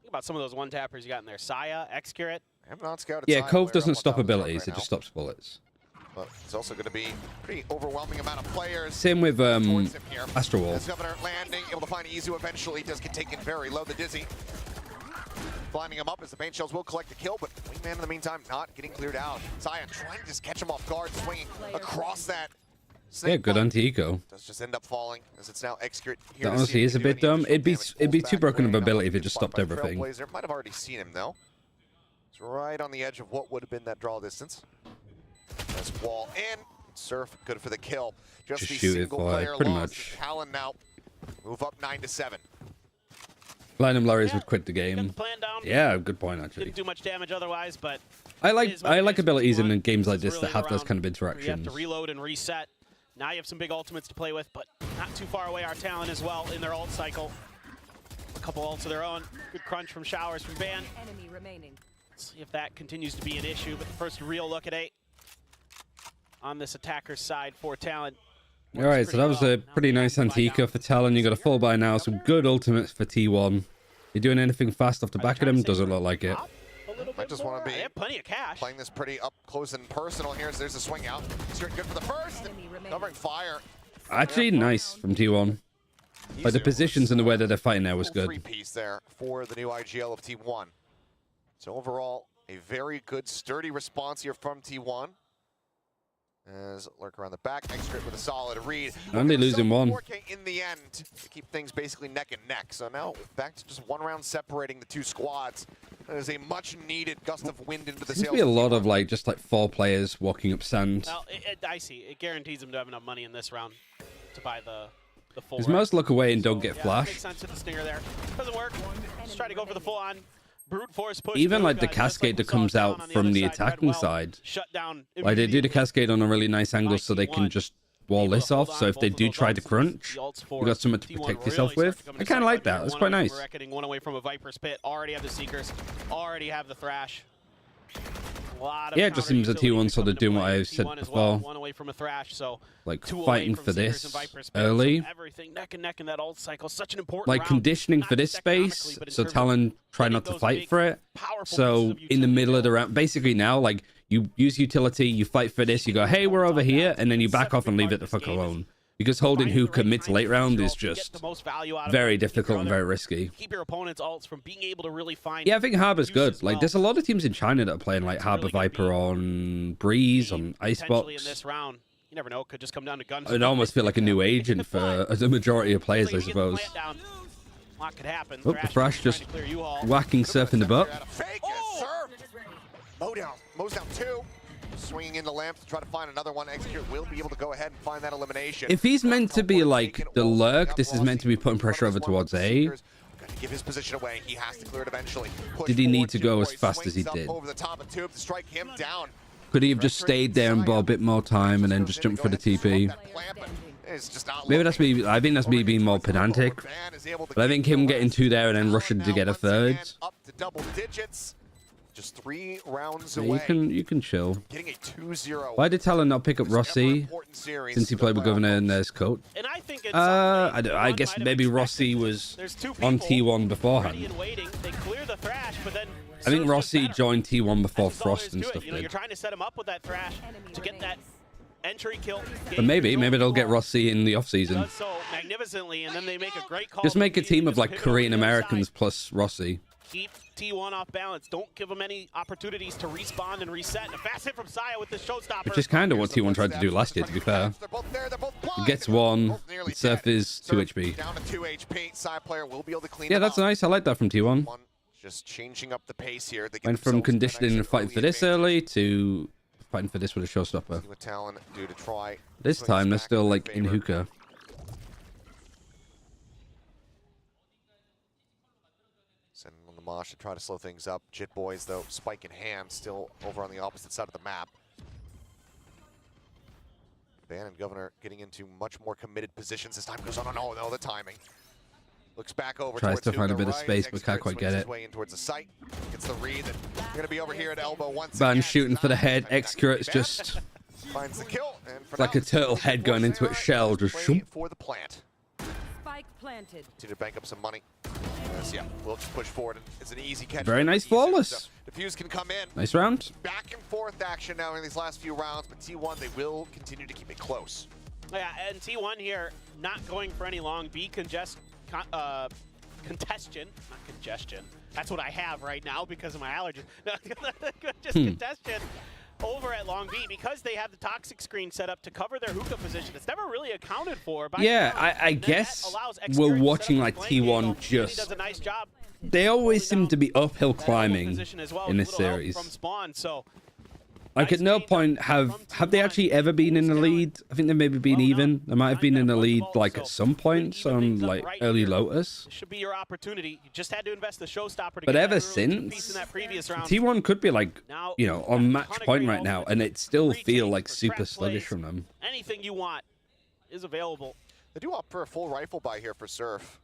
think about some of those one-tappers you got in there. Saya, Excurate. I have not scouted Yeah, Sire Cove player doesn't up stop 1,000 abilities, right it now. just stops bullets. But it's also going to be pretty overwhelming amount of players. Same with towards him here. Astro Wall. As Governor landing, able to find Izu eventually. Does get taken very low. The Dizzy blinding him up as the main shells will collect the kill, but Wingman in the meantime not getting cleared out. Sion trying to just catch him off guard, swinging across that. Yeah, good anti-eco. Does just end up falling as it's now Excurate here. That to honestly see if is he a can do bit any dumb. additional It'd damage. be Pulls too back broken of away. ability if it Good just spot stopped by everything. Trailblazer. Might have already seen him though. It's right on the edge of what would have been that draw distance. Nice wall in. Surf good for the kill. Just the shoot it single for it, player pretty loss. much. Talon now move up 9-7. Platinum Larrys Yeah, would quit the Got game. the plan down. Yeah, good point actually. Didn't do much damage otherwise, but I it like is what it is. abilities in One games like is this really that have those around kind of where You have interactions. to reload and reset. Now you have some big ultimates to play with, but not too far away. Our Talon as well in their ult cycle. A couple ults of their own. Good crunch from Showers from Van. Enemy remaining. Let's see if that continues to be an issue. But the first real look at 8 on this attacker's side for Talon. All right, so that was a pretty nice Antica for Talon. You got a full buy now, some good ultimates for T1. You doing anything fast off the back of them? Doesn't look like it. I just want to be They have plenty of cash. playing this pretty up close and personal here. So there's a swing out. Excurate good for the first. Enemy remaining. Covering fire. Actually, nice from T1. Like the Izu positions and the way that they're fighting there was Full good. three-piece there for the new IGL of T1. So overall, a very good, sturdy response here from T1. As Lurker on the back, Excurate with a solid read. Only losing one. 4K in the end to keep things basically neck and neck. So now back to just one round separating the two squads. There's a much-needed gust of wind into the Seems to sails. be a of lot T1. of like just like 4 players walking up sand. Well, I see. It guarantees them to have enough money in this round to buy the full. Because round. most look away and don't get Yeah, flash. makes sense with the stinger there. Doesn't work. Just try to go for the full-on brute force push. Even through, like the guys, just cascade we that saw comes Talon out on from other the side, attacking Redwell side. Shut down. Like they do the immediately. cascade on a really nice angle so they can just wall this off. So if they do try to crunch, you got something to protect yourself with. I kind of like that. That's quite nice. One away from a Viper's Pit. Already have the Seekers. Already have the Thrash. Yeah, it just seems that T1 sort of doing what I said before. One away from a Thrash, so Like two away fighting from for Seekers this and Viper's Pit. early. So everything neck and neck in that ult cycle. Such an important Like round. conditioning Not for this just economically, space, but in so terms of Talon try getting not to those fight big, for it. powerful pieces So of in the middle of the utility. round, basically now, like you use utility, you fight for this, you go, hey, we're over here, and then you back off and leave it the fuck alone. Because holding hookah mid to late round is just very difficult and very risky. Keep your opponent's ults from being able to really find. Yeah, I think Harbor's use good. as Like, well. there's a lot of teams in China that are playing like Harbor really gonna Viper be on Breeze, on potentially in Icebox. this round. You never know. Could just come down to guns. I'd almost feel like a new agent for the majority of players, I suppose. Lot could happen. Oh, the Thrash just whacking Surf in the butt. Fake it, Surf. Mows down 2. Swinging in the lamp to try to find another one. Execute will be able to go ahead and find that elimination. If he's meant to be like the lurk, this is meant to be putting pressure over towards A. Got to give his position away. He has to clear it eventually. Push Did he need forward, to go as Boy fast as he swings up did? Over the top of Tube to strike him down. Could he have just stayed there and bought a bit more time and then just jumped for the TP? It's just not Maybe that's me. I think that's me being more pedantic. But I think him getting 2 there and then rushing to get a 3rd. Up to double digits. Just 3 rounds Yeah, away. you can chill. Getting a 2-0. Why did Talon not pick up Rossi since he played with Governor and there's Coach? And I think I guess maybe Rossi was on T1 beforehand. I think Rossi joined T1 before Frost and stuff You're did. trying to set him up with that Thrash to get that entry kill. But maybe they'll get Rossi in the off-season. Does so magnificently, and then they make a great call. Just make a team of like Pivot over Korean to the other Americans side. plus Rossi. Keep T1 off balance. Don't give them any opportunities to respawn and reset. And a fast hit from Saya with the showstopper. Which is kind of what T1 tried to do last year, to be fair. He gets one, Surf is 2 HP. Down to 2 HP. Saya player will be able to clean Yeah, them that's up. nice. I like that from T1. Just changing up the pace here. They get Went from themselves an conditioning and extra fighting for early this advantage. early to fighting for this with a showstopper. See what Talon do to try. This swing time they're back still in their like in favor. hookah. Sending on the Mosh to try to slow things up. Jit Boys, though, spike in hand, still over on the opposite side of the map. Ban and Governor getting into much more committed positions as time goes on. Oh, no, the timing. Looks back over Tries towards to find a Hookah bit of right. space, but can't Expert quite get swings it. his way in towards the site. Gets the read that they're going to be over here at elbow once Ban again. shooting for the head. Not gonna be X-Curate's bad. just Finds the kill. And for like now, a turtle head going into its shell. Just play shoom. for the plant. Spike planted. Continue to bank up some money. Yes, yeah, we'll just push forward. It's an easy catch. Very nice, Easy. flawless. So Diffuse can come in. Nice round. Back and forth action now in these last few rounds, but T1, they will continue to keep it close. Yeah, and T1 here not going for any long B congestion, not congestion. That's what I have right now because of my allergies. Just congestion over at long B because they have the toxic screen set up to cover their hookah position. It's never really accounted for. By Yeah, Talon. I And that guess allows we're X-Curate's watching setup like with lane T1 angle. He does just. a nice job. They always seem to be uphill That elbow climbing position as well, in with this a little help series. from spawn, so Like at nice no change point up have from they T1. actually ever been in the lead? I think they've maybe been Well, no. even. They might have been in the lead like at some points even on things up like right early here. Lotus. this should be your opportunity. You just had to invest the showstopper to But get ever that early piece since, in that previous round. T1 could be like, Now, you know, got on a match ton of point green right now, moments. and it still Free feel change like for super trap sluggish plays. from them. Anything you want is available. They do opt for a full rifle buy here for Surf.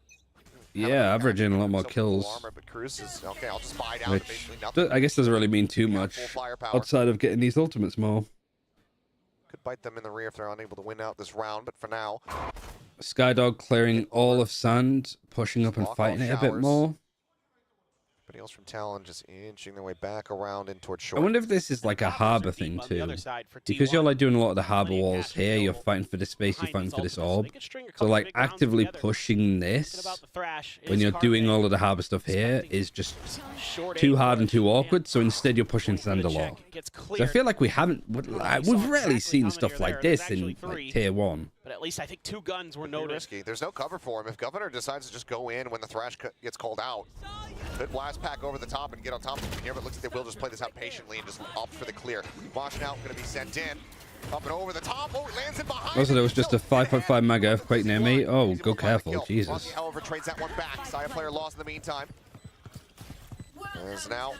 Yeah, averaging a lot more Some full kills. armor, but Cruz is, okay, I'll just buy down to Which basically nothing. I guess doesn't really mean too Got much full firepower. outside of getting these ultimates more. Could bite them in the rear if they're unable to win out this round, but for now, Skydog clearing all of sand, pushing up and Block fighting all it a bit showers. more. everybody else from Talon just inching their way back around in towards I short. wonder if this is like a Options are harbor deep thing on the too. other side for Because T1. you're like doing a lot of the harbor Plenty of walls cash here, you're available fighting for this space, you're behind fighting these for this ultimates, so orb. they could string a So couple like big rounds actively together. pushing Thinking this about the thrash when is you're doing Carpe. all of the harbor stuff here Expecting is just short too aim hard and push. too Man, awkward. So instead you're pushing going for the sand a lot. check, gets So I cleared. feel like we've rarely exactly seen how stuff many are like there. this There's in actually three. like tier 1. But at least I think 2 guns were Pretty noticed. risky. There's no cover for him. If Governor decides to just go in when the thrash gets called out, could blast pack over the top and get on top of him here, but looks like they will just play this out patiently and just opt for the clear. Mosh now going to be sent in. Up and over the top. Oh, it lands in behind. Also, there was just a 5.5 mega earthquake near me. Oh, Easy go to find the careful, kill. Jesus. Lucky, however, trades that one back. Saya player lost in the meantime. As now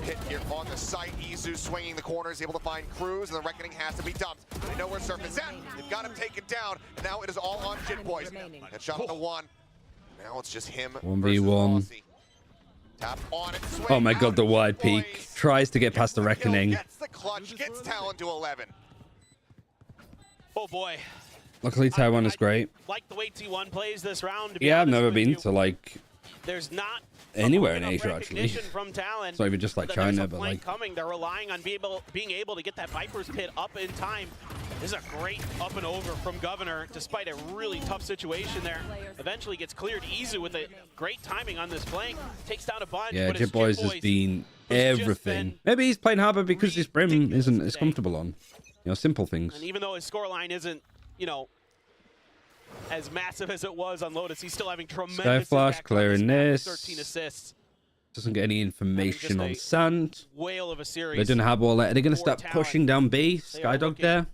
hit here on the site. Izu swinging the corners, able to find Cruz, and the reckoning has to be dumped. They know where Surf is at. They've got him taken down. And now it is all on Jit Boys. Headshot on the one. Now it's just him 1v1. versus Aussie. Tap on it. Swing Oh my god, out, the wide Boys. peak. Tries to get past the Gets kill, reckoning. Gets the clutch, gets Talon to 11. Oh boy. Luckily, Taiwan is great. Like the way T1 plays this round. To be Yeah, I've honest never with been you. to like There's not anywhere in enough Asia, actually. recognition from Talon. It's not even just like that there's China, a but flank like coming. They're relying on being able to get that Viper's Pit up in time. This is a great up and over from Governor, despite a really tough situation there. Eventually gets cleared easy with a great timing on this flank. Takes down a bunch. yeah, but it's Jit Boys has Boys been who's just everything. been Maybe he's playing harbor because his brim ridiculous isn't as today. comfortable on. You know, simple things. And even though his scoreline isn't, you know, as massive as it was on Lotus, he's still having tremendous Skyflash impact on clearing map. this. 13 assists. Doesn't get any information on a sand. Whale of a series. They're doing a hardball there. They're going to for start Talon. pushing down B. They are Skydog looking there.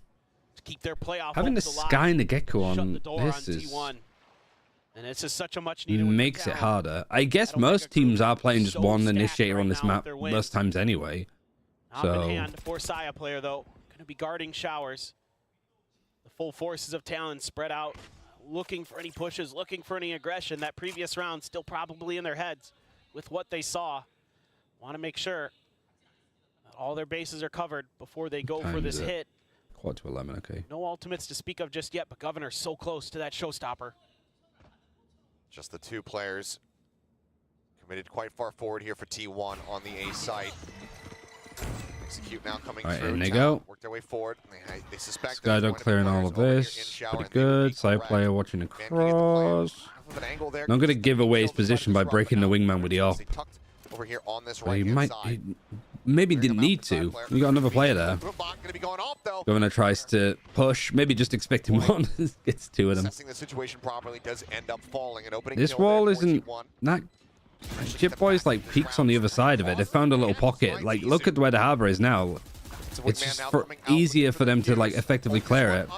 to keep their playoff Having the hopes alive. Sky and the Gecko Shut on the door this on is T1. And this is such a much needed win for makes it Talon. harder. I guess I don't think most a group teams are playing just so one stacked initiator right on this now map with their wins. most times anyway. Top So- in hand for Saya player though. Going to be guarding showers. The full forces of Talon spread out, looking for any pushes, looking for any aggression. That previous round still probably in their heads with what they saw. Want to make sure that all their bases are covered before they go for Times this it. hit. Quarter to 11, okay. No ultimates to speak of just yet, but Governor's so close to that showstopper. Just the two players committed quite far forward here for T1 on the A site. Execute now coming All right, through. in they Talon go. Work their way forward. They suspect that Skydog clearing all of this. Pretty good. Side player watching across. Not going to give away his position by breaking the wingman with the AWP. over here on this Well, he right-hand might, side. he maybe didn't need to. You got another player there. Gonna be going off, though. Governor tries to push. Maybe just expecting one. Gets two of them. Assessing the situation properly does end up falling. An opening This kill wall there for isn't T1. that. Chip Boy's like peaks on the other side of it. They found a little pocket. Like, look at where the harbor is now. It's just easier for them to like effectively clear it.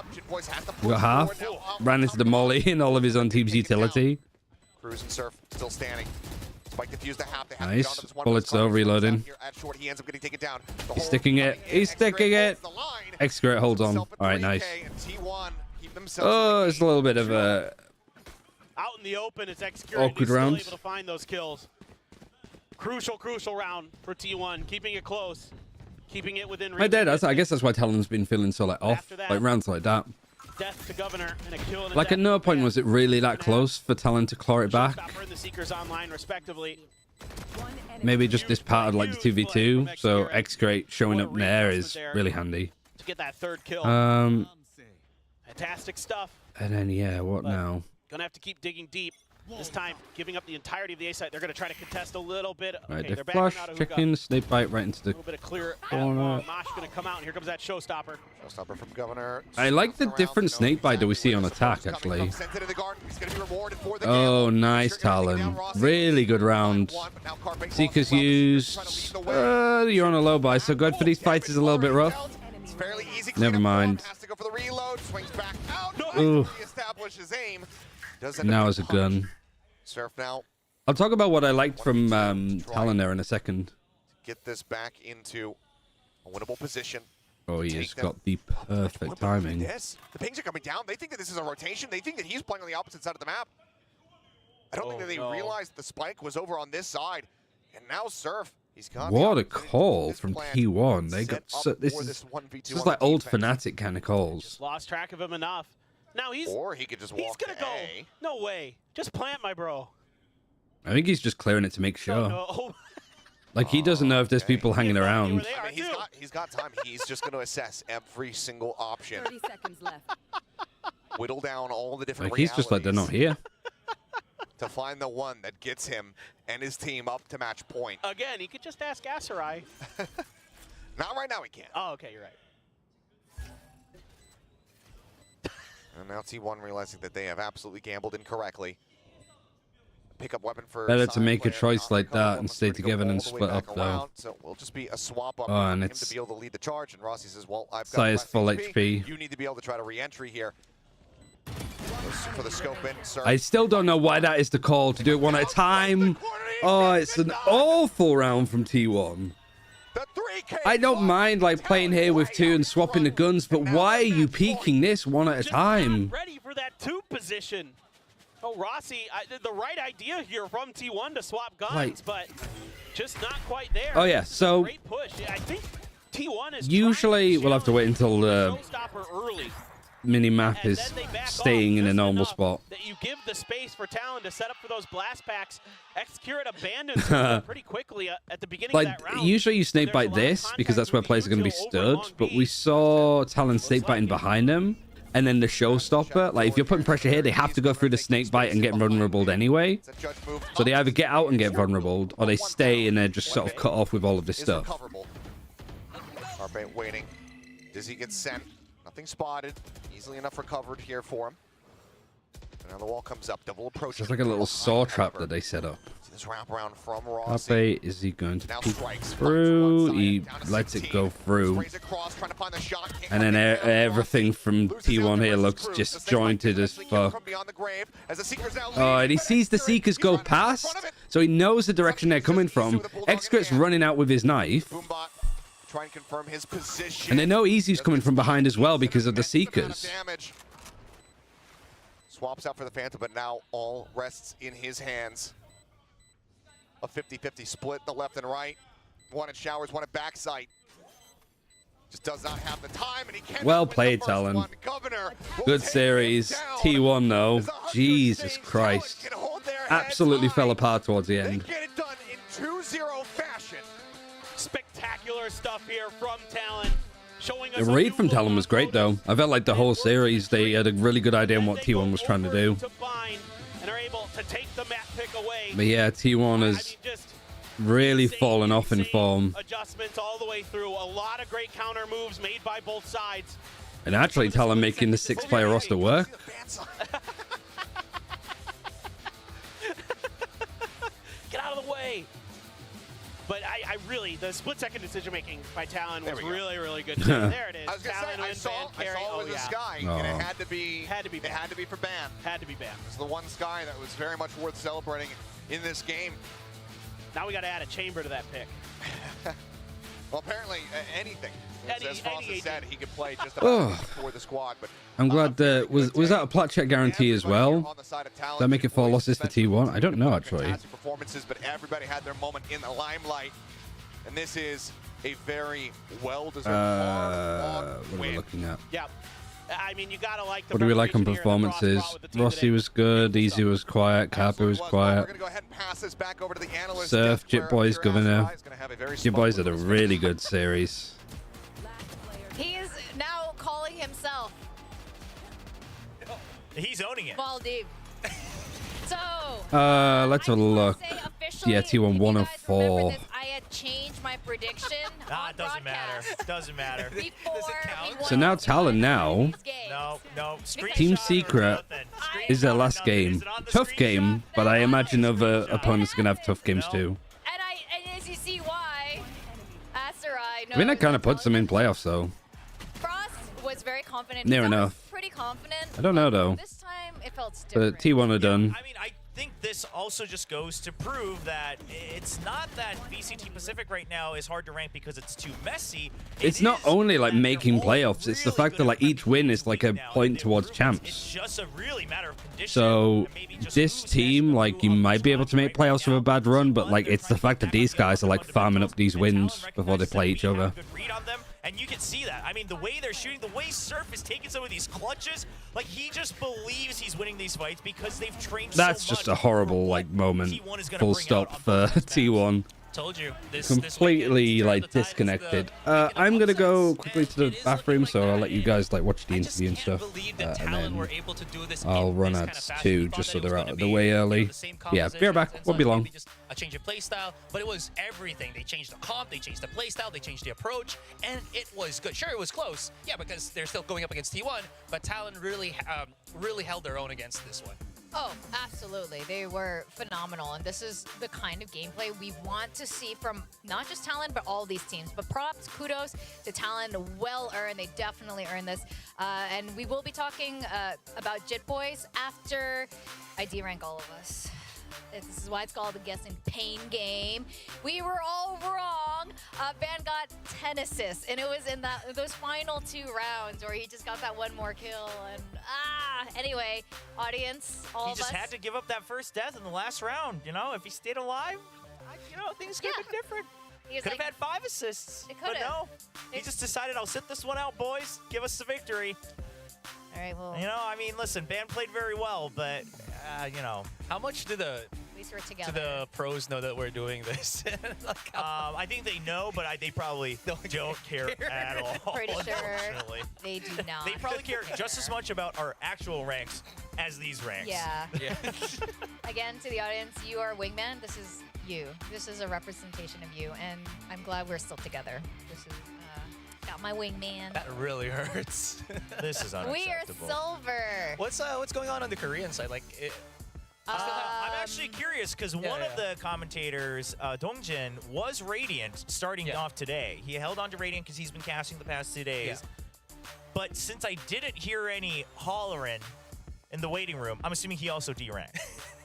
We got half. Ran into the molly in all of his own team's utility. Cruise and Surf still standing. Spike defused the half. They have Nice. to get onto this one. Bullets though, reloading. Here at short, he ends up getting taken down. The He's whole sticking it. coming in. He's sticking it. holds the line. Excret holds on. Himself All at right, nice. 3K, and T1 keep themselves Oh, in the it's a game. little bit of a Out in the open, it's Execure. Awkward He's still round. able to find those kills. Crucial round for T1. Keeping it close. Keeping it within reach. I did. I guess that's why Talon's been feeling so like off, After that, like rounds like that. Death to Governor and a kill and a Like at death no to point Van. was it really that close for Talon to claw it back. Showstopper and the Seekers online, respectively. One enemy. Maybe just this part of like the 2v2. So X-Crate showing up in there is really handy. To get that third kill. Fantastic stuff. And then yeah, what now? Gonna have to keep digging deep. This time, giving up the entirety of the A site. They're gonna try to contest a little bit. Right, Okay, the they're backing flush, out of Hookah. chicken, snake bite right into A the little bit of clear. corner. Mosh gonna come out, and here comes that Showstopper. Showstopper from Governor. I like the Around, different knows snake bite that we exactly see on where the attack, support's coming actually. from. Sent into the guard. He's gonna be rewarded for the Oh, gamble. nice, Sure gonna take down Talon. Rossi. Really good round. One, but now Carpet Seekers lost use. trying to lead the way. You're on a low buy, so good for these fights is a little bit rough. It's fairly easy. Never cleanup mind. for him. Has to go for the reload. Swings back out. No, Ooh. establishes his aim. Does end up Now getting is a punched. gun. Surf now. I'll talk about what I liked from Talon there in a second. Get this back into a winnable position. Oh, he Take has them. got the perfect What about timing. This? The pings are coming down. They think that this is a rotation. They think that he's playing on the opposite side of the map. I don't think that they realized the spike was over on this side. And now Surf, he's got the What a opportunity to call do this from plan T1. They set got up so, this for is 1v2 this is on like the old defense. Fnatic kind of calls. Just lost track of him enough. Now he's Or he could just walk gonna to go. A. No way. Just plant, my bro. I think he's just clearing it to make sure. No. Like he doesn't know if there's people hanging Where around. they are, I mean, too. he's got time. He's just going to assess every single option. 30 seconds left. Whittle down all the different Like he's just like they're not here. to find the one that gets him and his team up to match point. Again, he could just ask Asarai. Not right now, he can't. Oh, okay, you're right. And now T1 realizing that they have absolutely gambled incorrectly. Pickup weapon for Better to side make a player, choice like undercover that one, and but stay we're gonna go together all and the way split back up, though. around. So we'll just be a swap up Oh, for and him it's- to be able to lead the charge. And Rossi says, well, I've got Size less full HP. HP. You need to be able to try to re-entry here. For the scope in, sir. I still don't know why that is the call to do it one at a time. Oh, it's an awful round from T1. The 3K I don't mind like playing here with two and swapping the guns, but why are you peeking this one at a Just time? not ready for that 2 position. Oh, Rossi, the right idea here from T1 to swap guns, Like- but just not quite there. Oh yeah, so Great push. I think T1 is usually we'll have to wait until the showstopper early. mini map And is then they back staying off in a just normal enough spot. That you give the space for Talon to set up for those blast packs. Execute abandons him pretty quickly at the beginning Like of that round. usually you snake There's bite a lot of this because contact that's where with players are going to be Util over stood, long but B. we saw Talon snake biting behind him. And then the showstopper, like if you're putting pressure here, they have to go through the snake bite and get vulnerable anyway. It's a judge move. So they either get out and get vulnerable, or they stay and they're just sort of cut off with all of this Is stuff. recoverable. Carpe waiting. Dizzy gets sent. Nothing spotted. Easily enough recovered here for him. And now the wall comes up. Double approach. It's like a little saw trap that they set up. See this wraparound from Rossi. Carpe, is he going to Now peek strikes through? down He to lets it 16. go through. Sprays across, trying to find the shot. Can't And then quite get it down. everything from Loses T1 out here versus looks Cruz. just The snake bite jointed as eventually came fuck. from beyond the grave as the Seekers now Oh, lead, and he but sees the Execute, Seekers he's go running in front past, of it. so he knows the direction they're coming from. Excret's running out with his knife, Boombot trying to confirm his position. and they know Easy's coming from behind as well because of the Seekers. Damage. Swaps out for the Phantom, but now all rests in his hands. A 50-50 split, the left and right. One at showers, one at backside. Just does not have the time, and he can't. Well played, Talon. Good series. T1 though. Jesus Christ. Absolutely fell apart towards the They end. get it done in 2-0 fashion. Spectacular stuff here from Talon. Showing us The a raid new from look Talon on was great though. opponents. I felt like the whole series, they had a really good idea on what They go T1 was trying to over do. to bind and are able to take the map pick away. But yeah, T1 I is mean, just really fallen off in form. Adjustments all the way through. A lot of great counter moves made by both sides. And actually, Talon making the 6-player roster work. Get out of the way. But I really, the split-second decision-making by Talon was really, really good. There it is. I was gonna Talon say, I wins saw Van carry. it in the sky, and it had to be. Ban. It had to be for ban. Had to be banned. It was the one sky that was very much worth celebrating in this game. Now we got to add a chamber to that pick. Well, apparently anything. As Francis said, he could play just Oh. about for the squad. But I'm glad was that a plat check guarantee as well? Does that make it 4 losses for T1? I don't know actually. Fantastic performances, but everybody had their moment in the limelight, and this is a very well-deserved hard-fought What are we win. looking at? Yeah. I mean, you got to like the What do we like on preparation here in the cross performances? spot with the team Rossi today. was good, Easy was quiet, Carper was We're quiet. gonna go ahead and pass this back over to the analyst Surf, desk, Jit where Boys, Mr. Governor. Asarai is gonna have a very Jit Boys had a small- really good series. He is now calling himself He's owning it. Maldiv. So, Let's have a look. Yeah, T1 1 of 4. I had changed my prediction. Nah, on it doesn't matter. broadcast It doesn't matter. Before we So won now Talon now these games. No. Screenshot Team or Secret nothing. is their Screenshot or last nothing. game. Is it on the Tough screenshot? game, but I imagine other opponents are gonna have tough games too. And as you see why, Asarai knows I mean, that kind of that puts them in playoffs though. Frost was very confident. Near He was enough. Pretty confident. I don't know though. This time it felt But different. T1 are done. I mean, I think this also just goes to prove that it's not that VCT Pacific right now is hard to rank because it's too messy. It's not only like that making they're all playoffs, it's the really fact good that at like each win is like a now, point and towards It's champs. just a really matter of condition. So and maybe just this who's team, best, like who you how might much be able to time make right playoffs with now. a bad run, but like They're it's the trying fact to that get these back guys are up like on farming up these fundamentals, wins and before they Talon play each recognizes that other. we have a good read on them, and you can see that. I mean, the way they're shooting, the way Surf is taking some of these clutches, like he just believes he's winning these fights because they've trained That's so just much a horrible for what like moment. T1 is gonna Full bring stop out on for both these maps. T1. Told you. This Completely weekend, like the tide is disconnected. the I'm gonna go upsets, quickly to and the it is bathroom, looking so like I'll that. let you guys like watch the I just interview and can't stuff, believe that and Talon then were able to do this I'll in run this ads kind of fashion. too, We thought just so that it was they're gonna out of the be, way you know, early. the same Yeah, be right compositions back. and Won't be such, long. maybe just a change of play style, but it was everything. They changed the comp, they changed the play style, they changed the approach, and it was good. Sure, it was close, yeah, because they're still going up against T1, but Talon really held their own against this one. Oh, absolutely. They were phenomenal. And this is the kind of gameplay we want to see from not just Talon, but all these teams. But props, kudos to Talon. Well earned. They definitely earned this. And we will be talking about Jit Boys after I D-rank all of us. This is why it's called the guessing pain game. We were all wrong. Van got 10 assists, and it was in those final 2 rounds where he just got that one more kill. And anyway, audience, all He of just us. had to give up that first death in the last round. You know, if he stayed alive, things could have been different. He was Could have like, had 5 assists, It but could've. no. He It- just decided, I'll sit this one out, boys. Give us the victory. all right, well, You know, I mean, listen, Ban played very well, but How much do the at least we're do together. the pros know that we're doing this? Like, I think they know, but they probably don't care at all. Pretty sure Unfortunately. they do not. They probably care just as much about our actual ranks as these ranks. Yeah. yeah. Again, to the audience, you are Wingman. This is you. This is a representation of you, and I'm glad we're still together. This is got my Wingman. That really hurts. This is We are unacceptable. silver. What's going on the Korean side? Like, I'm actually curious because one of the commentators, Dongjin, was Radiant starting off today. He held on to Radiant because he's been casting the past 2 days. But since I didn't hear any hollering in the waiting room, I'm assuming he also D-ranked.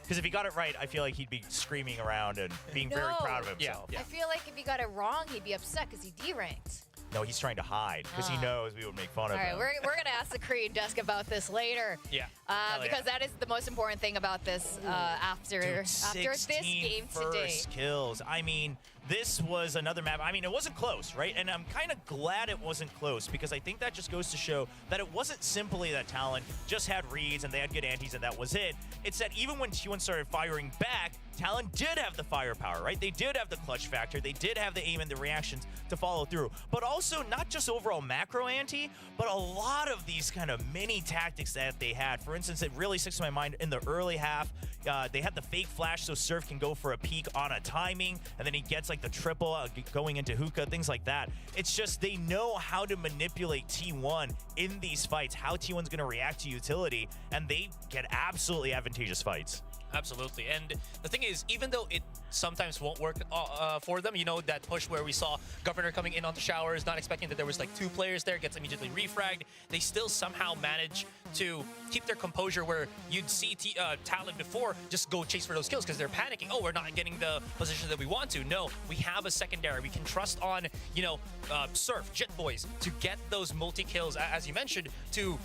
Because if he got it right, I feel like he'd be screaming around and being very proud of himself. I feel like if he got it wrong, he'd be upset because he D-ranked. No, he's trying to hide because he knows we would make fun All of right, him. we're going to ask the Korean desk about this later. Yeah. Because that is the most important thing about this after this 16 game today. first kills. I mean, this was another map. I mean, it wasn't close, right? And I'm kind of glad it wasn't close because I think that just goes to show that it wasn't simply that Talon just had reads and they had good antis and that was it. It's that even when T1 started firing back, Talon did have the firepower, right? They did have the clutch factor. They did have the aim and the reactions to follow through. But also not just overall macro anti, but a lot of these kind of mini tactics that they had. For instance, it really sticks to my mind in the early half. They had the fake flash so Surf can go for a peek on a timing, and then he gets like the triple going into hookah, things like that. It's just they know how to manipulate T1 in these fights, how T1's going to react to utility, and they get absolutely advantageous fights. Absolutely. And the thing is, even though it sometimes won't work for them, you know, that push where we saw Governor coming in onto Showers, not expecting that there was like 2 players there, gets immediately refragged. They still somehow manage to keep their composure where you'd see Talon before just go chase for those kills because they're panicking. Oh, we're not getting the position that we want to. No, we have a secondary. We can trust on, you know, Surf, Jit Boys to get those multi-kills, as you mentioned, to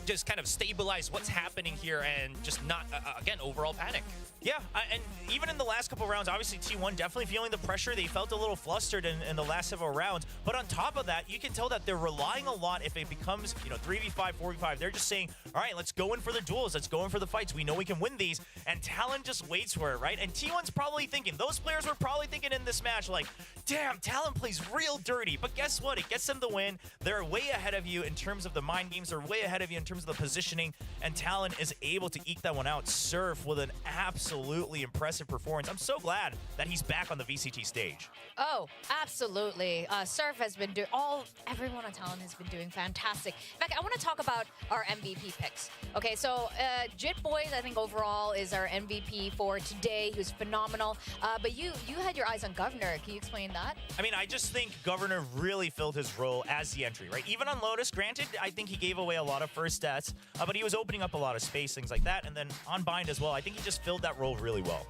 just kind of stabilize what's happening here and just not, again, overall panic. Yeah, and even in the last couple rounds, obviously T1 definitely feeling the pressure. They felt a little flustered in the last several rounds. But on top of that, you can tell that they're relying a lot if it becomes, you know, 3v5, 4v5. They're just saying, all right, let's go in for the duels. Let's go in for the fights. We know we can win these. And Talon just waits for it, right? And T1's probably thinking, those players were probably thinking in this match, like, damn, Talon plays real dirty. But guess what? It gets them the win. They're way ahead of you in terms of the mind games. They're way ahead of you in terms of the positioning. And Talon is able to eke that one out. Surf with an absolutely impressive performance. I'm so glad that he's back on the VCT stage. Oh, absolutely. Surf has been doing, everyone on Talon has been doing fantastic. In fact, I want to talk about our MVP picks. Okay, so Jit Boys, I think overall is our MVP for today. He was phenomenal. But you had your eyes on Governor. Can you explain that? I mean, I just think Governor really filled his role as the entry, right? Even on Lotus, granted, I think he gave away a lot of first stats, but he was opening up a lot of space, things like that. And then on Bind as well, I think he just filled that role really well.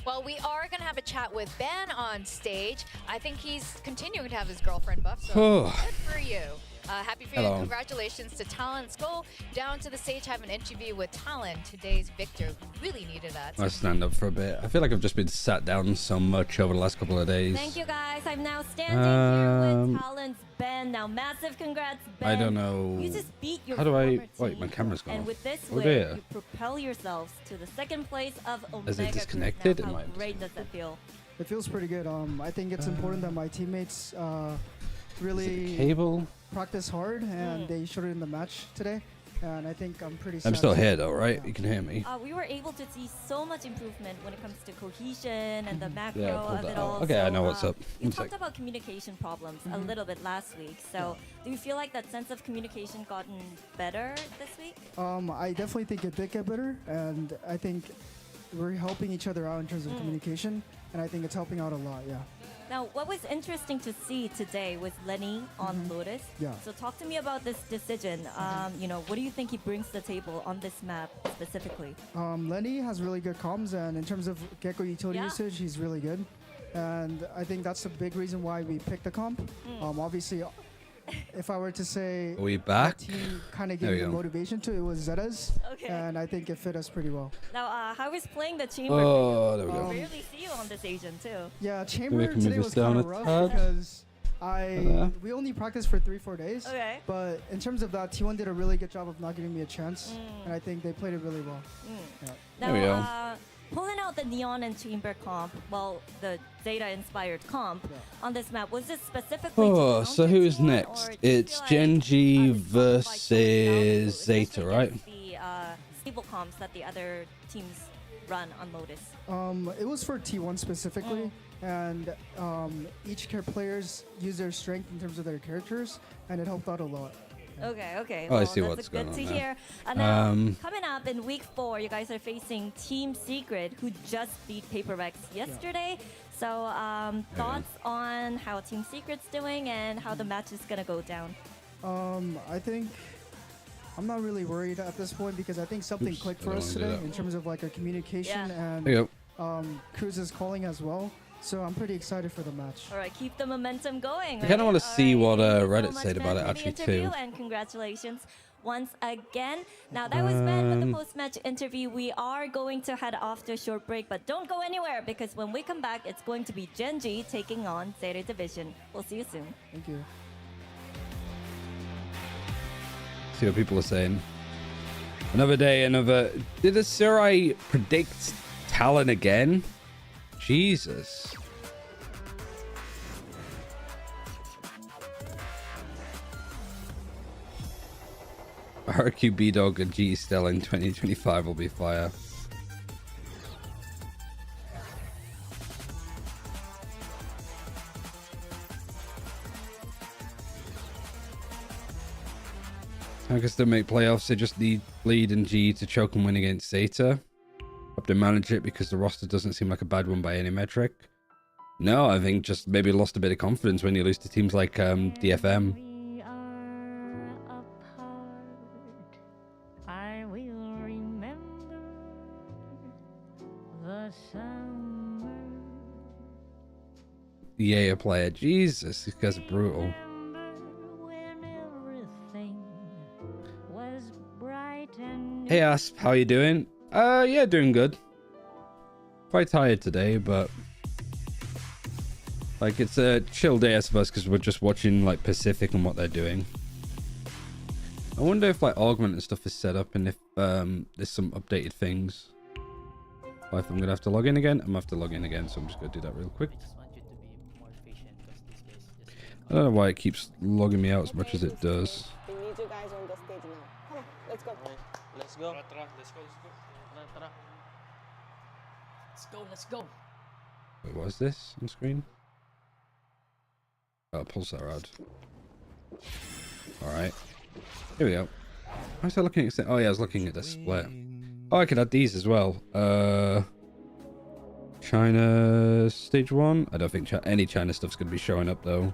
Well, we are going to have a chat with Ben on stage. I think he's continuing to have his girlfriend buff, so good for you. Happy for you. Congratulations to Talon. Let's go down to the stage, have an interview with Talon, today's victor. We really needed that. I'll stand up for a bit. I feel like I've just been sat down so much over the last couple of days. Thank you, guys. I'm now standing here with Talon's Ben. Now, massive congrats, Ben. I don't know. You just beat your How do I... former Wait, team, my camera's gone. And with this Oh, win, dear. you propel yourselves to the second place of Omega. Is it Group. disconnected? Now, It how might great does that feel? It feels pretty good. I think it's important that my teammates really cable? practice hard, and they showed it in the match today. And I think I'm pretty I'm still satisfied. here though, right? You can hear me. We were able to see so much improvement when it comes to cohesion and the macro Yeah, I pulled of that it out. all. Okay, I know So, what's up. You One talked sec. about communication problems a little bit last week. So do you feel like that sense of communication gotten better this week? I definitely think it did get better, and I think we're helping each other out in terms of communication, and I think it's helping out a lot. Yeah. Now, what was interesting to see today was Lenny on Lotus. Yeah. So talk to me about this decision. You know, what do you think he brings to the table on this map specifically? Lenny has really good comms, and in terms of Gecko utility Yeah. usage, he's really good. And I think that's a big reason why we picked the comp. Obviously, if I were to say Are we back? team kind of There gave we me go. motivation to, it was Zeta's. Okay. And I think it fit us pretty well. Now, how is playing the chamber? Oh, there we I go. rarely see you on this agent too. Yeah, we chamber can today move was this down kind of a rough tad. because Yeah. we only practiced for 3-4 days. Okay. But in terms of that, T1 did a really good job of not giving me a chance, and I think they played it really well. Yeah. Now, There we go. pulling out the Neon and Chamber comp, well, the Zeta-inspired comp on this map, was this specifically Oh, to so counter who's T1, next? or do you It's feel Gen G this comp fight versus played out, Zeta, especially right? against the stable comps that the other teams run on Lotus? It was for T1 specifically, and each players use their strength in terms of their characters, and it helped out a lot. Okay. Oh, I well, see that's what's good going to on hear. there. Now, coming up in week 4, you guys are facing Team Secret, who just beat Paper Rex yesterday. So, thoughts on how Team Secret's doing and how the match is gonna go down? I think I'm not really worried at this point because I think something Oops, clicked I for don't us wanna do today that. in terms of like our communication There and you go. Cruz's calling as well. So I'm pretty excited for the match. All right, keep the momentum going. I kinda right? wanna All see right, what, thank you so Reddit much, said about Ben, it for the actually, interview, too. And congratulations. once again. Now that was Ben with the post-match interview. We are going to head off to a short break, but don't go anywhere because when we come back, it's going to be GENG taking on ZETA Division. We'll see you soon. Thank you. See what people are saying. Another day, another. Did the Surai predict Talon again? Jesus. RQB Dog and G Stella in 2025 will be fire. I guess they make playoffs. They just need Bleed and G to choke and win against ZETA. Hope to manage it because the roster doesn't seem like a bad one by any metric. No, I think just maybe lost a bit of confidence when you lose to teams like DFM. Yeah, player. Jesus, these guys are brutal. Hey Asp, how you doing? Yeah, doing good. Quite tired today, but like it's a chill day, I suppose, because we're just watching like Pacific and what they're doing. I wonder if like augment and stuff is set up and if there's some updated things. Well, if I'm gonna have to log in again, I'm gonna have to log in again, so I'm just gonna do that real quick. I don't know why it keeps logging me out as much as it does. We need you guys on the stage now. Come on, let's go. Let's go. Let's go. Wait, what is this on screen? Oh, pulsar rod. Alright. Here we go. Why was I looking at... Oh yeah, I was looking at the split. Oh, I could add these as well. China stage 1. I don't think any China stuff's going to be showing up though.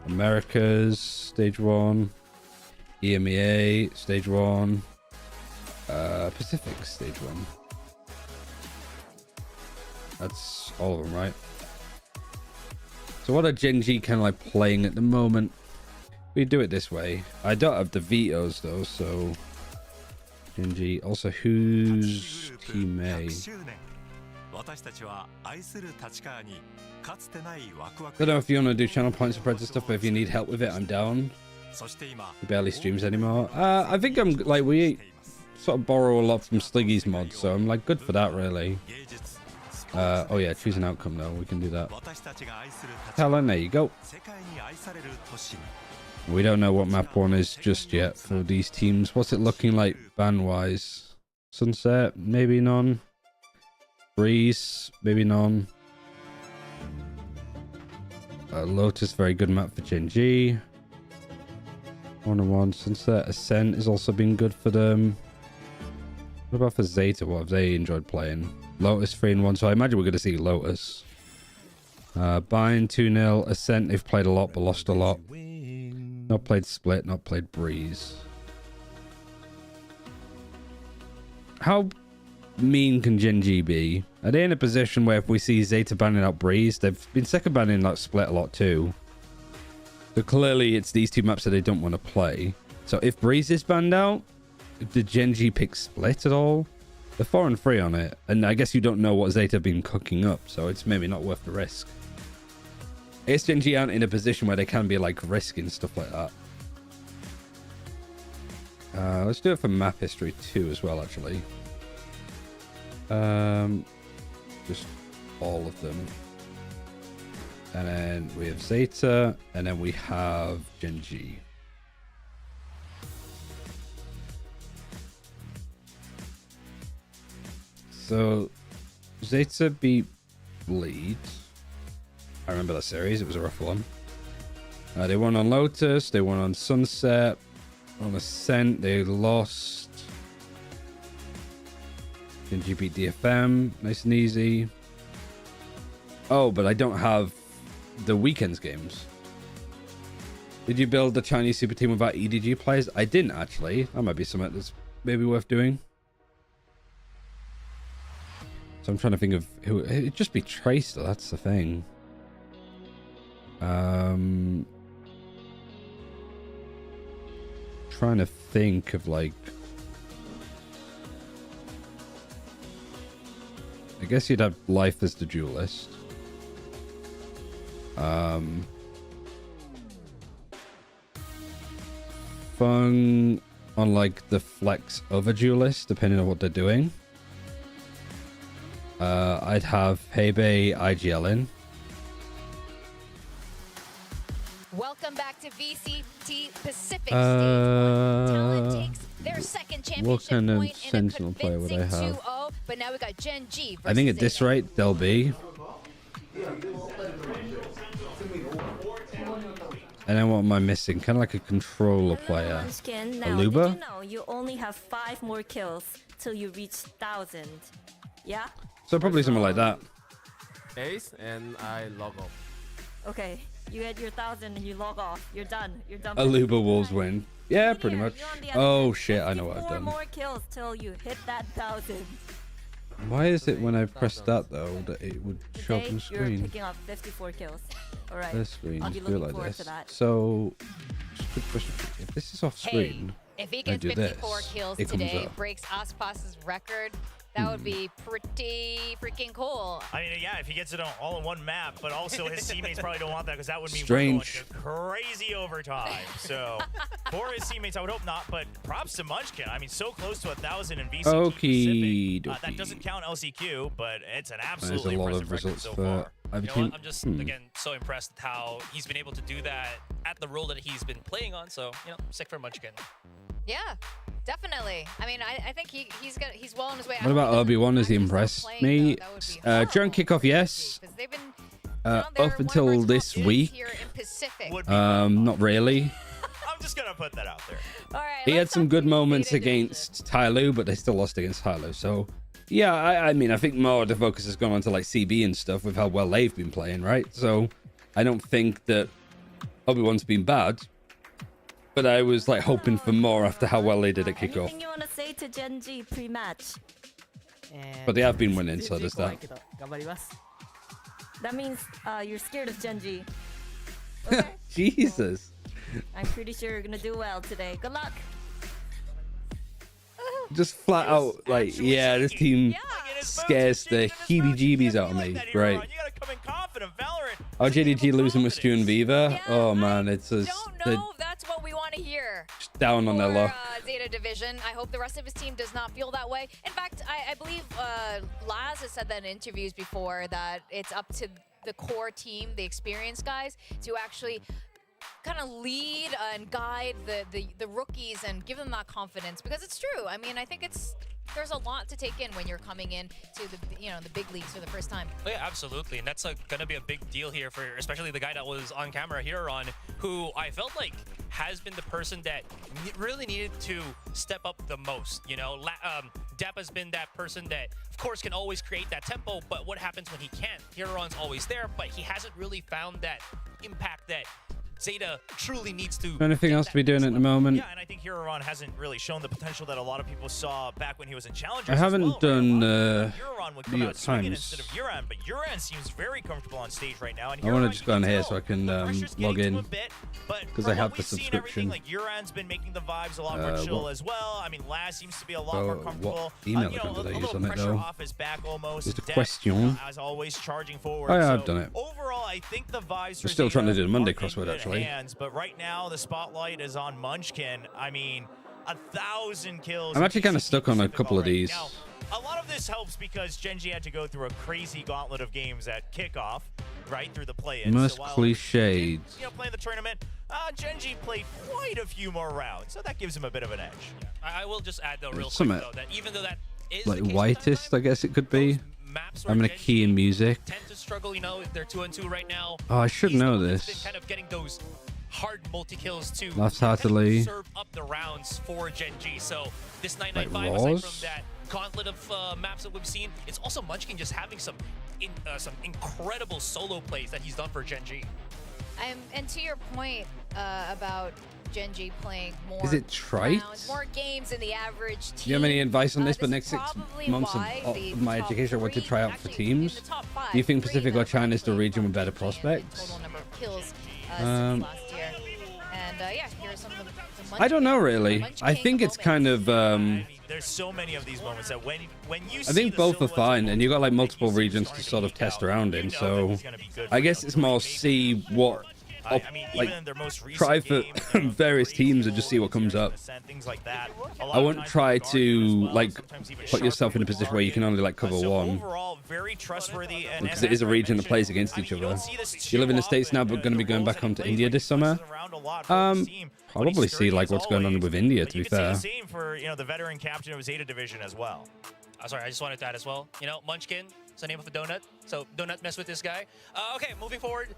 America's stage 1. EMEA stage 1. Pacific stage 1. That's all of them, right? So what are GENG kind of like playing at the moment? We do it this way. I don't have the vetoes though, so GENG. Also, who's Team A? I don't know if you want to do channel points and spreads and stuff, but if you need help with it, I'm down. He barely streams anymore. I think I'm like, we sort of borrow a lot from Sliggy's mod, so I'm like good for that really. Oh yeah, choose an outcome though. We can do that. Talon, there you go. We don't know what map 1 is just yet for these teams. What's it looking like ban-wise? Sunset, maybe none. Breeze, maybe none. Lotus, very good map for GENG. 1-on-1. Sunset Ascent has also been good for them. What about for ZETA? What have they enjoyed playing? Lotus 3-1, so I imagine we're going to see Lotus. Bind 2-0. Ascent, they've played a lot but lost a lot. Not played Split, not played Breeze. How mean can GENG be? Are they in a position where if we see ZETA banning out Breeze, they've been second banning like Split a lot too. So clearly it's these two maps that they don't want to play. So if Breeze is banned out, did GENG pick Split at all? They're 4-3 on it, and I guess you don't know what ZETA have been cooking up, so it's maybe not worth the risk. I guess GENG aren't in a position where they can be like risking stuff like that. Let's do it for map history too as well, actually. Just all of them. And then we have ZETA, and then we have GENG. So, ZETA beat Bleed. I remember that series, it was a rough one. They won on Lotus, they won on Sunset, on Ascent, they lost. GENG beat DFM, nice and easy. Oh, but I don't have the weekends games. Did you build the Chinese super team without EDG players? I didn't actually. That might be something that's maybe worth doing. So I'm trying to think of who. It'd just be Trace though, that's the thing. trying to think of like. I guess you'd have Life as the duelist. Fung on like the flex of a duelist, depending on what they're doing. I'd have Hebe IGL in. Welcome back to VCT Pacific Stage 1. Talon takes their second championship What kind of point in a Sentinel player would I convincing have? 2-0, but now we got Gen G versus I think at this Zeta. rate, they'll be. And then what am I missing? Kind of like a controller player. Munchkin, A now, did Luba? you know you only have 5 more kills till you reach 1,000? Yeah? So probably something like that. Ace and I log off. Okay, you had your 1,000 and you log off. You're done. You're done. A Luba Wolves win. Yeah, pretty much. You're on the other Oh end. shit, I know what I've 54 done. more kills till you hit that 1,000. Why is it when I press that though that it would show up Today, on the you're screen? picking up 54 kills. All right. This screen, I'll be just do it looking like forward this. to that. So, just a quick question. If this is off screen, If he I gets do 54 this, kills it comes today, up. breaks Aspas's record, that would be pretty freaking cool. I mean, yeah, if he gets it all in one map, but also his teammates probably don't want that because that would mean Strange. we're going to crazy overtime. So for his teammates, I would hope not. But props to Munchkin. I mean, so close to 1,000 in VCT Okie Pacific. That dokie. doesn't count LCQ, but it's an There's absolutely a lot impressive of record results so for far. Ivy You know team. what? I'm just again so impressed with how he's been able to do that at the role that he's been playing on. So sick for Munchkin. Yeah, definitely. I mean, I think he's well on his way. What about Obi-Wan? Has he impressed me? During kickoff, yes. Up until this week, not really. I'm just gonna put that out there. All right, He had some good moments against Tyloo, but they still lost against Tyloo. So, yeah, I mean, I think more of the focus has gone on to like CB and stuff with how well they've been playing, right? So, I don't think that Obi-Wan's been bad, but I was like hoping for more after how well they did at kickoff. Anything you want to say to Gen G pre-match? But they have been winning, so there's that. That means you're scared of Gen G. Okay. Jesus. I'm pretty sure you're gonna do well today. Good luck. Just flat out, like, yeah, this team scares the heebie-jeebies out of me. Right. You gotta come in confident, Valorant. Oh, JDG losing with Stu and Viva? Oh, man, it's just don't know if that's what we want to hear. down on their for, luck. Zeta Division. I hope the rest of his team does not feel that way. In fact, I believe Laz has said that in interviews before that it's up to the core team, the experienced guys, to actually kind of lead and guide the rookies and give them that confidence, because it's true. I mean, I think there's a lot to take in when you're coming in to the big leagues for the first time. Oh, yeah, absolutely, and that's gonna be a big deal here for especially the guy that was on camera here, Ron, who I felt like has been the person that really needed to step up the most. Depp has been that person that, of course, can always create that tempo, but what happens when he can't? Huron's always there, but he hasn't really found that impact that Zeta truly needs to. Anything else to be doing at the moment? Yeah, and I think Huron hasn't really shown the potential that a lot of people saw back when he was in Challengers. I haven't done Huron would New come York out swinging Times. instead of Uran, but Uran seems very comfortable on stage right now. And I want Huron, to just go in here so I can log in, because because I have the subscription. Like Uran's been making the vibes a lot more chill as well. I mean, Laz seems to be a lot more comfortable. What email account did I use on it though? Off his back almost. Is the Depp, question? as always, charging forward. Oh yeah, I've So done it. Overall, I think the vibes. We're still trying to do the Monday are in crossword good actually. hands, but right now the spotlight is on Munchkin. I mean, 1,000 kills. I'm in actually kind of VCT stuck on a Pacific couple of already. these. Now, a lot of this helps because Genji had to go through a crazy gauntlet of games at kickoff, right through the play-in. Most So while cliched. playing the tournament, Genji played quite a few more rounds, so that gives him a bit of an edge. I will just add though, real quick Some, though, that even though that is like the case whitest, I guess it could be. maps I'm gonna key in music. tend to struggle, they're 2-2 right now. Oh, I should He's the know one that's this. been kind of getting those hard multi-kills to Laughs kind of heartily. serve up the rounds for Gen G. So this Like 995, aside Raws? from that gauntlet of maps that we've seen, it's also Munchkin just having some incredible solo plays that he's done for Gen G. And to your point about Gen G playing more Is it trite? rounds, more games than the average team. Do you have any advice on this? But is next 6 probably months why of the my top education, I went to three, try out for actually, in the teams. top five, Do you think three Pacific or that China is the played region with better the prospects? total number of kills since last year. And yeah, here's some of the I don't know really. I think it's kind of there's so many of these moments that when you I think both are fine, and you got like multiple regions to sort of test around in. So I guess it's more see what like try for various teams and just see what comes up. I wouldn't try to like put yourself in a position where you can only like cover one, because it is a region that plays against each other. You live in the States now, but going to be going back home to India this summer. Probably see like what's going on with India, to be fair. Same for the veteran captain of ZETA division as well. Sorry, I just wanted to add as well. Munchkin is the name of a donut, so do not mess with this guy. Okay, moving forward.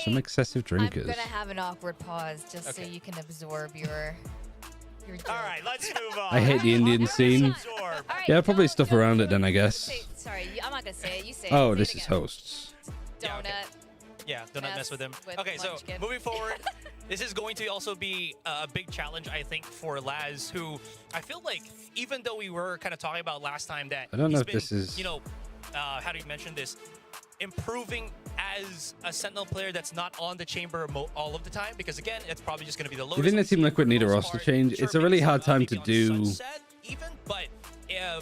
Some excessive drinkers. I'm gonna have an awkward pause just so you can absorb your All right, let's move on. I hate the Indian scene. Yeah, probably stuff around it then, I guess. Sorry, I'm not gonna say it. You say it. Oh, Say this it is again. hosts. Donut. Yeah, do not mess with him. Okay, so Munchkin. moving forward, this is going to also be a big challenge, I think, for Laz, who I feel like, even though we were kind of talking about last time that I don't know he's if been, this is how do you mention this? Improving as a Sentinel player that's not on the chamber all of the time, because again, it's probably just going to be the Do lowest. you think the Team Liquid need a roster change? It's a really hard time to do. But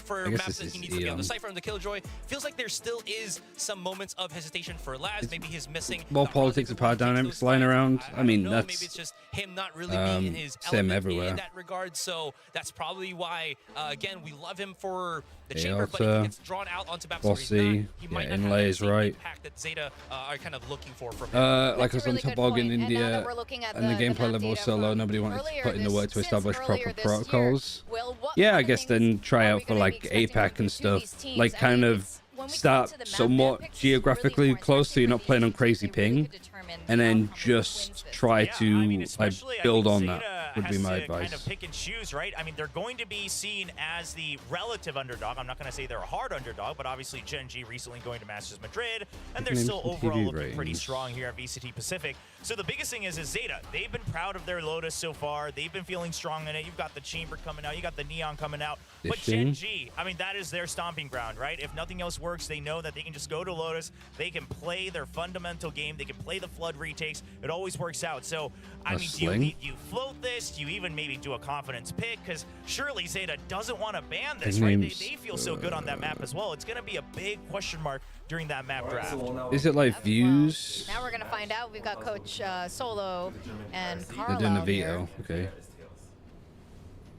for I guess maps this that is he needs to be on the Eon. Cypher and the Killjoy, feels like there still is some moments of hesitation for Laz. Maybe he's missing More politics and power dynamics lying around. I mean, maybe it's that's just him not really being in his same element everywhere. in that regard. So that's probably why, again, we love him for the Yeah, chamber, but if Alta, he gets drawn out onto maps where he's Bossy, not, he might yeah, not have inlay that is same right. impact that ZETA are kind of looking for from him. Like I was on top org in India, we're looking at and the the gameplay map level was data so low, from nobody wanted to earlier put in the this- work to since establish earlier proper this year. protocols. Well, what Yeah, kind I of guess things then try are out we for gonna like be expecting APAC and to stuff, these teams? like I kind mean, of it's- when we come start to the map somewhat picks, geographically really close, so you're not playing on crazy they really ping, could determine and then how just wins this. try Yeah, to I mean, like especially, I build think on ZETA that. Would be has my to advice. kind of pick and choose, right? I mean, they're going to be seen as the relative underdog. I'm not going to say they're a hard underdog, but obviously GENG recently going to Masters Madrid, and they're Names still and overall TV looking pretty ratings. strong here at VCT Pacific. So the biggest thing is ZETA. They've been proud of their Lotus so far. They've been feeling strong in it. You've got the Chamber coming out. You got the Neon coming out. But Fishing. GENG, I mean, that is their stomping ground, right? If nothing else works, they know that they can just go to Lotus. They can play their fundamental game. They can play the Flood retakes. It always works out. So, I A mean, sling? you float this? Do you even maybe do a confidence pick? Because surely ZETA doesn't want to ban this, His right? name's, They feel so good on that map as well. It's going to be a big question mark during that map draft. Is it like views? Now we're gonna find out. We've got Coach Solo and They're Carlo doing a here. veto. Okay.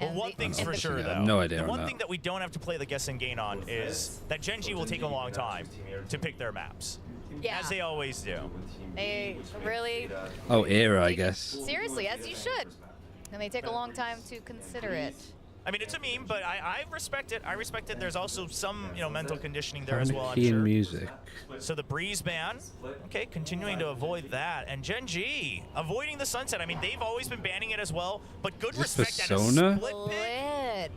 Well, one thing's for sure, I though. have no idea The on one that. thing that we don't have to play the guess and gain on is that GENG will take a long time to pick their maps, Yeah, as they always do. they really, Oh, era, I guess. seriously, as you should. And they take a long time to consider it. I mean, it's a meme, but I respect it. I respect it. There's also some, mental conditioning there as Having well, a I'm key in sure. music. So the breeze ban, okay, continuing to avoid that. And GENG, avoiding the sunset. I mean, they've always been banning it as well, but good Is this respect at a Persona? split pick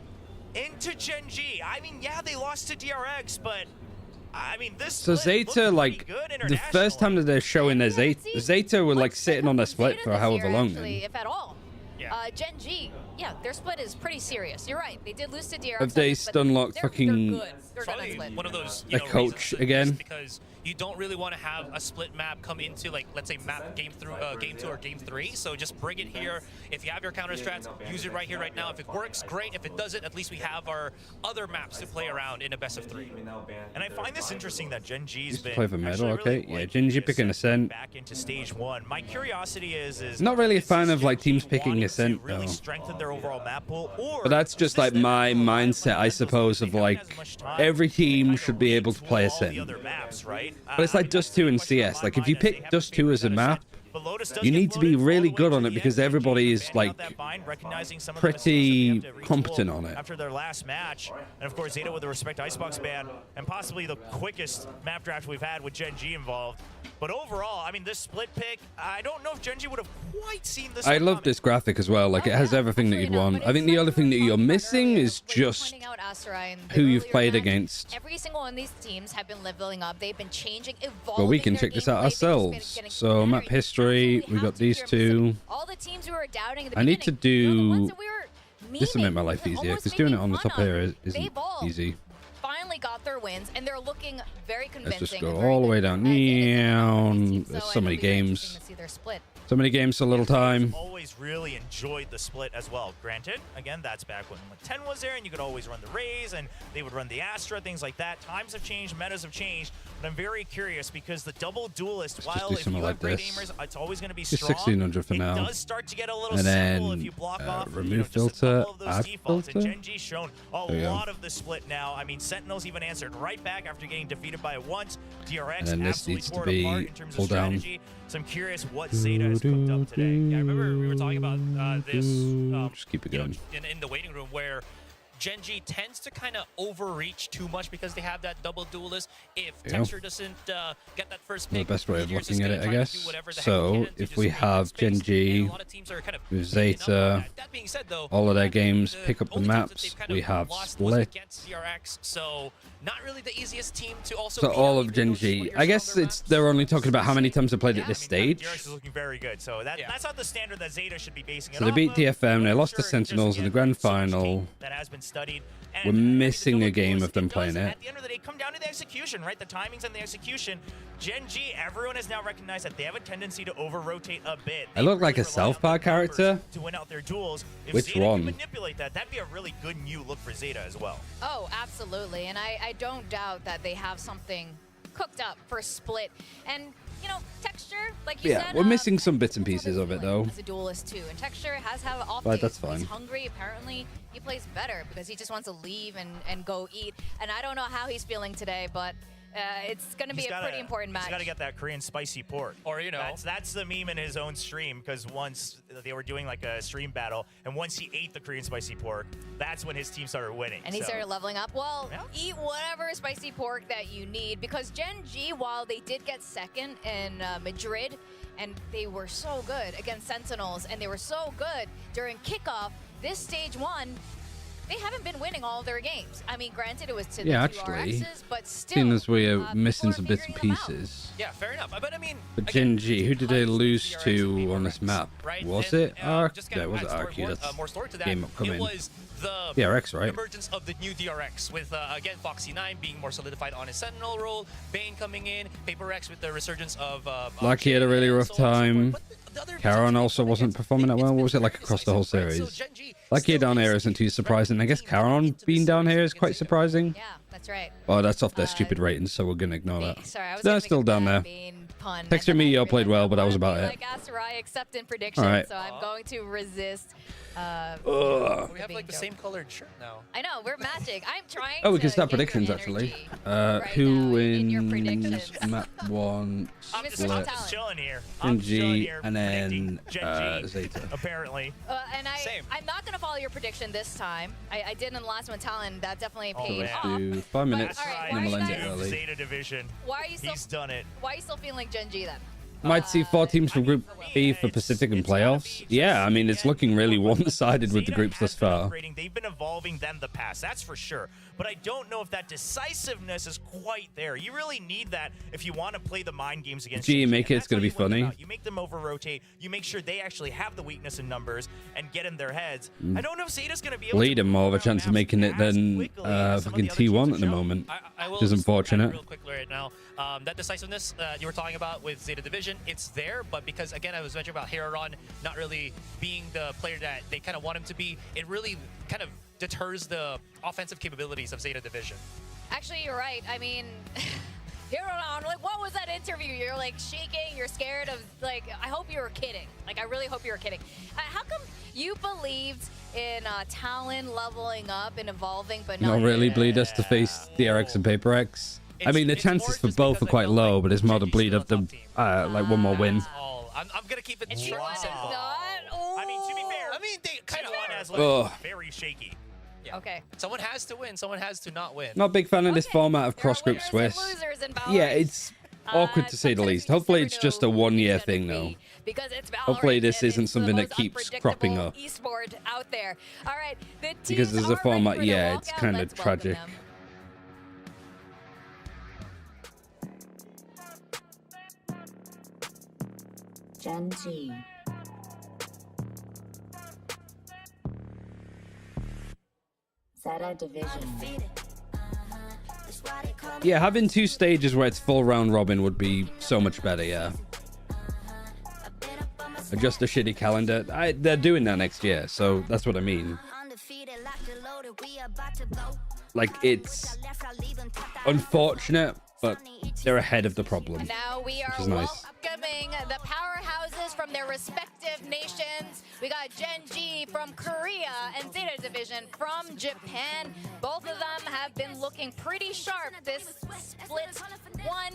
Split. into GENG. I mean, yeah, they lost to DRX, but I mean, this So split ZETA, looked like, pretty good the first time that they're showing their ZETA were like sitting on their split Zeta for this however year, long. actually, Then. if at all. Yeah. GENG, yeah, their split is pretty serious. You're right. They did lose to DRX. Have they but stunlocked they're fucking good. They're done on Probably split. one of those A coach reasons, again? just because you don't really want to have a split map come into, like, let's say map game 2 or game 3. So just bring it here. If you have your counter strats, use it right here, right now. If it works, great. If it doesn't, at least we have our other maps to play around in a best of 3. And I find this interesting that GENG's Used to been play for medal, actually really okay? Yeah, liking GENG this picking Ascent. back into stage 1. My curiosity is Not really a this fan is of like GENG teams picking wanting Ascent to really though. strengthen their overall map pool, or But that's just like my mindset, I suppose, of like every team should be able to play Ascent. But it's like Dust 2 and CS. Like if you pick Dust 2 as a map, you need to be really good on it because everybody is like pretty competent on it. After their last match, and of course ZETA with the Respect Icebox ban, and possibly the quickest map draft we've had with GENG involved. But overall, I mean, this split pick, I don't know if GENG would have quite seen this. I love this graphic as well. Like it has everything that you'd want. I think the only thing that you're missing is just who you've played against. Every single one of these teams have been leveling up. They've been changing, evolving. But we can their check this gameplay. out They've just been ourselves. getting So better. map history, we got these two. All the teams who were doubting at the I need to beginning, the ones do. that we were This will make memeing, my life easier almost because doing it making on the fun top of, here isn't they've all easy. finally got their wins, and they're looking very convincing. Let's just go and very all the way good. down. It is a phenomenal team, There's so so many it'll be very games. interesting to see their split. So many games, so little time. Always really enjoyed the split as well. Granted, again, that's back when 10 was there, and you could always run the Rays, and they would run the Astra, things like that. Times have changed, metas have changed, but I'm very curious because the double duelist, while if you have great aimers, it's always going to be strong. 1600 for now. It does start to get a little And then simple if you block off remove just filter, a couple of those add defaults. filter. And GENG's shown a lot of the split now. I mean, Sentinels even answered right back after getting defeated by it once. DRX And then this absolutely needs to tore it apart be in terms pull of down. strategy. So I'm curious what ZETA has cooked up today. Yeah, I remember we were talking about this Just keep it going. in the waiting room where GENG tends to kind of overreach too much because they have that double duelist. If Texture doesn't get that first pick, The best way of Meteor's looking just at it, gonna I try to guess. do whatever the heck So he can to if just we create have space, and GENG a lot of teams are kind of with picking up on ZETA, that. That being said, though, all of their games pick up the only teams that maps. they've kind We of have lost was split. against DRX, so not really the easiest team to also So beat all up, of even though GENG. you're I guess stronger it's maps. they're only talking about how many times they played at this stage. DRX is looking very good. So that's not the standard that ZETA should be basing it So they off beat of, DFM. but They I'm lost to sure Sentinels in the again, grand it's a team final. that has been studied. We're And missing a double game duelist, of them does, playing it. At the end of the day, come down to the execution, right? The timings and the execution. GENG, everyone has now recognized that they have a tendency to over-rotate a bit. I look like a South Park character. To win out their duels. If Which ZETA one? can manipulate that, that'd be a really good new look for ZETA as well. Oh, absolutely. And I don't doubt that they have something cooked up for split. And, you know, Texture, like you said. We're missing some bits and pieces of it though. As a duelist too. And Texture has have off But days. that's When fine. he's hungry, apparently he plays better because he just wants to leave and go eat. And I don't know how he's feeling today, but it's going to be a pretty important match. He's got to get that Korean spicy pork. Or, you know. That's the meme in his own stream, because once they were doing like a stream battle, and once he ate the Korean spicy pork, that's when his team started winning. And he So- started leveling up. Well, eat whatever spicy pork that you need, because GENG, while they did get second in Madrid, and they were so good against Sentinels, and they were so good during kickoff, this stage one, they haven't been winning all their games. I mean, granted, it was to the two RXs, but still. Seeing as we're people missing are some bits and figuring them out. pieces. Yeah, fair enough. But I mean, But again, GENG, who did they lose to on this map? right? Was And, it Arc? just Yeah, kind it of wasn't add Arc. That's more story to that. game upcoming. It was the DRX, right? emergence of the new DRX with, again, Foxy9 being more solidified on his Sentinel role, Bane coming in, Paper X with the resurgence of... Lucky had a really rough time. the other Karon also wasn't performing that well. What was it like across the whole series? Lucky down here isn't too surprising. I guess Karon being down here is quite surprising. Yeah, that's right. Oh, that's off their stupid ratings, so we're gonna ignore that. Sorry, I was They're gonna still make a down bad there. Bane pun, Texture and then me, I you played well, but that was about it. Like Asarai, accept in prediction, All right. so I'm going to resist. We have like the same colored shirt now. I know, we're matching. I'm trying Oh, we to can start get your predictions actually. energy Who in your wins predictions. map 1 I'm just split? chilling here. I'm chilling GENG here and then predicting GENG, ZETA. apparently. And I'm not going to follow your prediction this time. I did in the last one, Talon. That definitely So paid let's off. do 5 minutes all right, and then we'll end why it are you early. Zeta division. Why are you still? He's done it. Why are you still feeling GENG then? Might see 4 teams from Group B for Pacific and playoffs. Yeah, I mean, it's looking really one-sided with the groups thus far. They've been evolving than the past, that's for sure. But I don't know if that decisiveness is quite there. You really need that if you want to play the mind games against Gee, GENG. make it, it's And gonna be that's how you win them funny. out. You make them over-rotate. You make sure they actually have the weakness in numbers and get in their heads. I don't know if Zeta's going to be able Lead to them more of a chance of making it than as fucking quickly as some of the other T1 teams at the have shown. moment. I will Which is just add unfortunate. real quick right now. That decisiveness you were talking about with Zeta Division, it's there, but because, again, I was mentioning about Heron not really being the player that they kind of want him to be, it really kind of deters the offensive capabilities of Zeta Division. Actually, you're right. I mean, Heron, like, what was that interview? You're like shaking. You're scared of, like, I hope you were kidding. Like, I really hope you were kidding. How come you believed in Talon leveling up and evolving, but not? Not really bleed us to face DRX and Paper X. I mean, the chances for both are quite low, but it's more to bleed up them like one more win. I'm going to keep it short T1 and is simple. not. I mean, to be fair, I mean, they kind of T1 has Ugh. looked very shaky. Yeah. Okay. Someone has to win. Someone has to not win. Not a big fan of this format of There are cross-group winners and Swiss. losers in Yeah, Valorant. it's awkward to say the least. Hopefully it's just a one-year thing, though. Because it's Valorant, Hopefully this and isn't it's something the that most keeps cropping up. unpredictable esport out there. All right, the Because teams there's a are ready format, for the yeah, it's walkout. kind of Let's welcome tragic. them. GENG. ZETA Division. Yeah, having 2 stages where it's full round robin would be so much better, yeah. adjust a shitty calendar. They're doing that next year, so that's what I mean. Like, it's unfortunate, but they're ahead of the problem. Now we are welcoming the powerhouses from their respective nations. We got GENG from Korea and ZETA Division from Japan. Both of them have been looking pretty sharp this split one.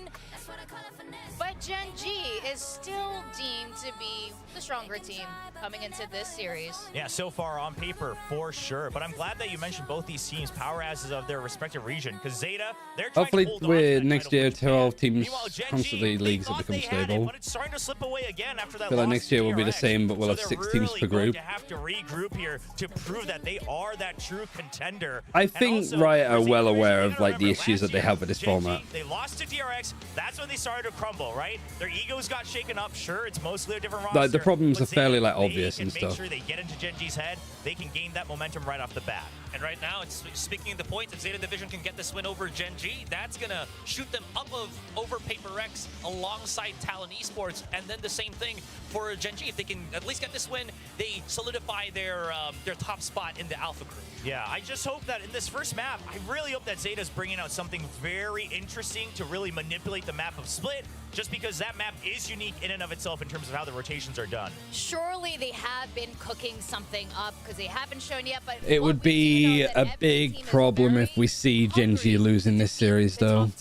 But GENG is still deemed to be the stronger team coming into this series. Yeah, so far on paper, for sure. But I'm glad that you mentioned both these teams, powerhouses of their respective region. Because ZETA, they're trying Hopefully, to hold on with to that next title, year, which 12 they teams Meanwhile, GENG, constantly they leagues thought have become they had it, stable. but it's starting to slip away again after that I feel like loss next to year will be the TRX. same, but we'll have So 6 they're teams really per going group. to have to regroup here to prove that they are that true contender. I And think also, Riot are for well ZETA, aware you of gotta like the remember, issues that last they year, have with this GENG, format. They lost to TRX. That's when they started to crumble, right? Their egos got shaken up. Sure, it's mostly a different roster. Like, the problems but are fairly ZETA, like they obvious can and make stuff. sure they get into GENG's head. They can gain that momentum right off the bat. And right now, it's speaking of the point, if ZETA Division can get this win over GENG, that's going to shoot them up over PaperX alongside Talon Esports. And then the same thing for GENG. If they can at least get this win, they solidify their top spot in the Alpha group. Yeah, I just hope that in this first map, I really hope that ZETA's bringing out something very interesting to really manipulate the map of Split, just because that map is unique in and of itself in terms of how the rotations are done. Surely they have been cooking something up because they haven't shown yet, but It would be a big problem if we see GENG losing this series, though.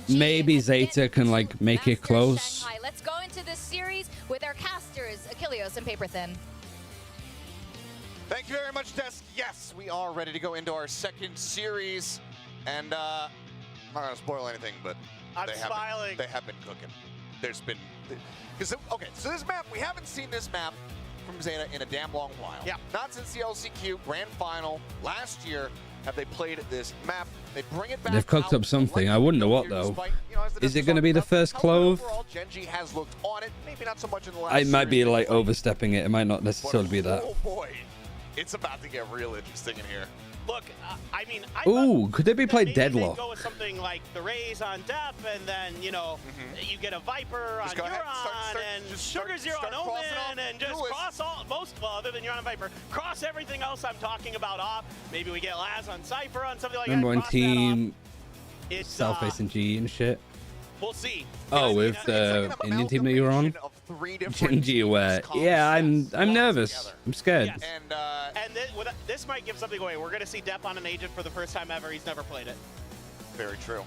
Maybe ZETA can like make it close. Let's go into this series with our casters, Achilleos and Paperthin. Thank you very much, Desk. Yes, we are ready to go into our second series. And I'm not going to spoil anything, but I'm smiling. They have been cooking. There's been... Okay, so this map, we haven't seen this map from ZETA in a damn long while. Yeah. Not since the LCQ Grand Final last year have they played this map. They bring it back. They've cooked up something. I wouldn't know what, though. Is it going to be the first Clove? GENG has looked on it. Maybe not so much in the last I might be series. like overstepping it. It might not necessarily be that. Oh boy, it's about to get real interesting in here. Look, I mean, Ooh, could they be played Deadlock? Go with something like the Rays on Def, and then you know you get a Viper on Euron, and Sugar Zero on Omen, and just cross all other than Euron and Viper, cross everything else I'm talking about off. Maybe we get Laz on Cypher on something like Remember that. when Team It's South-facing G and shit? We'll see. Oh, with the Indian team that you were on? GENG aware. Yeah, I'm nervous. I'm scared. Yes. And this might give something away. We're going to see Depp on an agent for the first time ever. He's never played it. Very true.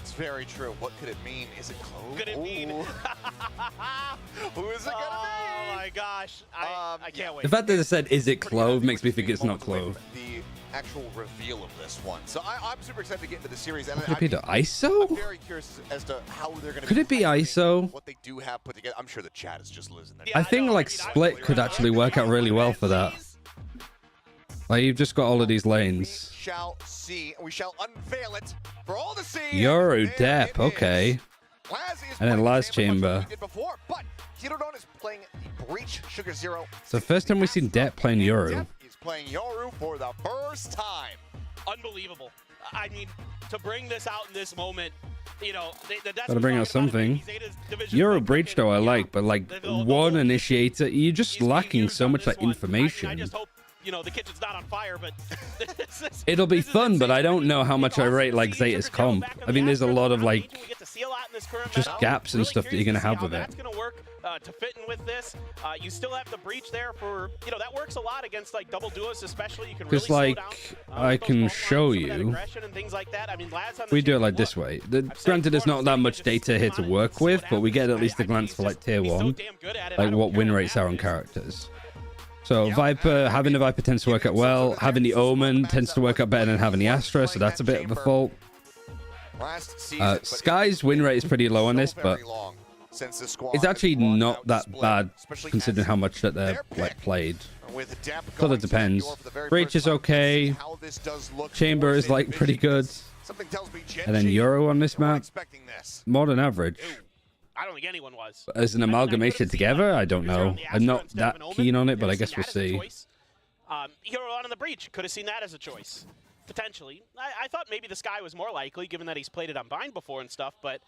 It's very true. What could it mean? Is it Clove? Could it mean? Who is it going to be? Oh my gosh. I can't wait. The fact that it said, is it Clove, makes me think it's not Clove. The actual reveal of this one. So I'm super excited to get into the series. And Could it be the ISO? I'm very curious as to how they're going to Could it be ISO? What they do have put together. I'm sure the chat is just losing their I think like Split could actually work out really well for that. Like, you've just got all of these lanes. We shall see. We shall unveil it for all to see. Yoru Dep, okay. And then Laz Chamber. Before, but Talon is playing the Breach Sugar Zero. So first time we've seen Dep playing Yoru. He's playing Yoru for the first time. Unbelievable. I mean, to bring this out in this moment, you know, Gotta bring out something. Yoru Breach though I like, but like one initiator, you're just lacking so much like information. I just hope, you know, the kitchen's not on fire, but It'll be fun, but I don't know how much I rate like Zeta's comp. I think there's a lot of like just gaps and stuff that you're gonna have with it. That's gonna work to fit in with this. You still have the Breach there for, you know, that works a lot against like double duos, especially. You can really Because like I can show you. and things like that. I mean, Laz on the We do it like this way. Granted, there's not that much data here to work with, but we get at least a glance for like tier 1, like what win rates are on characters. So Viper, having the Viper tends to work out well. Having the Omen tends to work out better than having the Astra, so that's a bit of a fault. Sky's win rate is pretty low on this, but it's actually not that bad considering how much that they're like played. So it depends. Breach is okay. Chamber is like pretty good. And then Euro on this map, more than average. I don't think anyone was. As an amalgamation together, I don't know. I'm not that keen on it, but I guess we'll see. Hero on the Breach, could have seen that as a choice. Potentially. I thought maybe the Sky was more likely, given that he's played it on Bind before and stuff, but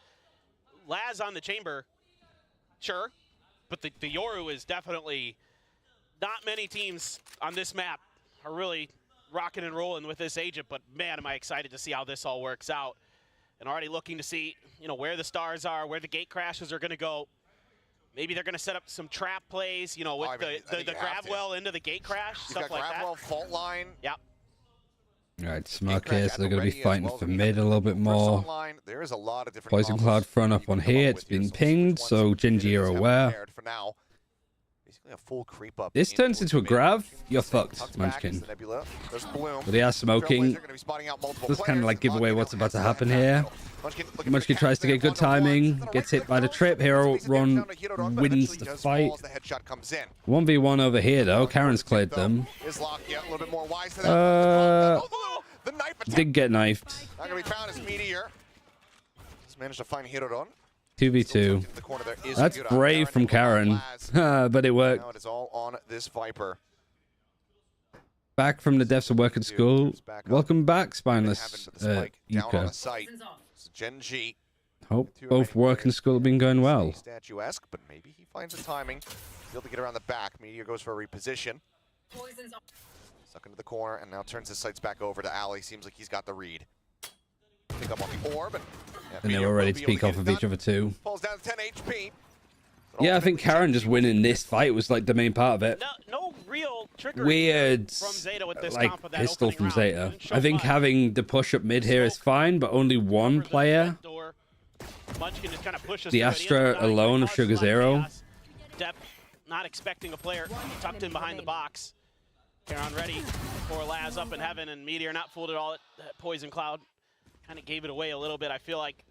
Laz on the Chamber, sure. but the Yoru is definitely not many teams on this map are really rocking and rolling with this agent, but man, am I excited to see how this all works out. And already looking to see, you know, where the stars are, where the gate crashes are going to go. Maybe they're going to set up some trap plays, you know, with the grab well into the gate crash, stuff like that. Grab fault line. Yep. All right, Smart here, so they're going to be fighting for mid a little bit more. There is a lot of different Poison Cloud front up on here. It's been pinged, so GENG are aware. For now. Basically a full creep up. This turns into a grab. You're fucked, Munchkin. But they are smoking. Does kind of like give away what's about to happen here. Munchkin tries to get good timing, gets hit by the trip. Hero Run wins the fight. 1v1 over here though. Karen's cleared them. Did get knifed. Not gonna be found as Meteor. Just managed to find Hirodon. 2v2. That's brave from Karen, but it worked. Now it is all on this Viper. Back from the depths of work at school. Welcome back, Spineless Yuka. GENG. Hope both work and school have been going well. Statuesque, but maybe he finds the timing. Able to get around the back. Meteor goes for a reposition. Stuck into the corner and now turns his sights back over to Ali. Seems like he's got the read. Pick up on the orb. And they were ready to peek off of each other too. Falls down to 10 HP. Yeah, I think Karen just winning this fight was like the main part of it. No real trigger Weird, from ZETA with this like comp of that pistol from round. ZETA. I think having the push up mid here is fine, but only one player. The Astra alone of Sugar Zero. Depth, not expecting a player tucked in behind the box. Karen ready for Laz up in heaven, and Meteor not fooled at all at Poison Cloud. Kind of gave it away a little bit. I feel like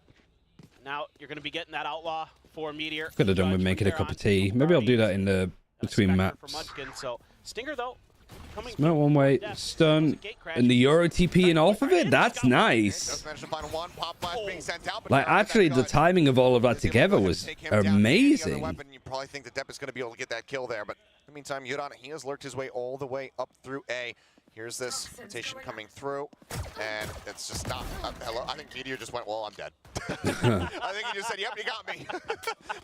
now you're going to be getting that outlaw for Meteor. Could have done with making a cup of tea. Maybe I'll do that in the between maps. So Stinger though, coming Not one way, stun, and the Euro TP and off of it. That's nice. Like actually, the timing of all of that together was amazing. You probably think that Depp is going to be able to get that kill there, but in the meantime, Yudon, he has lurked his way all the way up through A. Here's this rotation coming through, and it's just not. Hello, I think Meteor just went, well, I'm dead. I think he just said, yep, you got me.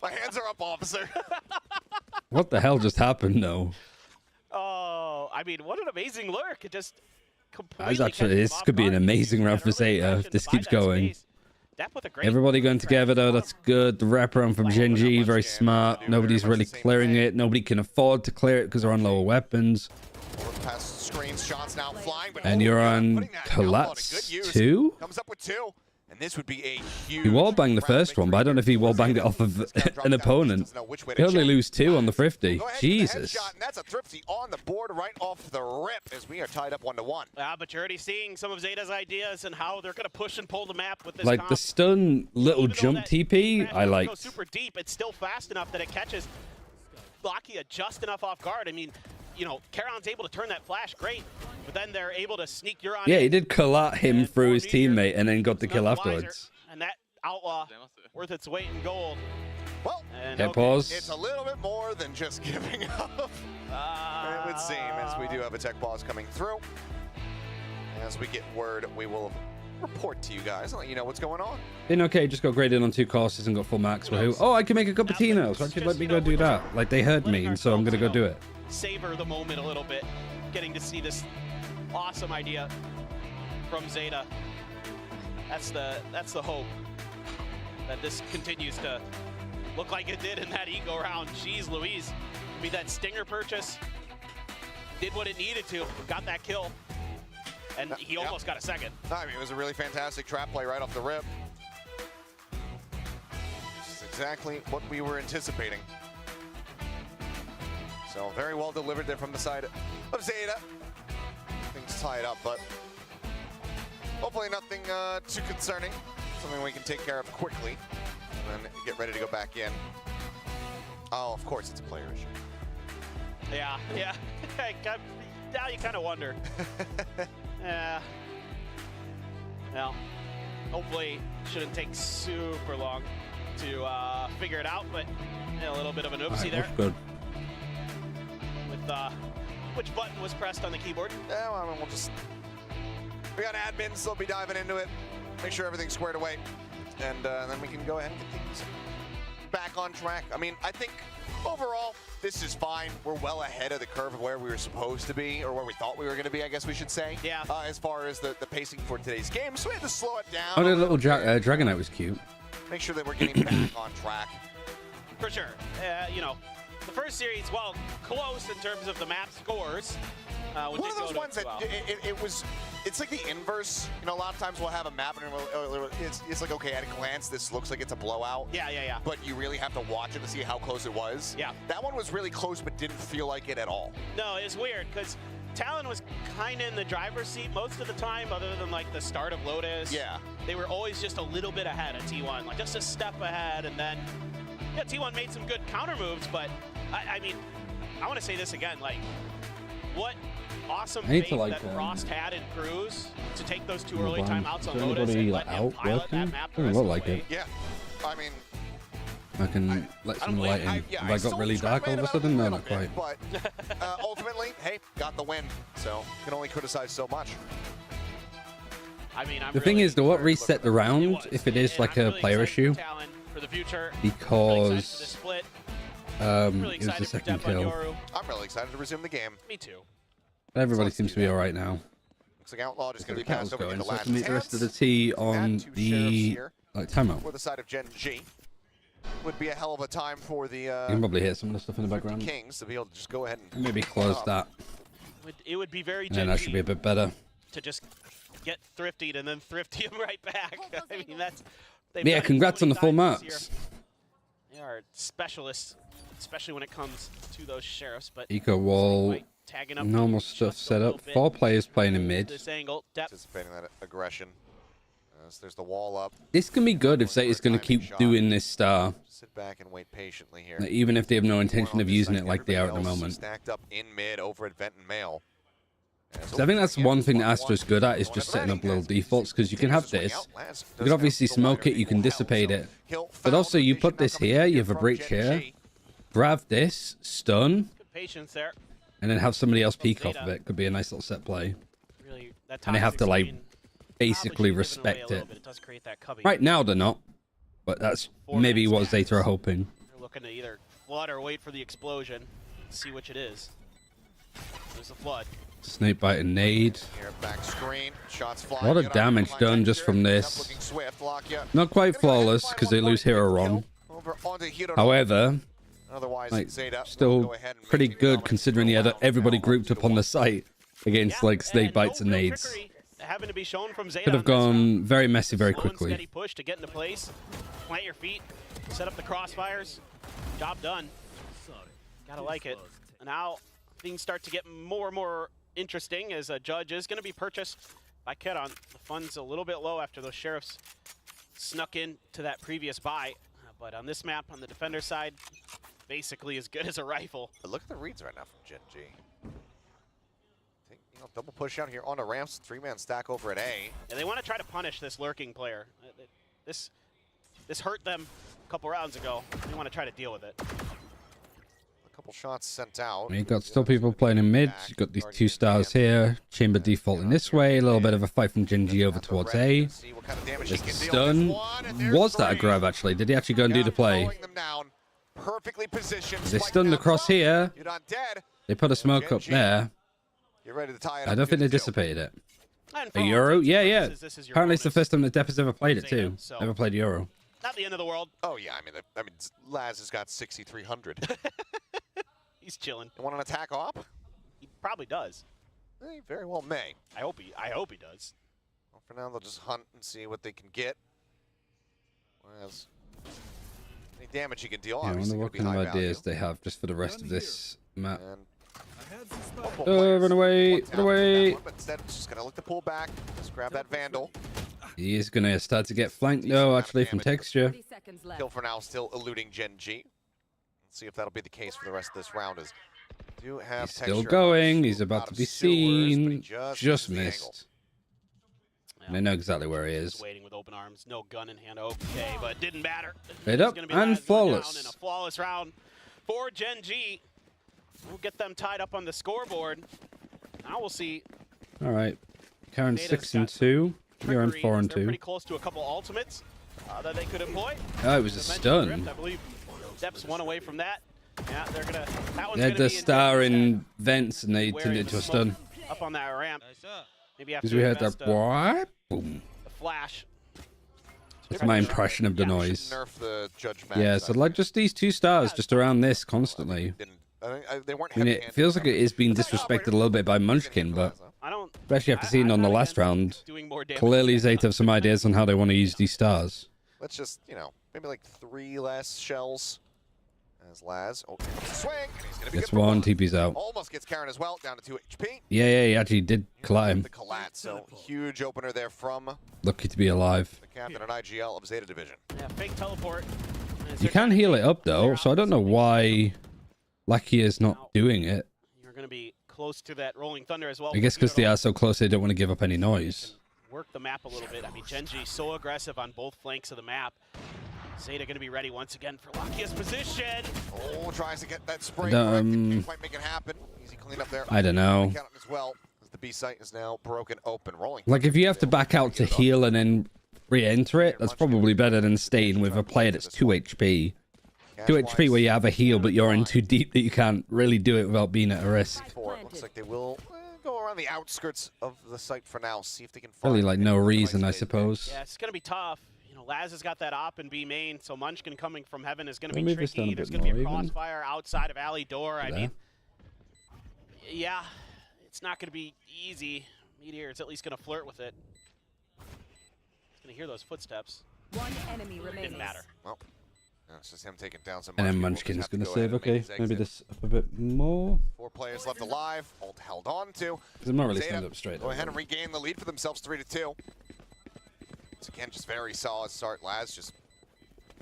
My hands are up, officer. What the hell just happened, though? Oh, I mean, what an amazing lurk. It just completely. This could be an amazing round for ZETA if this keeps going. Everybody going together, though. That's good. The wraparound from GENG, very smart. Nobody's really clearing it. Nobody can afford to clear it because they're on lower weapons. Past screens, shots now flying, but and you're on collapse 2? Comes up with 2, and this would be a huge. He wallbanged the first one, but I don't know if he wallbanged it off of an opponent. He only lose 2 on the Thrifty. Jesus. And that's a Thrifty on the board right off the rip as we are tied up 1-1. But you're already seeing some of ZETA's ideas and how they're going to push and pull the map with this. Like the stun little jump TP, I like. Super deep, it's still fast enough that it catches Lakia just enough off guard. I mean, you know, Karon's able to turn that flash, great, but then they're able to sneak Euron. Yeah, he did collat him through his teammate and then got the kill afterwards. And that outlaw worth its weight in gold. Well, pause. It's a little bit more than just giving up. It would seem, as we do have a tech pause coming through. As we get word, we will report to you guys and let you know what's going on. Been okay, just got graded on 2 courses and got full max. Woohoo. Oh, I can make a cup of tea now, so actually let me go do that. Like, they heard me, and so I'm going to go do it. Savor the moment a little bit, getting to see this awesome idea from ZETA. That's the hope that this continues to look like it did in that eco round. Jeez Louise, I mean, that Stinger purchase did what it needed to, got that kill, and he almost got a second. I mean, it was a really fantastic trap play right off the rip. Just exactly what we were anticipating. So very well delivered there from the side of ZETA. Things tied up, but hopefully nothing too concerning. Something we can take care of quickly and then get ready to go back in. Oh, of course, it's a player issue. Yeah. Now you kind of wonder. Yeah. Well, hopefully shouldn't take super long to figure it out, but a little bit of an oopsie there. Good. Which button was pressed on the keyboard? Yeah, well, we got admins, so we'll be diving into it, make sure everything's squared away, and then we can go ahead and get things back on track. I mean, I think overall, this is fine. We're well ahead of the curve of where we were supposed to be, or where we thought we were going to be, I guess we should say. Yeah. As far as the pacing for today's game, so we had to slow it down. Oh, the little Dragonite was cute. Make sure that we're getting back on track. For sure. You know, the first series, well, close in terms of the map scores. One of those ones that it's like the inverse. You know, a lot of times we'll have a map and it's like, okay, at a glance, this looks like it's a blowout. Yeah. But you really have to watch it to see how close it was. Yeah. That one was really close, but didn't feel like it at all. No, it's weird because Talon was kind of in the driver's seat most of the time, other than like the start of Lotus. Yeah. They were always just a little bit ahead of T1, like just a step ahead, and then yeah, T1 made some good counter moves, but I mean, I want to say this again, like what awesome faith that Frost had in Cruz to take those 2 early timeouts on Lotus and let him pilot that map the rest of the way. Yeah, I mean, I can let some light in. Have I got really dark all of a sudden? No, not quite. But ultimately, hey, got the win, so can only criticize so much. I mean, The thing is, though, what reset the round, if it is like a player issue, because it was the second kill. I'm really excited to resume the game. Me too. Everybody seems to be all right now. Looks like Outlaw just going to be passed over to the so I last can meet the rest of the T on the timeout. For the side of Gen G. Would be a hell of a time for the You can probably hear some of the stuff in the background. Kings to be able to just go ahead and maybe close that. It would be very And then that should be a bit better. to just get thriftied and then thrifty him right back. I mean, that's... Yeah, congrats on the full marks. They are specialists, especially when it comes to those sheriffs. But Eco wall, normal stuff set up. 4 players playing in mid. This angle, depth. Anticipating that aggression. So there's the wall up. This can be good if Zeta's going to keep doing this star. Sit back and wait patiently here. Even if they have no intention of using it like they are at the moment. Stacked up in mid over at Vent and Mail. So I think that's one thing that Astra's good at, is just setting up little defaults, because you can have this. You can obviously smoke it, you can dissipate it. But also, you put this here, you have a breach here, grab this, stun, patience there. and then have somebody else peek off of it. Could be a nice little set play. Really, And they have to, like, basically respect it. Right now, they're not. But that's maybe what Zeta are hoping. They're looking to either flood or wait for the explosion. See which it is. There's the flood. Snake bite and nade. Back screen. Shots A lot of damage done just from this. Not quite flawless because they lose hero wrong. However, like, still pretty good considering he had everybody grouped up on the site against like snake bites and nades. Having to be shown from Zeta Could have gone very messy very quickly. Steady push to get into place. Plant your feet. Set up the crossfires. Job done. Gotta like it. And now things start to get more and more interesting as a judge is going to be purchased by Kedon. The fund's a little bit low after those sheriffs snuck in to that previous buy. But on this map, on the defender side, basically as good as a rifle. But look at the reads right now from Gen G. Double push out here on the ramps. 3-man stack over at A. And they want to try to punish this lurking player. This hurt them a couple rounds ago. They want to try to deal with it. A couple shots sent out. You got still people playing in mid. You got these 2 stars here. Chamber defaulting this way. A little bit of a fight from Gen G over towards A. There's the stun. Was that a grab actually? Did he actually go and do the play? Perfectly positioned. They stunned across here. You're not dead. They put a smoke up there. You're ready to tie it I up. don't think they dissipated it. A Euro? Yeah, yeah. Apparently it's the first time that Depp has ever played it too. Never played Euro. Not the end of the world. Oh yeah, I mean, Laz has got 6,300. He's chilling. You want an attack op? He probably does. He very well may. I hope he does. Well, for now, they'll just hunt and see what they can get. Whereas any damage he can deal, Yeah, I obviously, wonder what gonna be kind of high value. ideas they have just for the rest of this map. And Run away, run away. But instead, it's just gonna look to pull back. Just grab that Vandal. He is going to start to get flanked though, actually, from texture. Kill for now, still eluding Gen G. Let's see if that'll be the case for the rest of this round. As do have He's still going. He's about to be seen. Just missed. And I know exactly where he is. Waiting with open arms, no gun in hand. Okay, but it didn't matter. Right up and flawless. In a flawless round for Gen G. We'll get them tied up on the scoreboard. Now we'll see. All right, Karen 6 and 2. You're on 4 and They're 2. pretty close to a couple ultimates that they could employ. Oh, it was a stun. I believe Depp's one away from that. Yeah, they're gonna. That one's They had gonna the be star intense in vents and they where turned it the into a smoke stun. Up on that ramp. Maybe after Because we heard that the what? Boom. flash. That's my impression of the noise. Nerf the Judge Yeah, Max, so like just these 2 stars just around this constantly. they weren't I mean, it feels like it is being disrespected a little bit by Munchkin, but I don't. especially after seeing on the last round, Doing more damage. clearly ZETA have some ideas on how they want to use these stars. Let's just, maybe like 3 less shells. As Laz, swing, and he's gonna be Gets good for one, TP's out. Almost gets Karen as well, down to 2 HP. Yeah, he actually did collat him. The collat, so huge opener there from Lucky to be alive. the captain and IGL of Zeta Division. Yeah, fake teleport. You can heal it up though, so I don't know why Lucky is not doing it. You're gonna be close to that rolling thunder as well. I guess because they are so close, they don't want to give up any noise. Work the map a little bit. I mean, Genji so aggressive on both flanks of the map. Zeta going to be ready once again for luckiest position. Oh, tries to get that spray. Can't quite make it happen. Easy clean up there. I don't know. As well, as the B site is now broken open, rolling. Like if you have to back out to heal and then re-enter it, that's probably better than staying with a player that's 2 HP. 2 HP where you have a heal, but you're in too deep that you can't really do it without being at a risk. Looks like they will go around the outskirts of the site for now. See if they can find Really, like no reason, I suppose. Yeah, it's going to be tough. Laz has got that op and B main, so Munchkin coming from heaven is going to be Maybe this done tricky. a There's bit going to be a more even. crossfire outside of alley door. I There. mean, yeah, it's not going to be easy. Meteor is at least going to flirt with it. It's going to hear those footsteps. One enemy remaining. Didn't matter. Well, it's just him taking down some. And then Munchkin. Munchkin's We'll going just to have save. go ahead Okay, and make maybe his exit. this up a bit more. 4 players left alive. Ult held on to. Because I'm not really Zeta standing up straight. Go ahead and regain the lead for themselves, 3-2. It's again just very solid start. Laz just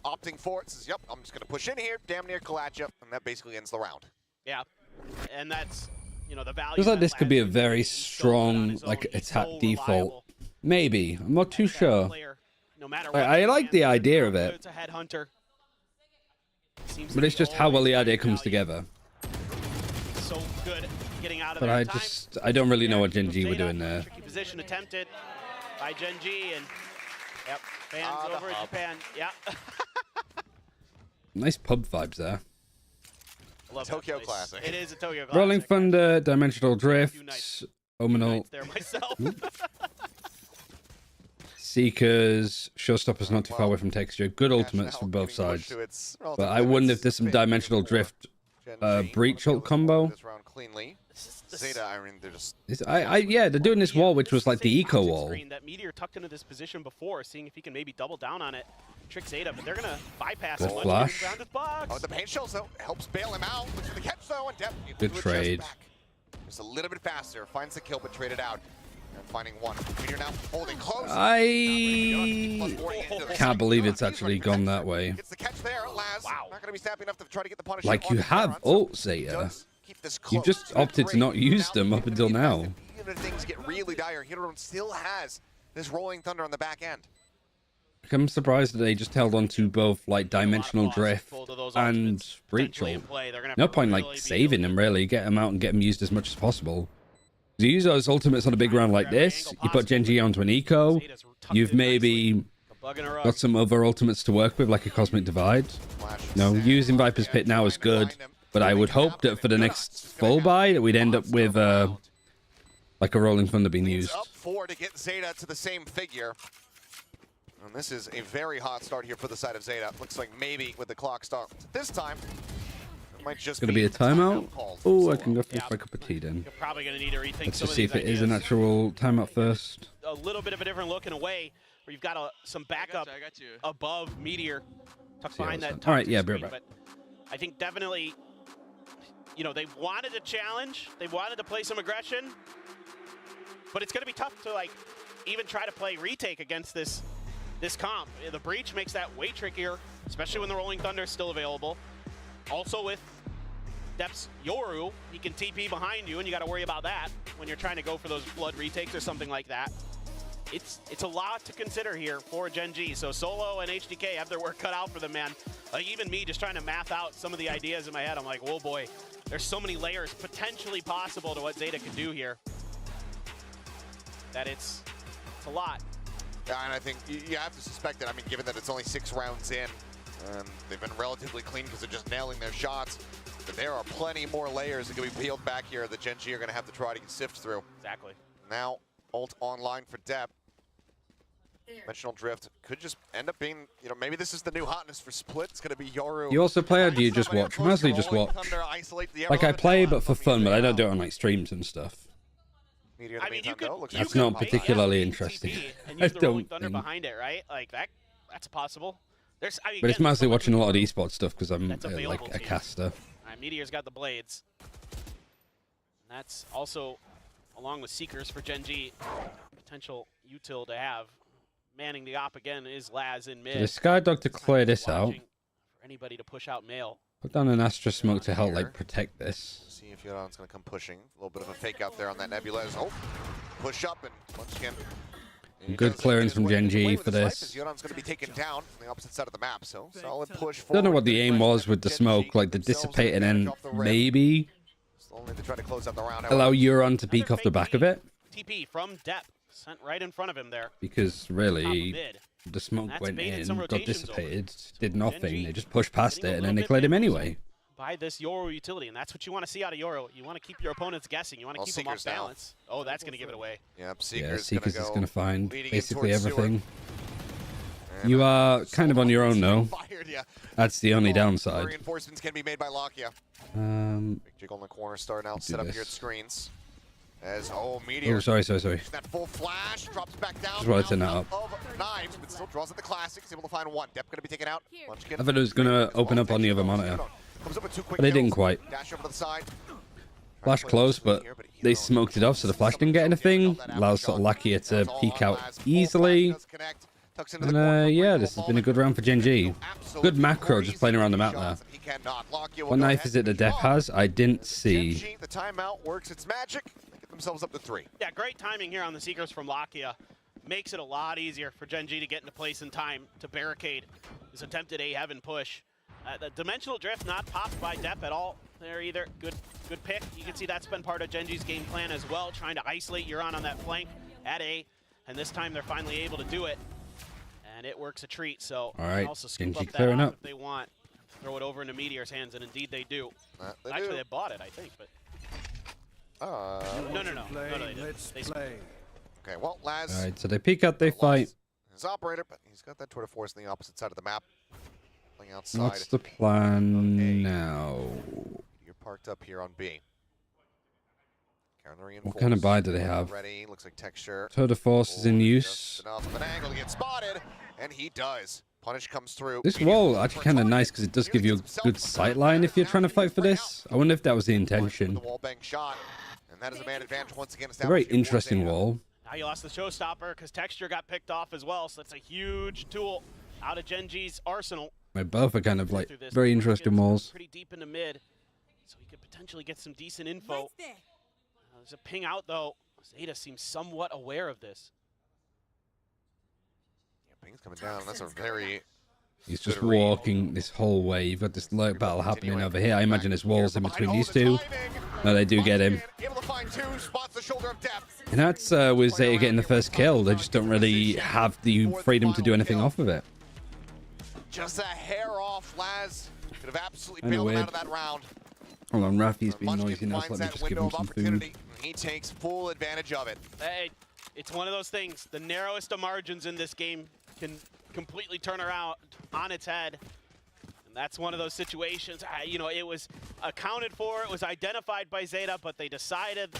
opting for it. Says, "Yep, I'm just going to push in here, damn near collat you," and that basically ends the round. Yeah, and that's the value. Feels like that this could be a Laz very is so good on strong his own. like He's attack so default. reliable. Maybe. I'm not too That sure. player, no matter I what like the idea of it, it's a headhunter. Seems but to it's be just how well the always idea finding comes value. together. So good at getting out of But there I in time. don't really know what Gen G were Zeta, doing there. Tricky position attempted by Gen G, and yep, fans the over in hub. Japan. Yeah. Nice pub vibes there. I love that Tokyo place. Classic. It is a Tokyo Classic. Rolling Thunder, Dimensional Drift, nights Ominal, there myself. Seekers, Showstopper's not too far away from Texture. Good ultimates from both sides. But I wonder if there's some Dimensional Drift Breach ult combo. This round cleanly. Zeta, I mean, they're just Yeah, they're doing this wall, which was like the eco wall. Screen that Meteor tucked into this position before, seeing if he can maybe double down on it. Trick Zeta, but they're gonna bypass Good him. flash. Around his box. Oh, the paint shells though helps bail him out. Looks for the catch though, and Depp Good just trade. back. Just a little bit faster. Finds the kill, but traded out. And finding one. Meteor now holding close. I can't believe it's actually gone that way. Gets the catch there. Laz not gonna be snappy enough to try to get the punish. Like, you have ult, Zeta. You've just opted to not use them up until now. Even if things get really dire, Hero still has this rolling thunder on the back end. I'm surprised that they just held on to both like Dimensional Drift and Breach ult. No point like saving them really. Get them out and get them used as much as possible. You use those ultimates on a big round like this. You put Gen G onto an eco. You've maybe got some other ultimates to work with, like a Cosmic Divide. No, using Viper's Pit now is good, but I would hope that for the next full buy that we'd end up with like a Rolling Thunder being used. Up 4 to get Zeta to the same figure. And this is a very hot start here for the side of Zeta. Looks like maybe with the clock start this time, it might just Gonna be a timeout. Oh, I can go finish my cup of tea then. You're probably gonna need to rethink Let's some just of see these if it is an ideas. actual timeout first. A little bit of a different look in a way, where you've got some backup above Meteor, tucked behind that. All right, yeah, screen, be right but I think definitely, they wanted a challenge, they wanted to play some aggression, but it's going to be tough to even try to play retake against this comp. The breach makes that way trickier, especially when the Rolling Thunder is still available. Also with Depp's Yoru, he can TP behind you, and you got to worry about that when you're trying to go for those flood retakes or something like that. It's a lot to consider here for Gen G. So Solo and HDK have their work cut out for them, man. Even me just trying to math out some of the ideas in my head, I'm like, whoa boy, there's so many layers potentially possible to what Zeta can do here. That it's a lot. Yeah, and I think you have to suspect it. I mean, given that it's only 6 rounds in, they've been relatively clean because they're just nailing their shots. but there are plenty more layers that can be peeled back here that Gen G are going to have to try to sift through. Exactly. Now, ult online for Dep. Dimensional Drift could just end up being, you know, maybe this is the new hotness for Split. It's going to be Yoru. You also play, or do you just watch? Mostly just watch. Like, I play, but for fun, but I don't do it on, like, streams and stuff. I mean, That's not particularly interesting. And I use the Rolling don't Thunder think. behind it, right? Like, that's possible. There's, I mean, But it's again, mostly so much watching a lot of esports stuff because I'm that's available like a to you. caster. All right, Meteor's got the blades. And that's also, along with Seekers for Gen G, potential util to have. Manning the op again is Laz in mid. So the Skydog to clear this out. For anybody to push out male. Put down an Astra Smoke to help like protect this. See if Yoron's going to come pushing. A little bit of a fake out there on that Nebula. Oh, push up and once again. Good clearance from Gen G for this. Yoron's going to be taken down on the opposite side of the map, so solid push Don't know forward. what the aim was with the smoke, like the dissipate and then maybe Only to try to close out the round. allow Euron to peek off the back of it. TP from Dep, sent right in front of him there. Because Top of really, mid. the smoke That's went baited in, some got rotations dissipated, did Gen nothing. G They just pushed past getting a it and then little they bit cleared him bamboozled anyway. By this Yoru utility, and that's what you want to see out of Yoru. You want to keep your opponents guessing. You want to Well, keep them off Seekers now. balance. Oh, that's going to give it away. Yep, Yeah, Seekers, Seekers is going to find leading in basically towards everything. And You are kind of on your own though. fired, yeah. That's the only Oh, downside. Reinforcements can be made by Lakia. Um, Big jiggle in the corner, starting out, do set up this. here at screens. As, Meteor. oh, sorry. That full flash, drops back down. Just wanted to turn that out up. of knives, but still draws at the classic. He's able to find one. Dep going to be taken out. Munchkin. I thought it was going to open up on the other monitor. Comes up with two quick But they didn't kills. quite. Dash over to the side. Flash close, but they smoked it off, so the flash didn't get anything. Allows sort of Lakia to peek out easily. And yeah, this has been a good round for Gen G. Good macro, just playing around the map there. What knife is it that Dep has? I didn't see. The timeout works its magic. They get themselves up to 3. Yeah, great timing here on the Seekers from Lakia. Makes it a lot easier for Gen G to get into place in time to barricade this attempted A-Heaven push. The Dimensional Drift not popped by Dep at all there either. Good pick. You can see that's been part of Gen G's game plan as well, trying to isolate Euron on that flank at A. And this time they're finally able to do it. And it works a treat, so all right, also scoop Gen G up that clearing op up. if they want. Throw it over into Meteor's hands, and indeed they do. Actually, They bought it, I think, but... No, they didn't. They Okay, well, Laz. All right, so they peek out, they fight. His operator, but he's got that tour de force on the opposite side of the map. Playing outside. What's the plan now? You're parked up here on B. What kind of buy do they have? Ready. Looks like texture. Tour de force is in use. Just enough of an angle to get spotted, and he does. Punish comes through. This wall actually kind of nice because it does give you a good sight line if you're trying to fight for this. I wonder if that was the intention. The wall bang shot, and that is a man advantage once again. It's a very interesting wall. Now you lost the showstopper because Texture got picked off as well, so that's a huge tool out of Gen G's arsenal. Both are kind of like very interesting walls. Pretty deep into mid, so he could potentially get some decent info. There's a ping out though. ZETA seems somewhat aware of this. Yeah, ping's coming down. That's a very... He's just walking this whole way. You've got this lurk battle happening over here. I imagine there's walls in between these two. No, they do get him. And that's with ZETA getting the first kill. They just don't really have the freedom to do anything off of it. Just a hair off, Laz. Could have absolutely Kinda bailed him weird. out of that round. Hold on, Rafi's being Munchkin noisy now, so finds let me that just give window him of some opportunity, food. and he takes full advantage of it. Hey, it's one of those things. The narrowest of margins in this game can completely turn around on its head. And that's one of those situations. You know, it was accounted for, it was identified by ZETA, but they decided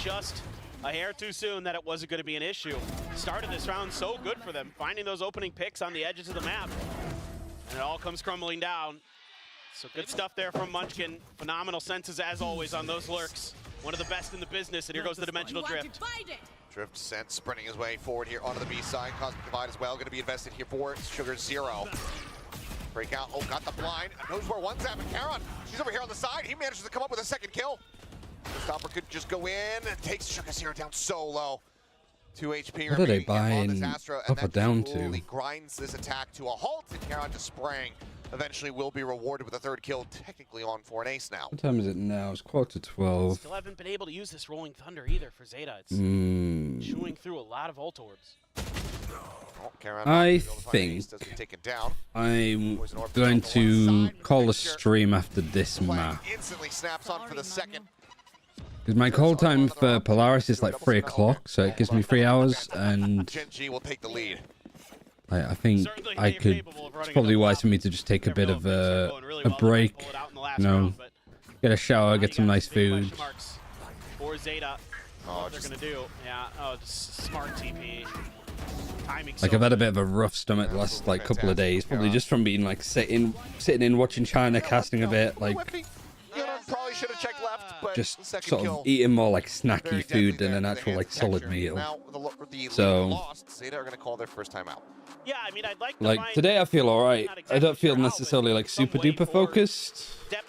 just a hair too soon that it wasn't going to be an issue. Started this round so good for them, finding those opening picks on the edges of the map. And it all comes crumbling down. So good stuff there from Munchkin. Phenomenal senses as always on those lurks. One of the best in the business, and here goes the Dimensional Drift. Drift sent, sprinting his way forward here onto the B side. Cosmic Divide as well, going to be invested here for Sugar Zero. Breakout, got the blind. Knows where one's at, but Karon, she's over here on the side. He manages to come up with a second kill. The stopper could just go in and takes Sugar Zero down so low. 2 HP. What are they remaining on this buying Astra, up or down slowly to? grinds this attack to a halt, and Karon just spraying. Eventually will be rewarded with a third kill, technically on for an ace now. What time is it now? It's 12:15. Still haven't been able to use this Rolling Thunder either for ZETA. It's chewing through a lot of ult orbs. I think I'm going to call a stream after this map. Instantly snaps on for the second. Because my call time for Polaris is like 3 o'clock, so it gives me 3 hours, and GENG will take the lead. I think I could. It's probably wise for me to just take a bit of a break, you know, get a shower, get some nice food. For ZETA, what they're gonna do? Yeah. Oh, just smart TP. Timing. Like I've had a bit of a rough stomach the last like couple of days, probably just from being like sitting in watching China casting a bit, like probably should have checked left, but just sort of eating more like snacky food than an actual like solid meal. So ZETA are gonna call their first time out. Yeah, I mean, I'd like today I feel all right. I don't feel necessarily like super duper focused.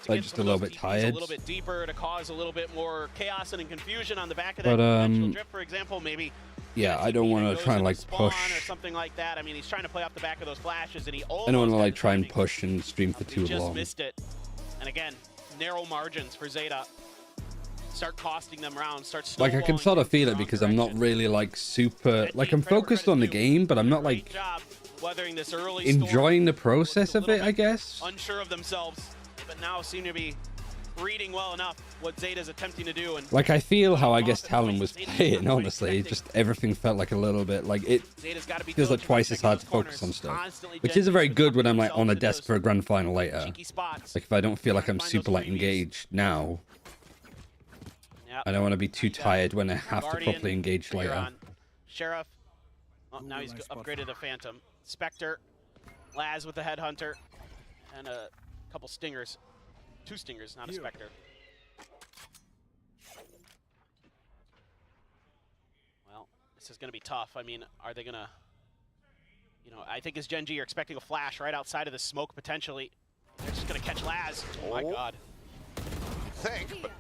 Like just a little bit tired. A little bit deeper to cause a little bit more chaos and confusion on the back of that drift, for example, maybe. Yeah, I don't want to try and like push. Or something like that. I mean, he's trying to play off the back of those flashes, and he I don't want to like try and push and stream for too just long. Missed it. And again, narrow margins for ZETA. Start costing them rounds. Like I can sort of feel it because I'm not really like super like I'm focused on the game, but I'm not like enjoying the process of it, I guess. Unsure of themselves, but now seem to be reading well enough what ZETA's attempting to do. And like I feel how I guess Talon was playing, honestly. Just everything felt like a little bit like it feels like twice as hard to focus on stuff. Which is very good when I'm like on a desk for a grand final later. Like if I don't feel like I'm super like engaged now. I don't want to be too tired when I have to properly engage later. Sheriff. Oh, now he's upgraded to Phantom. Spectre. Laz with the Headhunter. And a couple Stingers. 2 Stingers, not a Spectre. Well, this is going to be tough. I mean, are they going to... You know, I think as GENG, you're expecting a flash right outside of the smoke, potentially. They're just going to catch Laz. Oh, my God. Think, but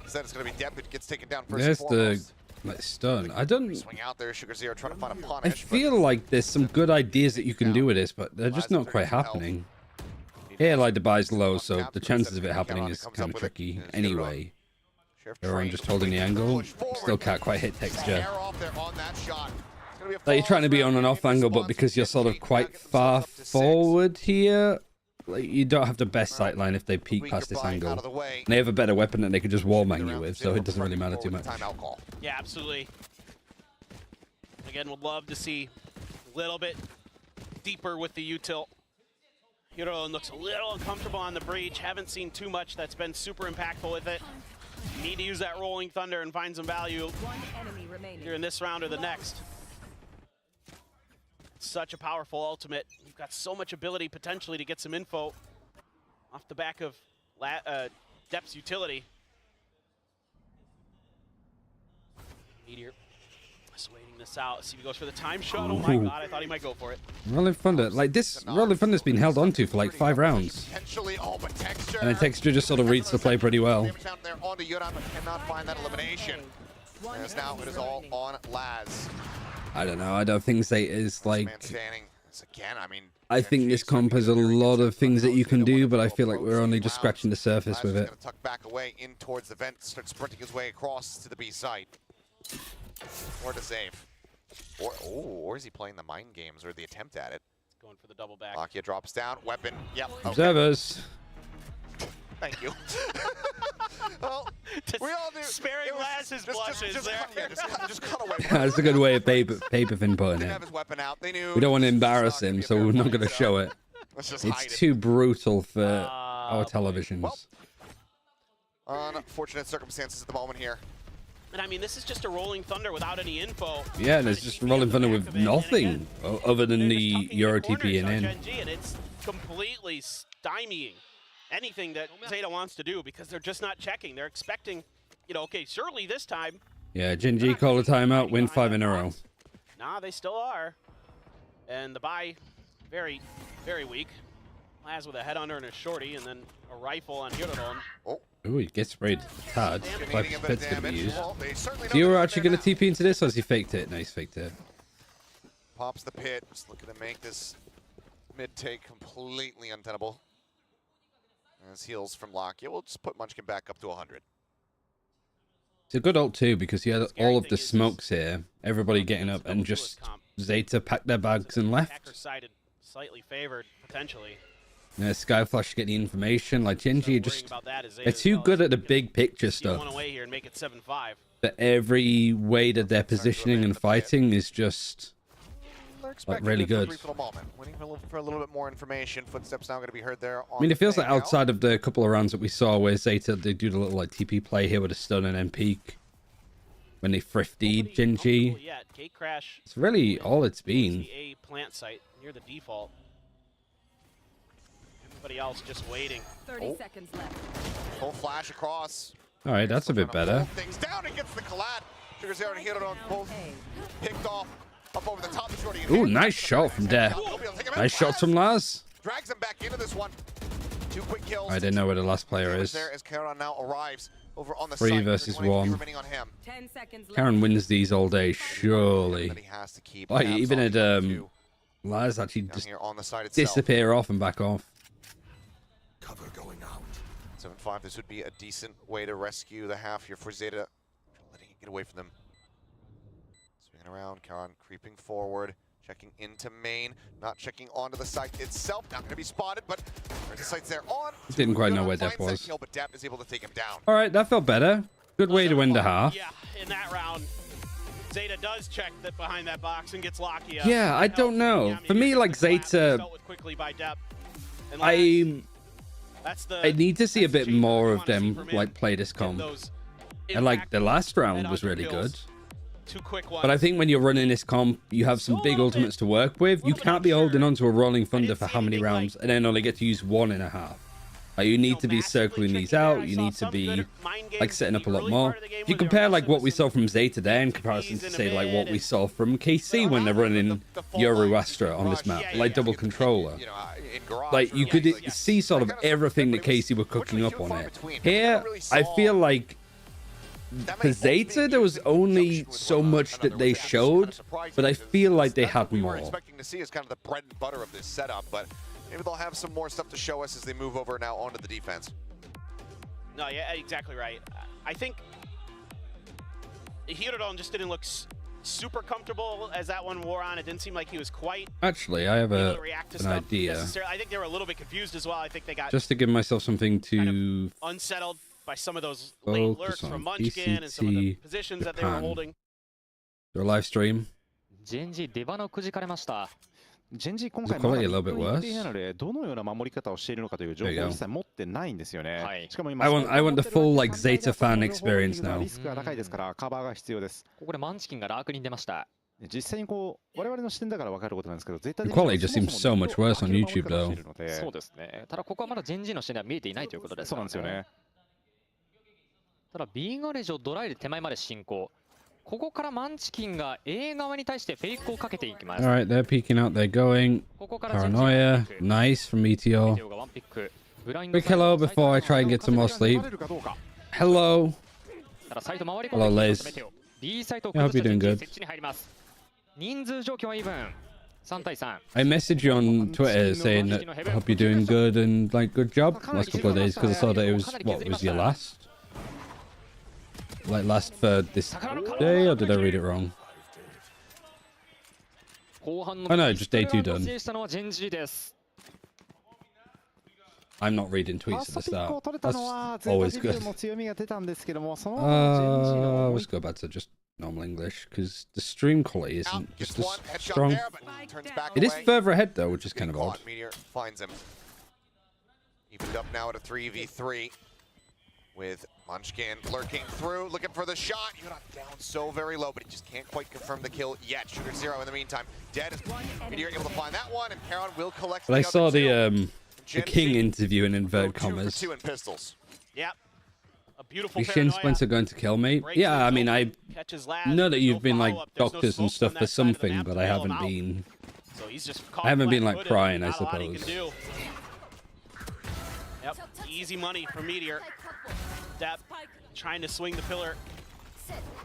instead it's going to be Depp who gets taken down first. There's the like stun. I don't swing out there. Sugar Zero trying to find a punish. I feel like there's some good ideas that you can do with this, but they're just not quite happening. Here, like the buy's low, so the chances of it happening is kind of tricky anyway. Everyone just holding the angle. Still can't quite hit texture. Like you're trying to be on an off angle, but because you're sort of quite far forward here, like you don't have the best sight line if they peek past this angle. And they have a better weapon that they could just wallbang you with, so it doesn't really matter too much. Yeah, absolutely. Again, would love to see a little bit deeper with the util. Hero looks a little uncomfortable on the breach. Haven't seen too much that's been super impactful with it. Need to use that Rolling Thunder and find some value here in this round or the next. Such a powerful ultimate. You've got so much ability potentially to get some info off the back of Depp's utility. Meteor just waiting this out. See if he goes for the time shot. Oh my God, I thought he might go for it. Rolling Thunder, like this Rolling Thunder's been held onto for like 5 rounds. And then Texture just sort of reads the play pretty well. Cannot find that elimination. As now it is all on Laz. I don't know. I don't think ZETA is like. Again, I mean, I think this comp has a lot of things that you can do, but I feel like we're only just scratching the surface with it. Tuck back away in towards the vent, start sprinting his way across to the B site. Or to save. Or is he playing the mind games or the attempt at it? Going for the double back. Lakia drops down. Weapon. Yep. Okay. Observers. Thank you. Well, we all knew. Sparing Laz's blushes there. Just cut away. That's a good way of paper thin putting it. We don't want to embarrass him, so we're not going to show it. It's too brutal for our televisions. Unfortunate circumstances at the moment here. And I mean, this is just a Rolling Thunder without any info. Yeah, and it's just Rolling Thunder with nothing other than the Euro TP in. And it's completely stymieing anything that ZETA wants to do because they're just not checking. They're expecting, you know, okay, surely this time. Yeah, GENG call a timeout, win 5 in a row. Nah, they still are. And the buy, very, very weak. Laz with a head under and a shorty, and then a rifle on Hirodon. Ooh, he gets sprayed hard. 5 pit's going to be used. So you were actually going to TP into this, or has he faked it? No, he's faked it. Pops the pit, just looking to make this mid-take completely untenable. As heals from Lakia, we'll just put Munchkin back up to 100. It's a good ult too, because he had all of the smokes here, everybody getting up and just Zeta packed their bags and left. Hacker sided slightly favored, potentially. Yeah, Skyflash get the information. Like Genji, just About that is they're too good at the big picture stuff. one away here and make it 7-5. But every way that they're positioning and fighting is just like really good. Waiting for a little bit more information. Footsteps now going to be heard there. I mean, it feels like outside of the couple of rounds that we saw where Zeta, they do the little like TP play here with a stun and then peek when they thriftied Genji. Yeah, gate crash. It's really all it's been. A plant site near the default. Everybody else just waiting. 30 seconds left. Full flash across. All right, that's a bit better. Things down and gets the collide. Sugar Zero to hit it on both. Picked off up over the top of Shorty. Ooh, nice shot from Def. Nice shots from Laz. Drags him back into this one. 2 quick kills. I didn't know where the last player is. There as Karen now arrives over on the 3 site. versus 1. On 10 seconds left. Karen wins these all day, surely. He has to keep Oh, even had Laz actually just here on the side itself. disappear off and back off. Cover going out. 7-5. This would be a decent way to rescue the half here for Zeta. Letting it get away from them. Swinging around. Karen creeping forward. Checking into main. Not checking onto the site itself. Not going to be spotted, but the site's there on. Didn't quite know where Depp was. Kill, but Depp is able to take him down. All right, that felt better. Good way to end the half. Yeah, in that round, Zeta does check that behind that box and gets Locky. Yeah, I don't know. For me, like Zeta, I need to see a bit more of them like play this comp. And like the last round was really good. But I think when you're running this comp, you have some big ultimates to work with. You can't be holding on to a rolling thunder for how many rounds and then only get to use 1.5. Like, you need to be circling these out. You need to be like setting up a lot more. If you compare like what we saw from Zeta there in comparison to say like what we saw from KC when they're running Yoru Astra on this map, like double controller. Like you could see sort of everything that KC were cooking up on it. Here, I feel like for Zeta, there was only so much that they showed, but I feel like they had more. Expecting to see is kind of the bread and butter of this setup, but maybe they'll have some more stuff to show us as they move over now onto the defense. No, yeah, exactly right. I think Hirodon just didn't look super comfortable as that one wore on. It didn't seem like he was quite. Actually, I have an idea. I think they were a little bit confused as well. I think they got just to give myself something to kind of unsettled by some of those late lurks from Munchkin and some of the positions that they were holding. Their live stream. GENG 出番をくじかれました。GENG 今回まだ I want the full like Zeta fan experience now. ここでマンチキンが楽に出ました。実際にこう我々の視点だから分かることなんですけど、The quality just seems so much worse on YouTube though. そうですね。ただここはまだGENGの視点では見えていないということです。そうなんですよね。ただ B ガレージをドライで手前まで進行。ここからマンチキンが A 側に対してフェイクをかけていきます。Alright, they're peeking out, they're going. Paranoia, nice from Meteor. Quick hello before I try and get some more sleep. Hello. Hello, Liz. I hope you're doing good. 人数状況はイーブン。3対3。I messaged you on Twitter saying that I hope you're doing good and like good job last couple of days because I saw that it was what was your last? Like last for this day, or did I read it wrong? Oh no, just day 2 done. I'm not reading tweets at the start. That's always good. Let's go back to just normal English, because the stream quality isn't just as strong. It is further ahead though, which is kind of odd. Meteor finds him. Evened up now at a 3v3. With Munchkin lurking through, looking for the shot. You're not down so very low, but he just can't quite confirm the kill yet. Sugar Zero in the meantime, dead. Meteor able to find that one, and Caron will collect. But I saw the King interview in inverted commas. 2 in pistols. Yep. A beautiful Is Shin Splinter going to kill me? Yeah, I mean, I know that you've been like doctors and stuff for something, but I haven't been. I haven't been like crying, I suppose. Yep. Easy money for Meteor. Depp trying to swing the pillar.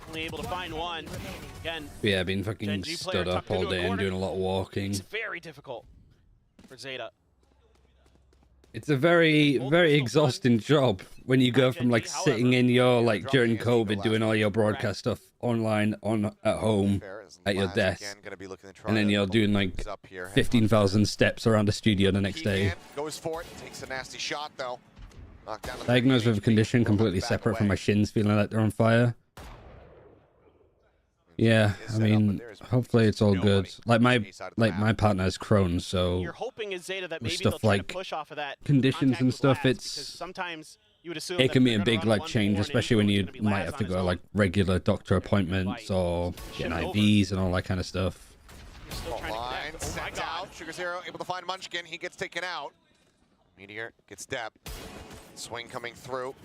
Only able to find one. Again. Yeah, been fucking stood up all day and doing a lot of walking. It's very difficult for Zeta. It's a very, very exhausting job when you go from like sitting in your like during COVID doing all your broadcast stuff online at home at your desk, and then you're doing like 15,000 steps around the studio the next day. Goes for it, takes a nasty shot though. Diagnosed with a condition completely separate from my shins feeling like they're on fire. Yeah, I mean, hopefully it's all good. Like my partner has Crohn's, so You're hoping as ZETA that maybe stuff they'll try like to push off of that conditions and stuff, because it's sometimes you would assume it can be a that big like change, especially when you might have to go like regular doctor appointments or get IVs and all that kind of stuff. Line sent out. Sugar Zero able to find Munchkin. He gets taken out. Meteor gets Deb. Swing coming through.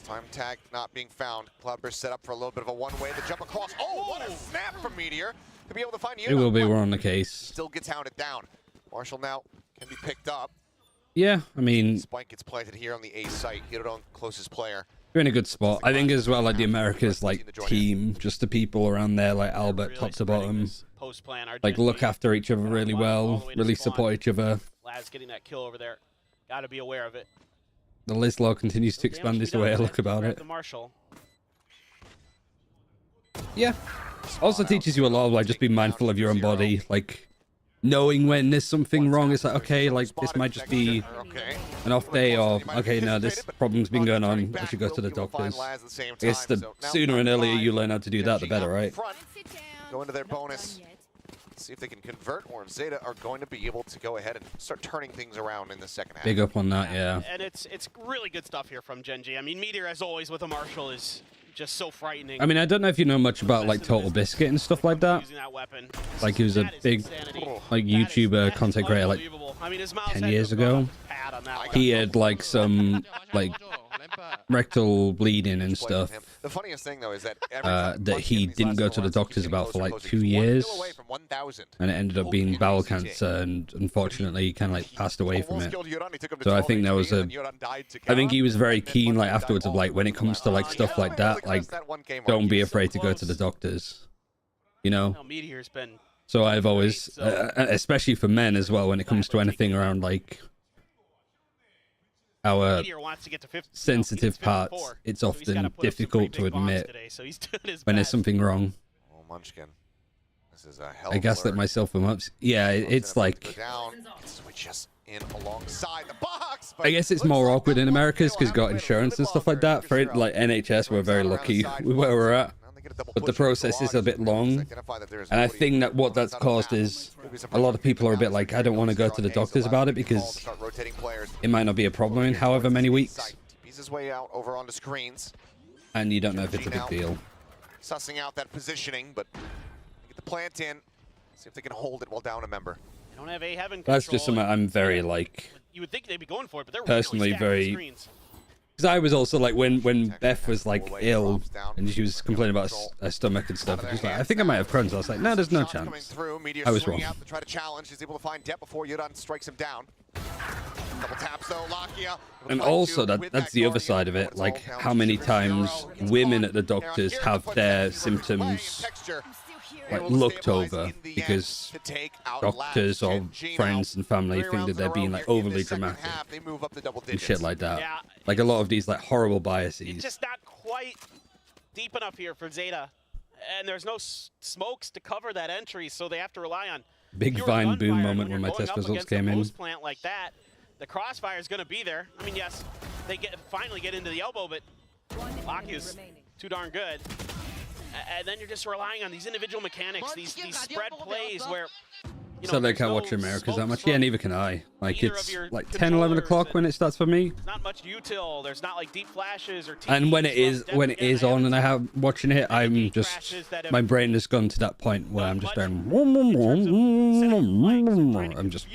Time tag not being found. Cloudburst set up for a little bit of a one-way. The jump across. Oh, what a snap from Meteor to be able to find you. It will be. We're on the case. Still gets hounded down. Marshall now can be picked up. Yeah, I mean, Spike gets planted here on the A site. Hit it on closest player. you're in a good spot. I think as well, like the Americas like team, just the people around there, like Albert, top to bottom, like look after each other really well, really support each other. Lav's getting that kill over there. Got to be aware of it. The Lislaw continues to expand is the way I look about it. The Marshall. Yeah. Also teaches you a lot of like just be mindful of your own body, like knowing when there's something wrong. It's like, okay, like this might just be an off day, or okay, no, this problem's been going on. I should go to the doctors. I guess the sooner and earlier you learn how to do that, the better, right? Go into their bonus. See if they can convert, or if ZETA are going to be able to go ahead and start turning things around in the second half. Big up on that, yeah. And it's really good stuff here from Gen G. I mean, Meteor, as always, with a Marshall is just so frightening. I mean, I don't know if you know much about like Total Biscuit and stuff like that. Like he was a big like YouTuber content creator like 10 years ago. He had like some like rectal bleeding and stuff. The funniest thing though is that that he didn't go to the doctors about for like 2 years, and it ended up being bowel cancer, and unfortunately he kind of like passed away from it. So I think there was I think he was very keen like afterwards of like when it comes to like stuff like that, like don't be afraid to go to the doctors, you know. So I've always especially for men as well, when it comes to anything around like our sensitive parts, it's often difficult to admit when there's something wrong. Oh, Munchkin. This is a hell I gaslit myself for months. Yeah, it's like switches in alongside the box. I guess it's more awkward in Americas because got insurance and stuff like that. For it, like NHS, we're very lucky with where we're at. But the process is a bit long, and I think that what that's caused is a lot of people are a bit like, I don't want to go to the doctors about it because it might not be a problem in however many weeks, His way out over onto screens. and you don't know if it's a big deal. Sussing out that positioning, but get the plant in. See if they can hold it while down a member. They don't have A heaven That's control. just something I'm very like You would think they'd be going for it, but they're personally really very. screens. Because I was also like when Beth was like ill and she was complaining about her stomach and stuff, and she was like, I think I might have Crohn's. I was like, no, there's no chance. I was wrong. Out to try to challenge. He's able to find Depp before Yudan strikes him down. Double taps though, Lakia. And also that's the other side of it, like how many times women at the doctors have their symptoms like looked over because doctors or friends and family think that they're being like overly dramatic and shit like that. Like a lot of these like horrible biases. It's just not quite deep enough here for ZETA, and there's no smokes to cover that entry, so they have to rely on Big Vine boom moment when my test results came in. Plant like that, the crossfire is going to be there. I mean, yes, they finally get into the elbow, but Laki is too darn good. And then you're just relying on these individual mechanics, these spread plays where, you know, So they can't watch Americas that much. Yeah, neither can I. Like it's like 10, 11 o'clock when it starts for me. Not much util. There's not like deep flashes or. And when it is on and I have watching it, I'm just my brain has gone to that point where I'm just going. I'm just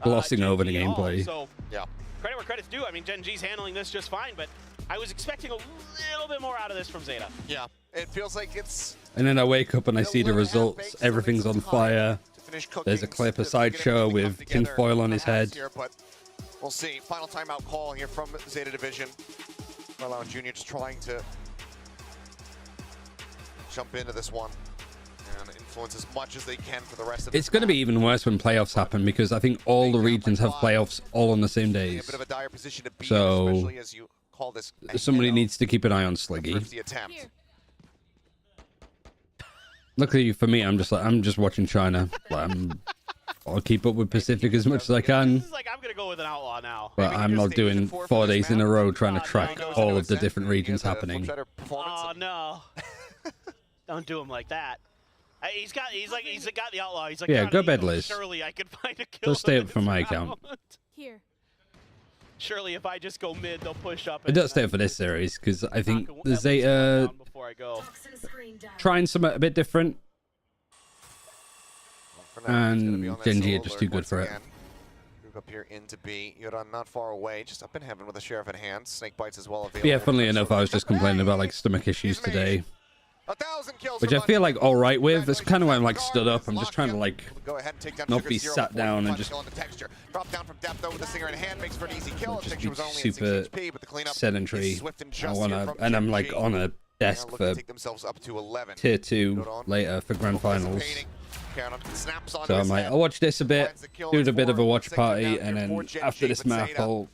glossing over the gameplay. So yeah, credit where credit's due. I mean, Gen G's handling this just fine, but I was expecting a little bit more out of this from ZETA. Yeah, it feels like it's. And then I wake up and I see the results. Everything's on fire. There's a clip, a sideshow with tinfoil on his head. But we'll see. Final timeout call here from ZETA Division. Marlon Jr. just trying to jump into this one. and influence as much as they can for the rest of the It's going to be even worse when playoffs happen because I think all the regions have playoffs all on the same days. A bit of a dire position to be in, So especially as you call this somebody needs to keep an eye on Sliggy. thrifty attempt. Luckily for me, I'm just watching China. I'll keep up with Pacific as much as I can. This is like, I'm going to go with an outlaw now. But I'm not doing 4 days in a row trying to track all of the different regions happening. Oh, no. Don't do him like that. He's got the outlaw. He's like, Yeah, go bed, Liz. Surely I could find a kill. Don't stay up for my account. Here. Surely if I just go mid, they'll push up. I don't stay up for this series because I think the Zeta trying something a bit different. And Genji are just too good for it. Move up here into B. Yoran not far away, just up in heaven with a sheriff at hand. Snake bites as well. But yeah, funnily enough, I was just complaining about like stomach issues today, which I feel like all right with. That's kind of why I'm like stood up. I'm just trying to like not be sat down and just just be super sedentary. I wanna, and I'm like on a desk for tier 2 later for grand finals. So I'm like, I'll watch this a bit, do a bit of a watch party, and then after this map, I'll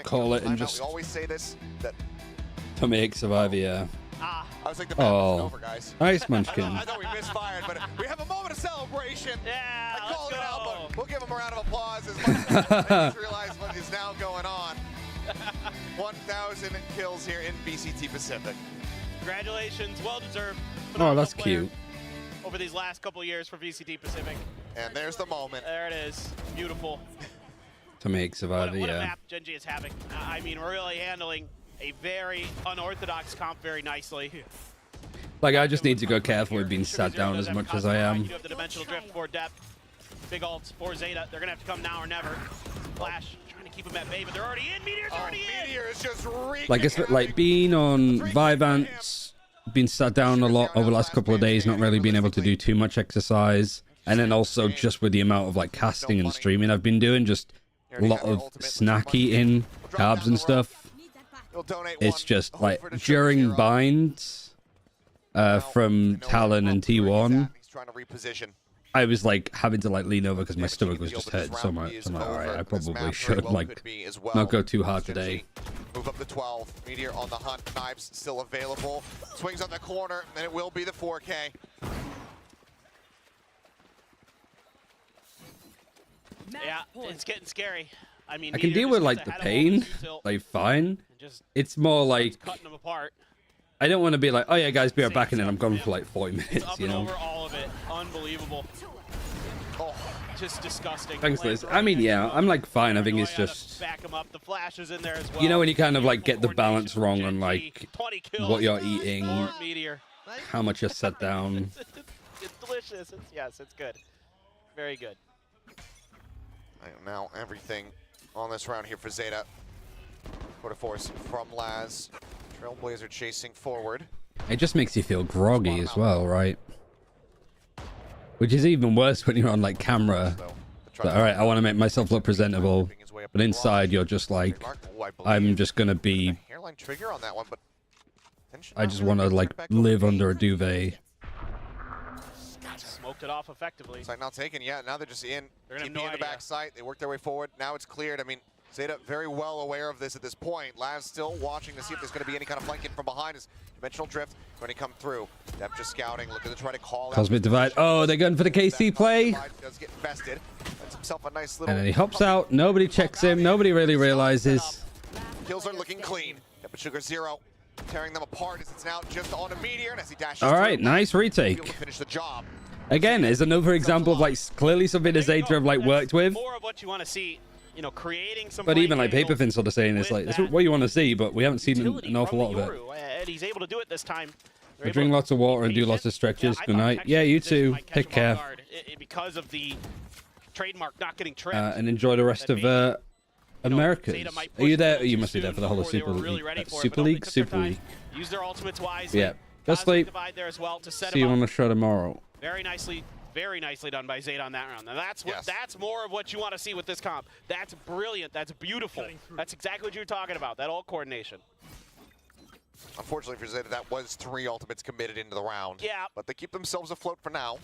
call it and just tummy ache survivor, yeah. Oh, nice Munchkin. I thought we misfired, but we have a moment of celebration. Yeah, I called it out, but we'll give him a round of applause as much as I just realized what is now going on. 1,000 kills here in BCT Pacific. Congratulations, well deserved. Oh, that's cute. Over these last couple of years for VCT Pacific. And there's the moment. There it is. Beautiful. Tummy ache survivor, What a yeah. map Genji is having. I mean, we're really handling a very unorthodox comp very nicely. Like, I just need to go careful with being sat down as much as I am. You have the dimensional drift for depth. Big ults for Zeta. They're going to have to come now or never. Flash trying to keep them at bay, but they're already in. Meteor's already in. Meteor is just Like, it's like being on Vivance, been sat down a lot over the last couple of days, not really being able to do too much exercise, and then also just with the amount of like casting and streaming I've been doing, just a lot of snack eating, carbs and stuff. It's just like during binds from Talon and T1, I was like having to like lean over because my stomach was just hurting so much. I'm like, all right, I probably should like not go too hard today. Move up to 12. Meteor on the hunt. Knives still available. Swings on the corner, and it will be the 4K. Yeah, it's getting scary. I mean, I can deal with like the pain, like fine. It's more like cutting them apart. I don't want to be like, oh yeah, guys, be right back, and then I'm gone for like 40 minutes, Up you and know. over all of it. Unbelievable. Oh, just disgusting. Thanks, Liz. I mean, yeah, I'm like fine. I think it's just, back him up. The flash is in there as well. you know, when you kind of like get the balance wrong on like what you're eating, Meteor. how much you're set down. It's delicious. Yes, it's good. Very good. Now everything on this round here for Zeta. Quarter force from Laz. Trailblazer chasing forward. It just makes you feel groggy as well, right? Which is even worse when you're on like camera. But, all right, I want to make myself look presentable, but inside you're just like, I'm just gonna be. Hairline trigger on that one, but I just want to like live under a duvet. Smoked it off effectively. Site not taken yet. Now they're just in. They're gonna have Team no B in the idea. back site. They work their way forward. Now it's cleared. I mean, Zeta very well aware of this at this point. Laz still watching to see if there's going to be any kind of flanking from behind. His dimensional drift going to come through. Dep just scouting, looking to try to call Cosmic Divide. Oh, they're going for the KC play. Does get invested. Finds himself a nice little. And then he hops out. Nobody checks him. Nobody really realizes. Kills are looking clean. Dep and Sugar 0 tearing them apart as it's now just on a Meteor, and as he dashes All right, through, nice he'll be able retake. to finish the job. Again, is another example of like clearly something that Zeta have like worked with. More of what you want to see, you know, creating some. But even like Paperfin's sort of saying it's like, this is what you want to see, but we haven't seen an awful lot of it. And he's able to do it this time. I drink lots of water and do lots of stretches. Good night. Yeah, you too. Take care. Because of the trademark not getting tripped. And enjoy the rest of Americas. Are you there? You must be there for the whole of Super League. Super League? Super League. Use their ultimates wisely. Yeah. Go sleep. There as well to set See you on the show tomorrow. Very nicely done by Zeta on that round. Now that's what, that's more of what you want to see with this comp. That's brilliant. That's beautiful. That's exactly what you're talking about. That all coordination. Unfortunately for Zeta, that was 3 ultimates committed into the round. Yeah. But they keep themselves afloat for now.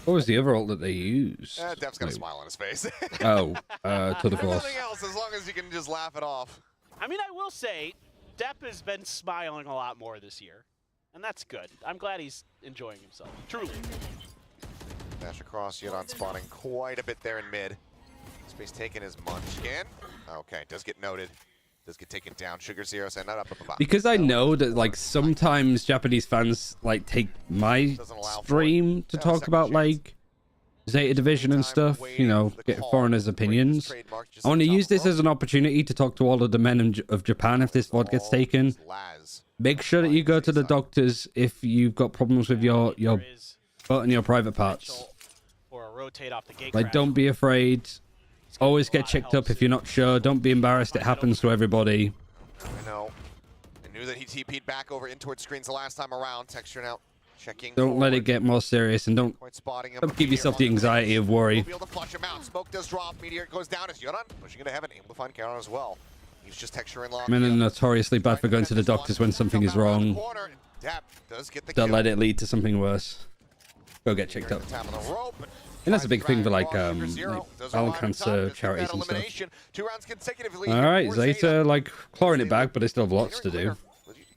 What was the other ult that they used? Dev's got a smile on his face. Oh, to the force. Nothing else, as long as you can just laugh it off. I mean, I will say, Depp has been smiling a lot more this year, and that's good. I'm glad he's enjoying himself, truly. Dash across, Yudon spawning quite a bit there in mid. Space taken is Munchkin. Okay, does get noted. Does get taken down. Sugar Zero saying not up. Because I know that like sometimes Japanese fans like take my stream to talk about like Zeta Division and stuff, you know, get foreigners' opinions. I want to use this as an opportunity to talk to all of the men of Japan if this VOD gets taken. Make sure that you go to the doctors if you've got problems with your butt and your private parts. Or a rotate off the gate Like, don't be afraid. Always get checked up if you're not sure. Don't be embarrassed. It happens to everybody. I know. I knew that he TP'd back over in towards screens the last time around. Texture now checking. Don't let it get more serious, and don't give yourself the anxiety of worry. Be able to flush him out. Smoke does drop. Meteor goes down as Yudon pushing into heaven. Able to find Karen as well. He's just texturing long. Men are notoriously bad for going to the doctors when something is wrong. Don't let it lead to something worse. Go get checked up. And that's a big thing for like bowel cancer charities and stuff. 2 rounds consecutively. All right, Zeta like clawing it back, but they still have lots to do.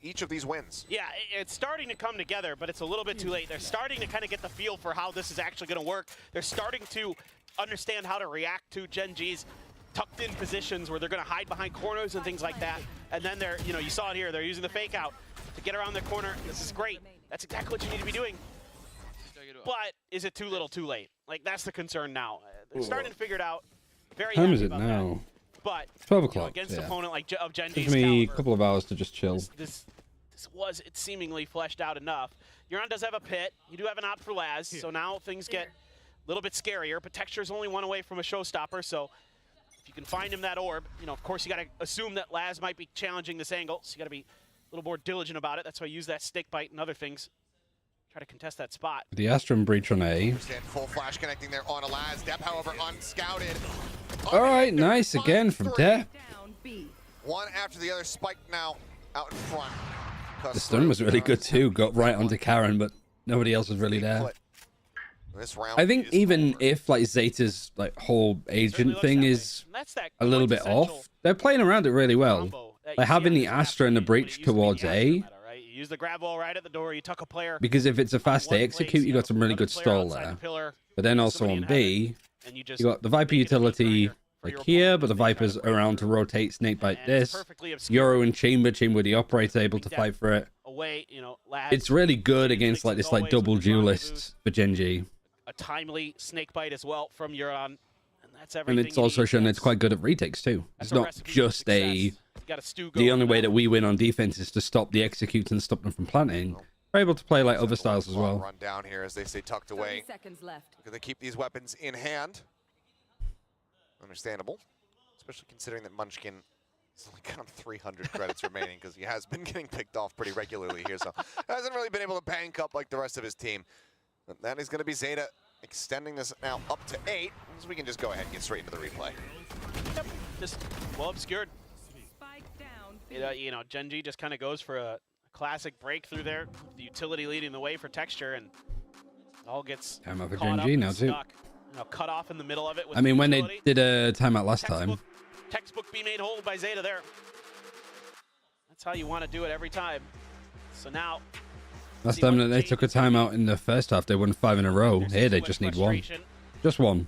Each of these wins. Yeah, it's starting to come together, but it's a little bit too late. They're starting to kind of get the feel for how this is actually going to work. They're starting to understand how to react to Gen G's tucked in positions where they're going to hide behind corners and things like that. And then they're, you know, you saw it here. They're using the fake out to get around the corner. This is great. That's exactly what you need to be doing. But is it too little, too late? Like, that's the concern now. They're starting to figure it out. Very What time is happy it about now? that. But 12 you know, o'clock. against an Yeah. opponent like of Gen Gives G's me caliber, a couple of hours to just chill. this was it seemingly fleshed out enough. Euron does have a pit. You do have an op for Laz, so now things get a little bit scarier. But Texture's only one away from a showstopper, so if you can find him that orb, you know, of course you got to assume that Laz might be challenging this angle, so you got to be a little more diligent about it. That's why I use that stick bite and other things. Try to contest that spot. The Astrum breach on A. Full flash connecting there on a Laz. Depp, however, unscouted. All right, nice again from Depp. One after the other, spiked now out in front. The stun was really good too. Got right onto Karen, but nobody else was really there. This round I think even if like Zeta's like whole agent thing is a little bit off, they're playing around it really well. Like having the Astra and the breach towards A. You use the grab wall right at the door. You tuck a player. Because if it's a fast A execute, you got some really good stall there. But then also on B, you got the Viper utility like here, but the Viper's around to rotate snakebite this. Euro and Chamber with the operator able to fight for it. Away, you know, It's really good against like this like double duelists for Gen G. A timely snakebite as well from Euron, and that's everything. And it's also shown it's quite good at retakes too. It's not just the only way that we win on defense is to stop the executes and stop them from planting. We're able to play like other styles as well. Run down here as they stay tucked away. Because they keep these weapons in hand. Understandable, especially considering that Munchkin has only got 300 credits remaining because he has been getting picked off pretty regularly here, so hasn't really been able to bank up like the rest of his team. But that is going to be Zeta extending this now up to 8, so we can just go ahead and get straight into the replay. Yep, just well obscured. You know, Gen G just kind of goes for a classic breakthrough there. The utility leading the way for Texture, and all gets Time out for caught Gen up G and now too. stuck. You know, cut off in the middle of it. With I mean, the when they utility. did a timeout last time, Textbook be made whole by Zeta there. That's how you want to do it every time. So now, last time that they took a timeout in the first half, they won 5 in a row. Here they just need one, just one,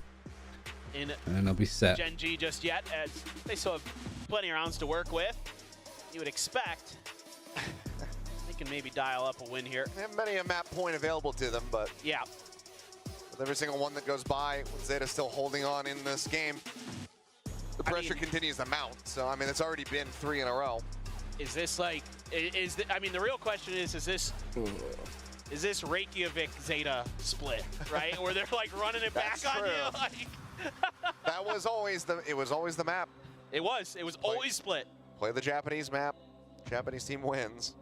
and then they'll be set. Gen G just yet, as they still have plenty of rounds to work with. You would expect they can maybe dial up a win here. They have many a map point available to them, but yeah, with every single one that goes by, with Zeta still holding on in this game, the pressure continues to mount. So I mean, it's already been 3 in a row. Is this like, I mean, the real question is this Reykjavik Zeta split, right? Where they're like running it back on you? Like That was always the map. It was always split. Play the Japanese map. Japanese team wins.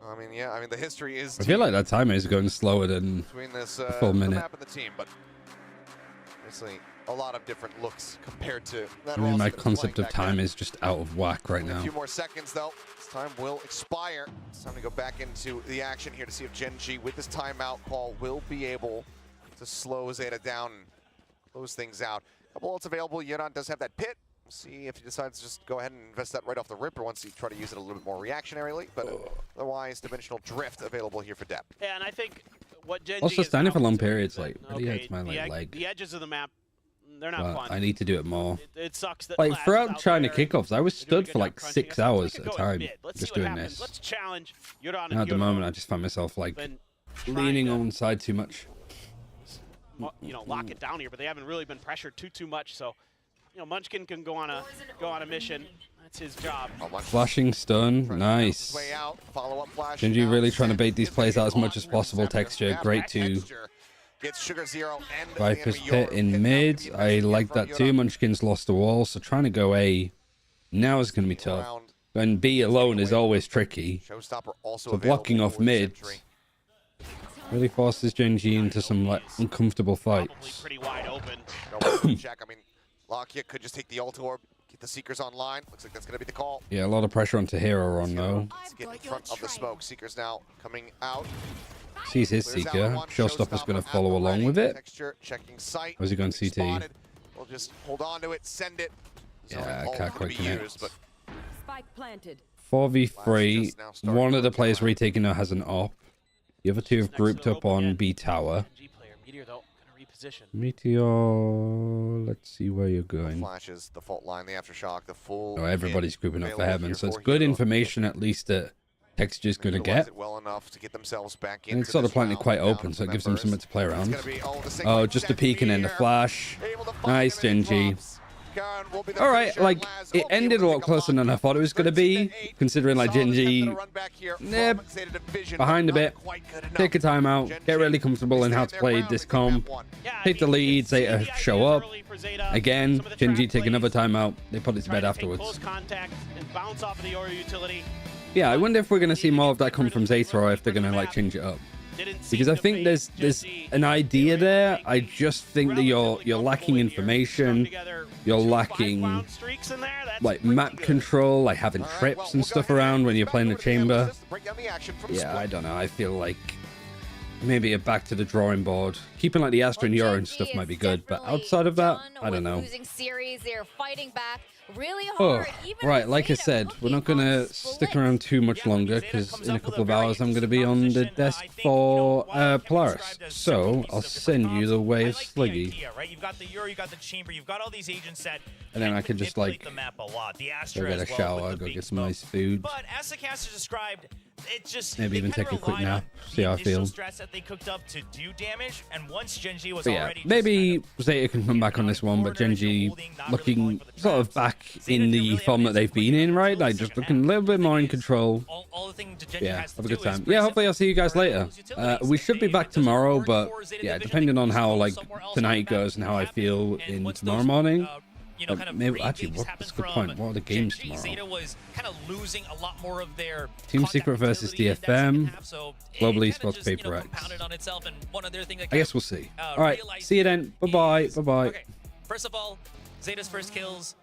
I mean, yeah. I mean, the history is. I feel like that timer is going slower than between this a full the minute. map and the team, but obviously a lot of different looks compared to that. I mean, my concept of time is just out of whack right A now. few more seconds though. This time will expire. It's time to go back into the action here to see if GENG with this timeout call will be able to slow ZETA down and close things out. A couple ults available. Yonan does have that pit. We'll see if he decides to just go ahead and invest that right off the rip, or once he try to use it a little bit more reactionarily. But otherwise, dimensional drift available here for Depp. Yeah, and I think what GENG Also, is standing for long balancing periods, is that, like, really hurts my leg. The edges of the map, they're not But fun. I need to do it more. It sucks that Like, Laz is throughout out China there. kickoffs, I was stood for like 6 hours at a Go time mid. Let's just see what doing happens. this. Let's challenge Yonan And at the Yonan. moment, I just find myself like Been leaning on side too much. You know, lock it down here, but they haven't really been pressured too much. So, you know, Munchkin can go on a mission. That's his job. Flashing stun, nice. Way out, follow-up flash. Genji really trying to bait these plays out as much as possible. Texture, great too. Gets Sugar Zero and Viper's pit in mid. I like that too. Munchkin's lost the wall, so trying to go A now is going to be tough. And B alone is always tricky. Showstopper also So blocking off mid really forces Genji into some like uncomfortable fights. Pretty wide open. Check. I mean, Lockyer could just take the ult orb, get the Seekers online. Looks like that's going to be the call. Yeah, a lot of pressure onto Hero on though. Let's get in front of the smoke. Seekers now coming out. Sees his Seeker. Showstopper's going to follow along with it. Texture, checking sight. Or is he going CT? We'll just hold on to it, send it. Yeah, I can't quite connect. But Spike planted. 4v3. One of the players retaking now has an op. The other two have grouped up on B tower. Meteor though, gonna reposition. Meteor, let's see where you're going. Flashes, the fault line, the aftershock, the full. Oh, everybody's grouping up for heaven, so it's good information at least that Texture's going to get. Well enough to get themselves back And it's sort of planted quite open, so it gives them something to play around. Oh, just a peek and then the flash. Nice, Genji. Alright, like, it ended a lot closer than I thought it was going to be, considering, like, Genji, behind a bit, take a timeout, get really comfortable in how to play this comp, take the lead, ZETA show up, again, Genji take another timeout, they put it to bed afterwards. Yeah, I wonder if we're going to see more of that come from ZETA, or if they're going to, like, change it up. Because I think there's an idea there. I just think that you're lacking information. You're lacking like map control, like having trips and stuff around when you're playing the chamber. Yeah, I don't know. I feel like maybe a back to the drawing board. Keeping like the Astra and Euro and stuff might be good, but outside of that, I don't know. Losing series, they're fighting back really Oh, hard. right, like I said, we're not going to stick around too much longer because in a couple of hours I'm going to be on the desk for Polaris. So I'll send you the way of Sliggy. You've got the Euro, you've got the chamber, you've got all these agents that And then I can just like the map a lot. The go Astra get a as well shower, with the go big get some smoke. nice food. But as the caster described, it just Maybe even take a quick nap, see how I feel. strats that they cooked up to do damage, and once Genji was But yeah, already maybe ZETA can come back on this one, but Genji looking sort of back in the form that they've been in, right? Like just looking a little bit more in control. Yeah, have a good time. Yeah, hopefully I'll see you guys later. We should be back tomorrow, but yeah, depending on how like tonight goes and how I feel in tomorrow morning. Maybe actually, what's a good point? What are the games tomorrow? ZETA was kind of losing a lot more of their Team Secret versus DFM, Global Esports Paper X. I guess we'll see. All right, see you then. Bye bye. Bye bye. First of all, ZETA's first kills